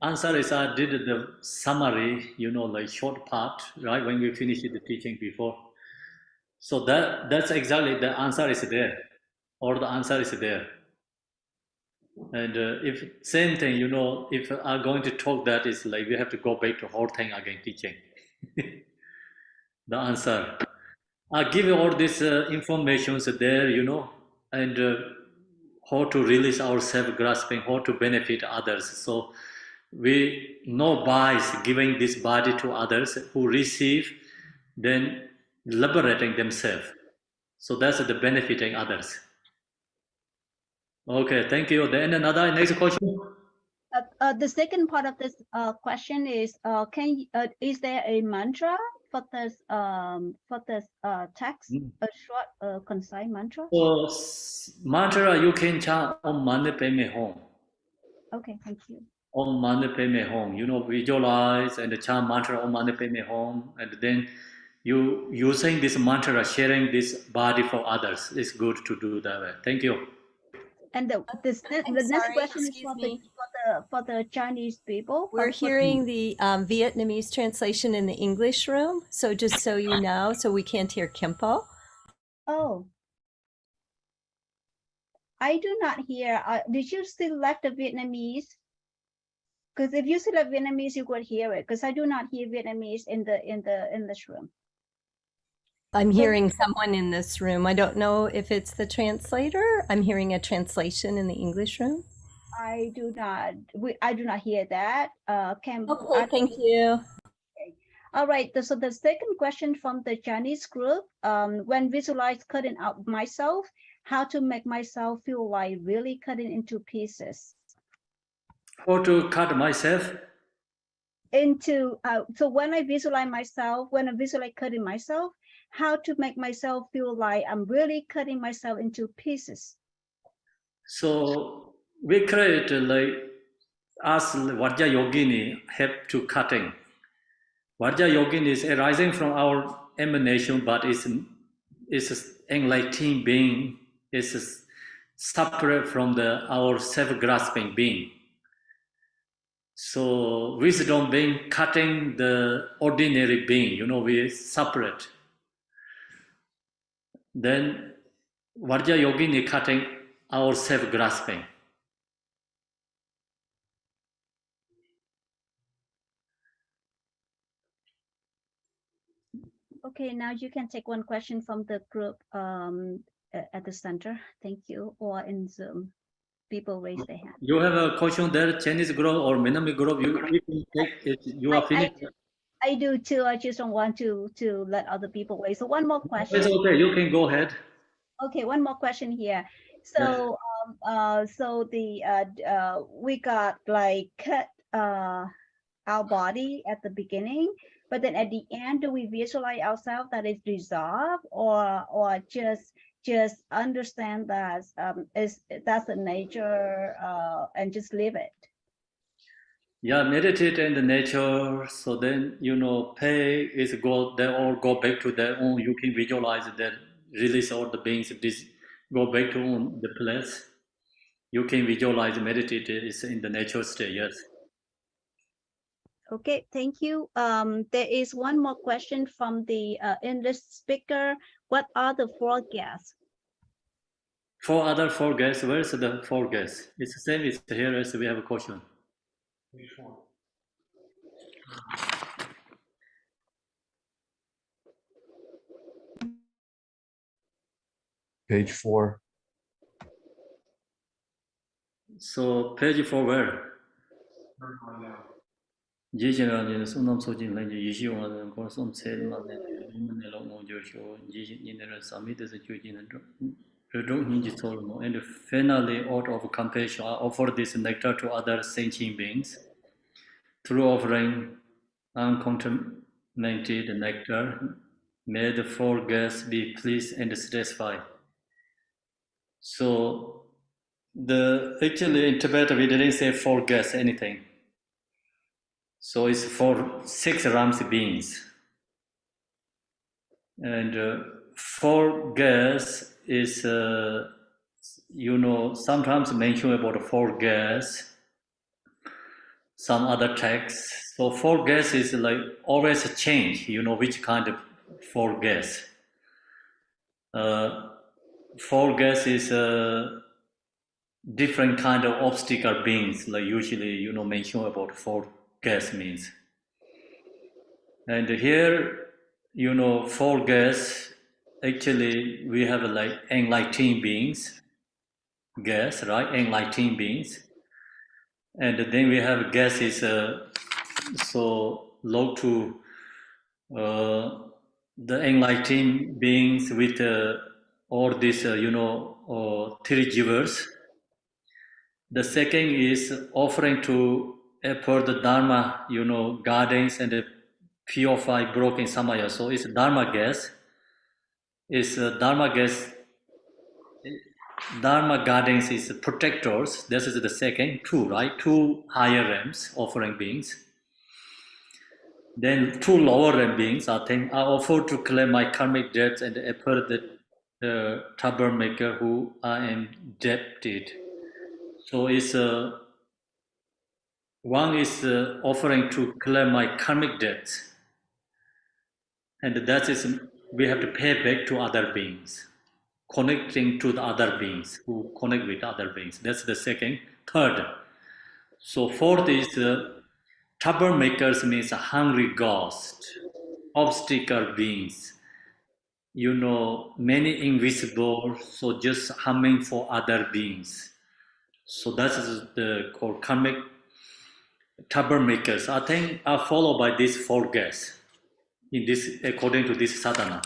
answer is I did the summary, like short part, right? When we finished the teaching before. So that's exactly the answer is there, or the answer is there. And if same thing, if I'm going to talk that is like we have to go back to whole thing again teaching. The answer. I give you all this information there, and how to release our self-grasping, how to benefit others. So we know by giving this body to others who receive, then liberating themselves. So that's the benefiting others. Okay, thank you. Then another next question. The second part of this question is, is there a mantra for this text? A short, concise mantra? So mantra you can chant Om Mani Padme Hum. Okay, thank you. Om Mani Padme Hum. Visualize and chant mantra Om Mani Padme Hum, and then you using this mantra, sharing this body for others. It's good to do that way. Thank you. And the next sorry, question is excuse me. for the Chinese people. We're hearing the Vietnamese translation in the English room. So just so you know, so we can't hear Khenpo. Oh, I do not hear. Did you select the Vietnamese? Because if you select Vietnamese, you could hear it. Because I do not hear Vietnamese in this room. I'm hearing someone in this room. I don't know if it's the translator. I'm hearing a translation in the English room. I do not hear that. Okay, thank you. All right. So the second question from the Chinese group: when visualize cutting out myself, how to make myself feel like really cutting into pieces? How to cut myself? So when I visualize cutting myself, how to make myself feel like I'm really cutting myself into pieces? So we create like as Vajra Yogini help to cutting. Vajra Yogini is arising from our emanation, but it's enlightened being, is separate from our self-grasping being. So wisdom being cutting the ordinary being, we separate. Then Vajra Yogini cutting our self-grasping. Okay, now you can take one question from the group at the center. Thank you. Or in Zoom, people raise their hand. You have a question there, Chinese group or Vietnamese group, you can take it, you are finished. I do too. I just don't want to let other people wait. So one more question. It's okay, you can go ahead. Okay, one more question here. So so we got like cut our body at the beginning, but then at the end, do we visualize ourselves that it's dissolved, or just just understand that that's the nature and just live it. Yeah, meditate in the nature. So then, pay is go, they all go back to their own. You can visualize that release all the beings, this go back to the place. You can visualize meditate is in the nature state, yes. Okay, thank you. There is one more question from the English speaker. What are the 4 guests? 4 guests, where's the 4 guests? It's the same as here as we have a question. Page 4. Page 4. So page 4 where? Third one down. Jijiran Sunam Sojin Lange Yishi on Korsum said Manelong Joshua, Jijin Summit as a Jujin and finally, out of compassion, I offer this nectar to other sentient beings. Through offering uncontaminated nectar, may the 4 guests be pleased and satisfied. So, actually in Tibet we didn't say 4 guests anything. So it's for 6 Rams beings. And 4 guests is, sometimes mention about 4 guests, some other texts. So 4 guests is like always a change, which kind of 4 guests. 4 guests is different kind of obstacle beings, like usually, mention about 4 guests means. And here, 4 guests, actually we have like enlightened beings, guests, right? Enlightened beings. And then we have guests is so low to the enlightened beings with all these, 3 jivas. The second is offering to for the Dharma, gardens and purify broken samaya. So it's Dharma guests. It's Dharma guests. Dharma gardens is protectors. This is the second. 2, right? 2 higher realms offering beings. Then 2 lower realm beings. I think I offer to clear my karmic debts and appear the troublemaker who I am indebted. So it's one is offering to clear my karmic debts, and that is we have to pay back to other beings, connecting to the other beings who connect with other beings. That's the second. Third, so 4th is troublemakers means a hungry ghost, obstacle beings. Many invisible, so just humming for other beings. So that is the called karmic troublemakers. I think are followed by these 4 guests in this according to this sadhana.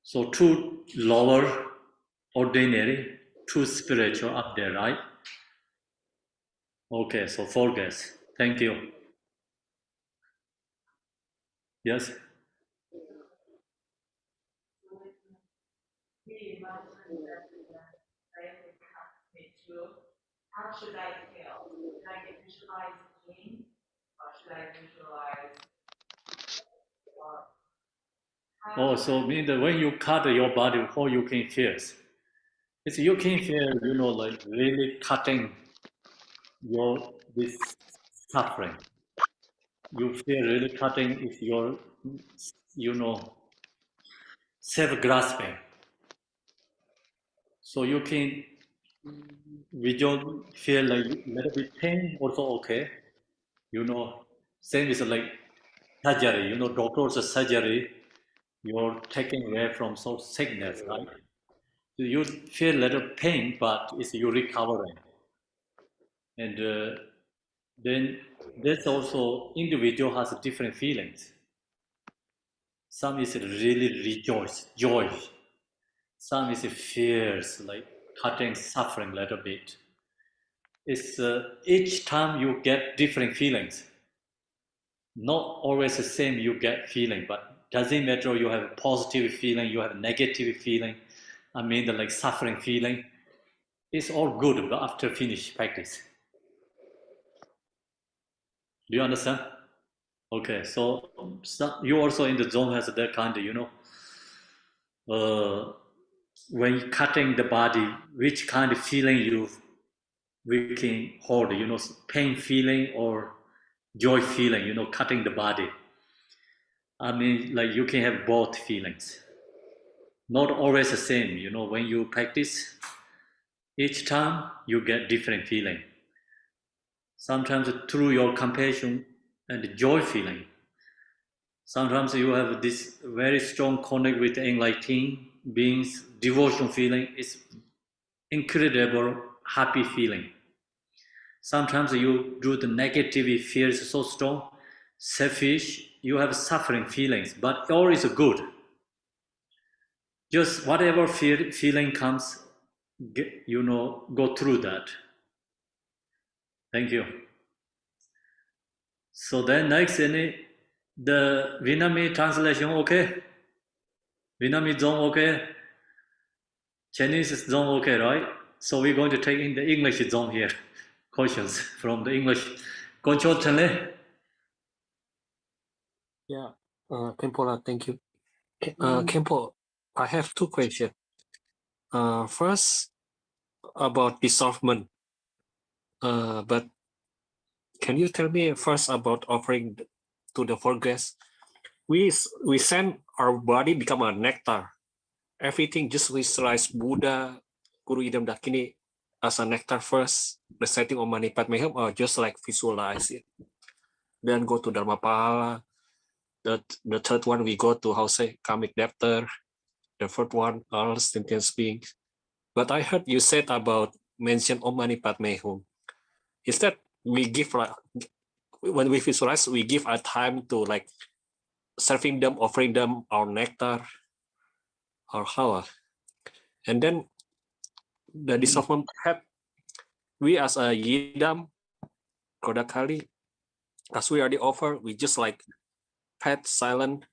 So 2 lower ordinary, 2 spiritual up there, right? Okay, so 4 guests. Thank you. Yes. How should I feel? Should I visualize pain? Or should I visualize? Oh, so mean that when you cut your body, how you can feel? It's you can feel, like really cutting this suffering. You feel really cutting is your, self-grasping. So you can feel like a little bit pain also okay. Same is like surgery, doctor's surgery, you're taking away from some sickness, right? You feel a little pain, but it's you recovering. And then there's also individual has different feelings. Some is really joy. Some is fears, like cutting, suffering a little bit. It's each time you get different feelings. Not always the same you get feeling, but doesn't matter you have a positive feeling, you have a negative feeling. I mean, the like suffering feeling. It's all good after finish practice. Do you understand? Okay, so you also in the zone has that kind of, when you cutting the body, which kind of feeling we can hold, pain feeling or joy feeling, cutting the body. I mean, like you can have both feelings. Not always the same, when you practice, each time you get different feeling. Sometimes through your compassion and joy feeling. Sometimes you have this very strong connect with enlightened beings, devotion feeling. It's incredible happy feeling. Sometimes you do the negative fears so strong, selfish, you have suffering feelings, but all is good. Just whatever feeling comes, go through that. Thank you. So then next, the Vietnamese translation, okay? Vietnamese zone, okay? Chinese zone, okay, right? So we're going to take in the English zone here. Questions from the English. Control Chanle. Yeah, Khenpo, thank you. Khenpo, I have two questions. First, about dissolvement. But can you tell me first about offering to the four guests? We send our body become a nectar. Everything just visualize Buddha, Guru Idam Dakini as a nectar first, reciting Om Mani Padme Hum, or just like visualize it. Then go to Dharmapala. The third one we go to karmic debtor. The fourth one all sentient beings. But I heard you said about mention Om Mani Padme Hum. Is that we give when we visualize, we give a time to like serving them, offering them our nectar, or how? And then the dissolvement have we as a Yidam, Kodakali, as we already offer, we just like pet silent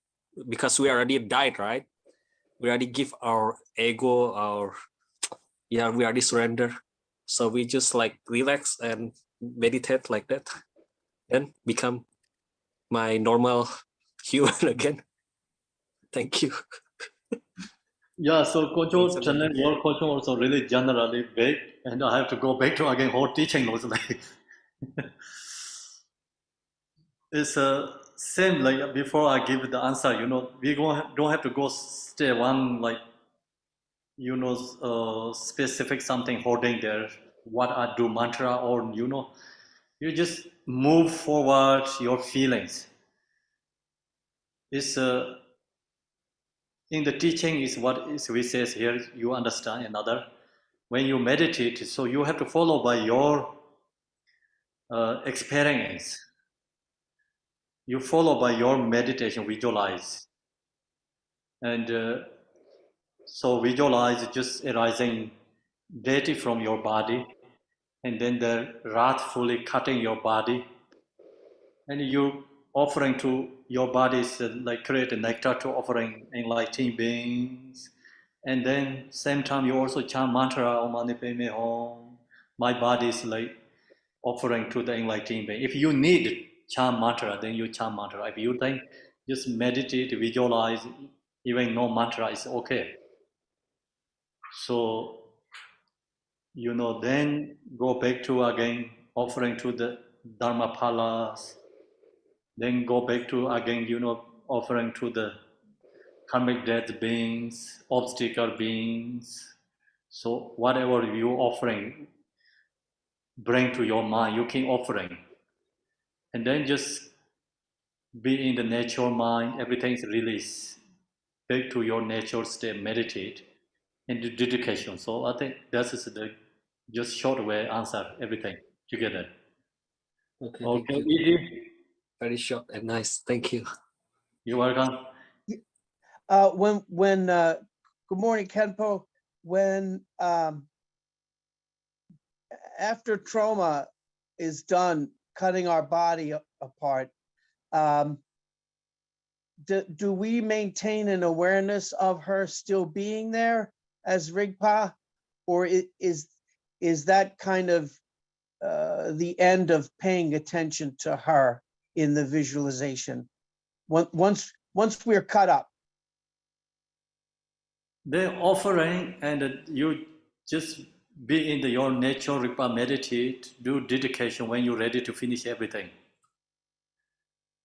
because we already died, right? We already give our ego, we already surrender. So we just like relax and meditate like that and become my normal human again. Thank you. Yeah, so Control Chanle, your question also really generally big, and I have to go back to again whole teaching also like it's same like before I give the answer, we don't have to go stay one like specific something holding there, what I do mantra or you just move forward your feelings. It's in the teaching is what is we says here, you understand another. When you meditate, so you have to follow by your experience. You follow by your meditation, visualize. And so visualize just arising deity from your body, and then the wrath fully cutting your body. And you offering to your body is like create a nectar to offering enlightened beings. And then same time you also chant mantra Om Mani Padme Hum. My body is like offering to the enlightened being. If you need chant mantra, then you chant mantra. If you think just meditate, visualize, even no mantra is okay. So then go back to again offering to the Dharmapalas. Then go back to again, offering to the karmic death beings, obstacle beings. So whatever you offering, bring to your mind, you can offering. And then just be in the natural mind, everything is released. Back to your natural state, meditate, and do dedication. So I think that is the just short way answer everything together. Okay, Okay, thank you. easy. Very short and nice. Thank you. You're welcome. Good morning, Khenpo. When after trauma is done, cutting our body apart, do we maintain an awareness of her still being there, as Rigpa, or is that kind of the end of paying attention to her in the visualization? Once we're cut up. The offering, and you just be in your nature, meditate, do dedication when you're ready to finish everything.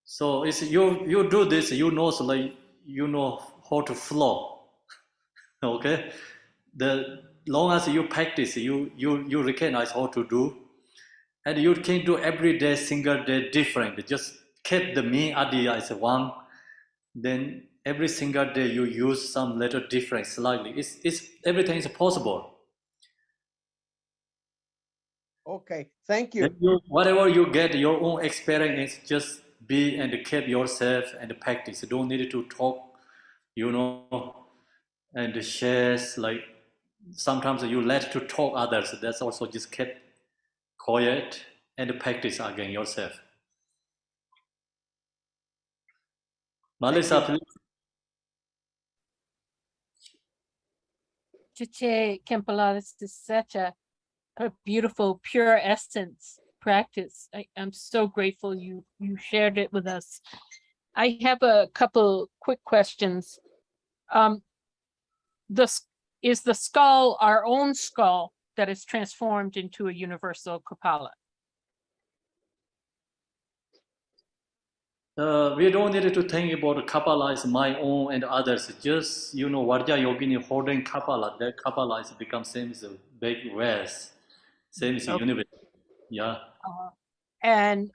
So it's you do this, you know, so like you know how to flow. Okay, the long as you practice, you recognize how to do, and you can do every day, single day different. Just keep the me idea as one, then every single day you use some little different slightly. It's everything is possible. Okay, thank you. Then whatever you get, your own experience, just be and keep yourself and practice. You don't need to talk, you know, and shares like sometimes you let to talk others. That's also just keep quiet and practice again yourself. Melissa, please. Chiche Khenpo, this is such a beautiful, pure essence practice. I'm so grateful you shared it with us. I have a couple quick questions. Is the skull our own skull that is transformed into a universal Kapala? We don't need to think about Kapala is my own and others. Just, you know, Vajra Yogini holding Kapala, that Kapala is become same as a big vase, same as a universe. Yeah. And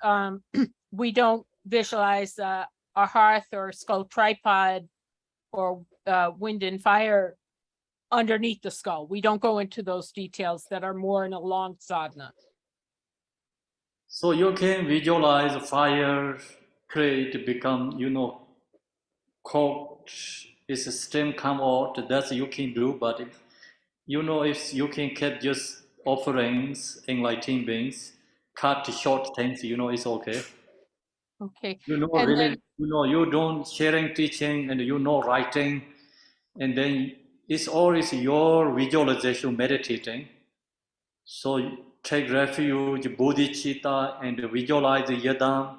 we don't visualize a hearth or skull tripod or wind and fire underneath the skull. We don't go into those details that are more in a long sadhana. So you can visualize fire, create, become, you know, cold, its steam come out, that's you can do, but if, you know, if you can keep just offerings, enlightening beings, cut short things, you know, it's okay. Okay. You know, And really, then, you know, you don't sharing, teaching, and you know, writing, and then it's always your visualization, meditating. So take refuge, bodhicitta, and visualize the yadam,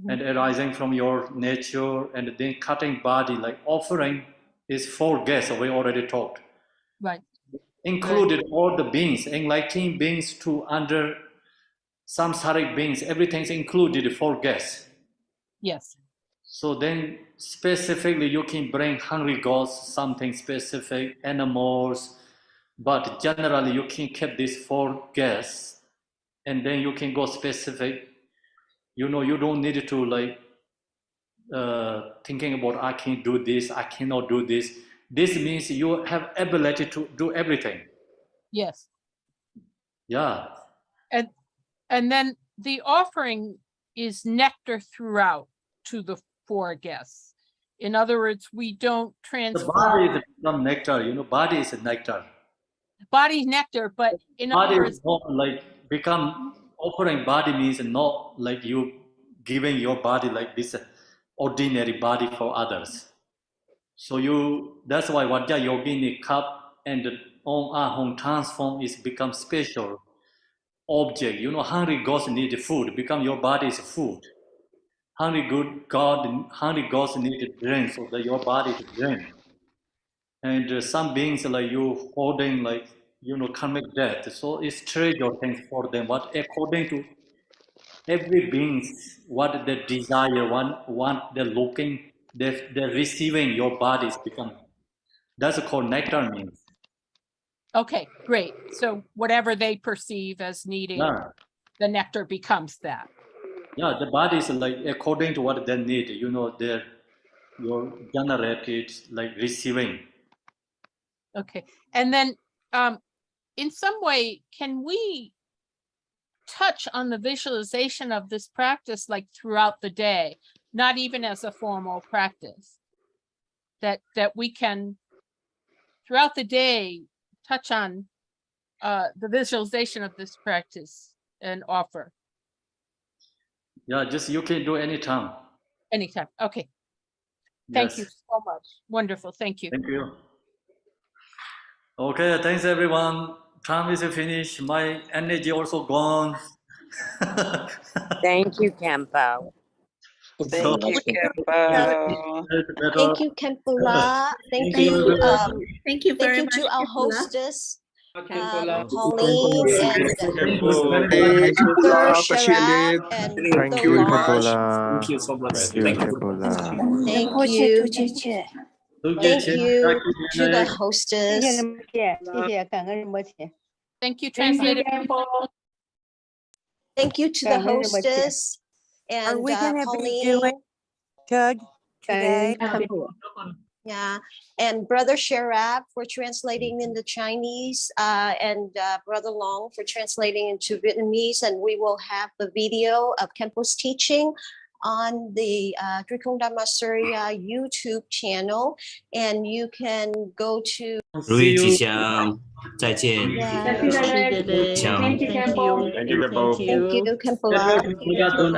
and arising from your nature, and then cutting body, like offering is 4 guests, we already talked. right. Included all the beings, enlightening beings to under samsaric beings, everything's included 4 guests. Yes. So then specifically you can bring hungry ghosts, something specific, animals, but generally you can keep these 4 guests, and then you can go specific. You know, you don't need to like thinking about I can do this, I cannot do this. This means you have ability to do everything. Yes. Yeah. And then the offering is nectar throughout to the 4 guests. In other words, we don't The transform. body is become nectar, you know, body is a nectar. Body nectar, but in Body other words, is not like become offering body means not like you giving your body like this ordinary body for others. So you, that's why Vajra Yogini cup and Om Ahom transform is become special object. You know, hungry ghosts need food, become your body is food. Hungry ghosts need drink, so that your body to drink. And some beings like you holding like, you know, karmic death. So it's treasure things for them. But according to every beings, what they desire, what they're looking, they're receiving your bodies become. That's called nectar means. okay, great. So whatever they perceive as needing, Yeah. the nectar becomes that. Yeah, the body is like according to what they need, you know, you're generated like receiving. Okay. And then in some way, can we touch on the visualization of this practice like throughout the day, not even as a formal practice? That we can throughout the day touch on the visualization of this practice and offer. Yeah, just you can do anytime. Anytime. Okay. Thank Yes. you so much. Wonderful. Thank you. Thank you. Okay, thanks everyone. Time is finished. My energy also gone. Thank you, Khenpo. So, Thank you, Khenpo. Thank you, Khenpo. Thank Thank you, you. everyone. Thank you very much, To our Khenpo. hostess, Khenpo. Pauline, and Thank you very Thank much. you, Brother Khenpo. Sharaf Appreciate it. and Thank Brother you, Long. Thank you so much. Thank you, Thank you. Thank Khenpo you. 杜姐姐， Thank you to the 谢谢 hostess. 仁波切，谢谢感恩仁波切， Thank you, ，Thank you, translator. Khenpo. Thank you to the 感恩仁波切， hostess Are and we gonna be doing Pauline. good 感 today? 恩看谱。 Yeah, and Brother Sharaf for translating into Chinese, and Brother Long for translating into Vietnamese. And we will have the video of Khenpo's teaching on the Drikung Dhamma Surya YouTube channel, and you can go to. 如意 See 吉 you. 祥，再见。 Yeah. Thank you, Thank you, Khenpo. Khenpo. Thank you. you, Khenpo. Thank you. Thank you, Khenpo. Everyone,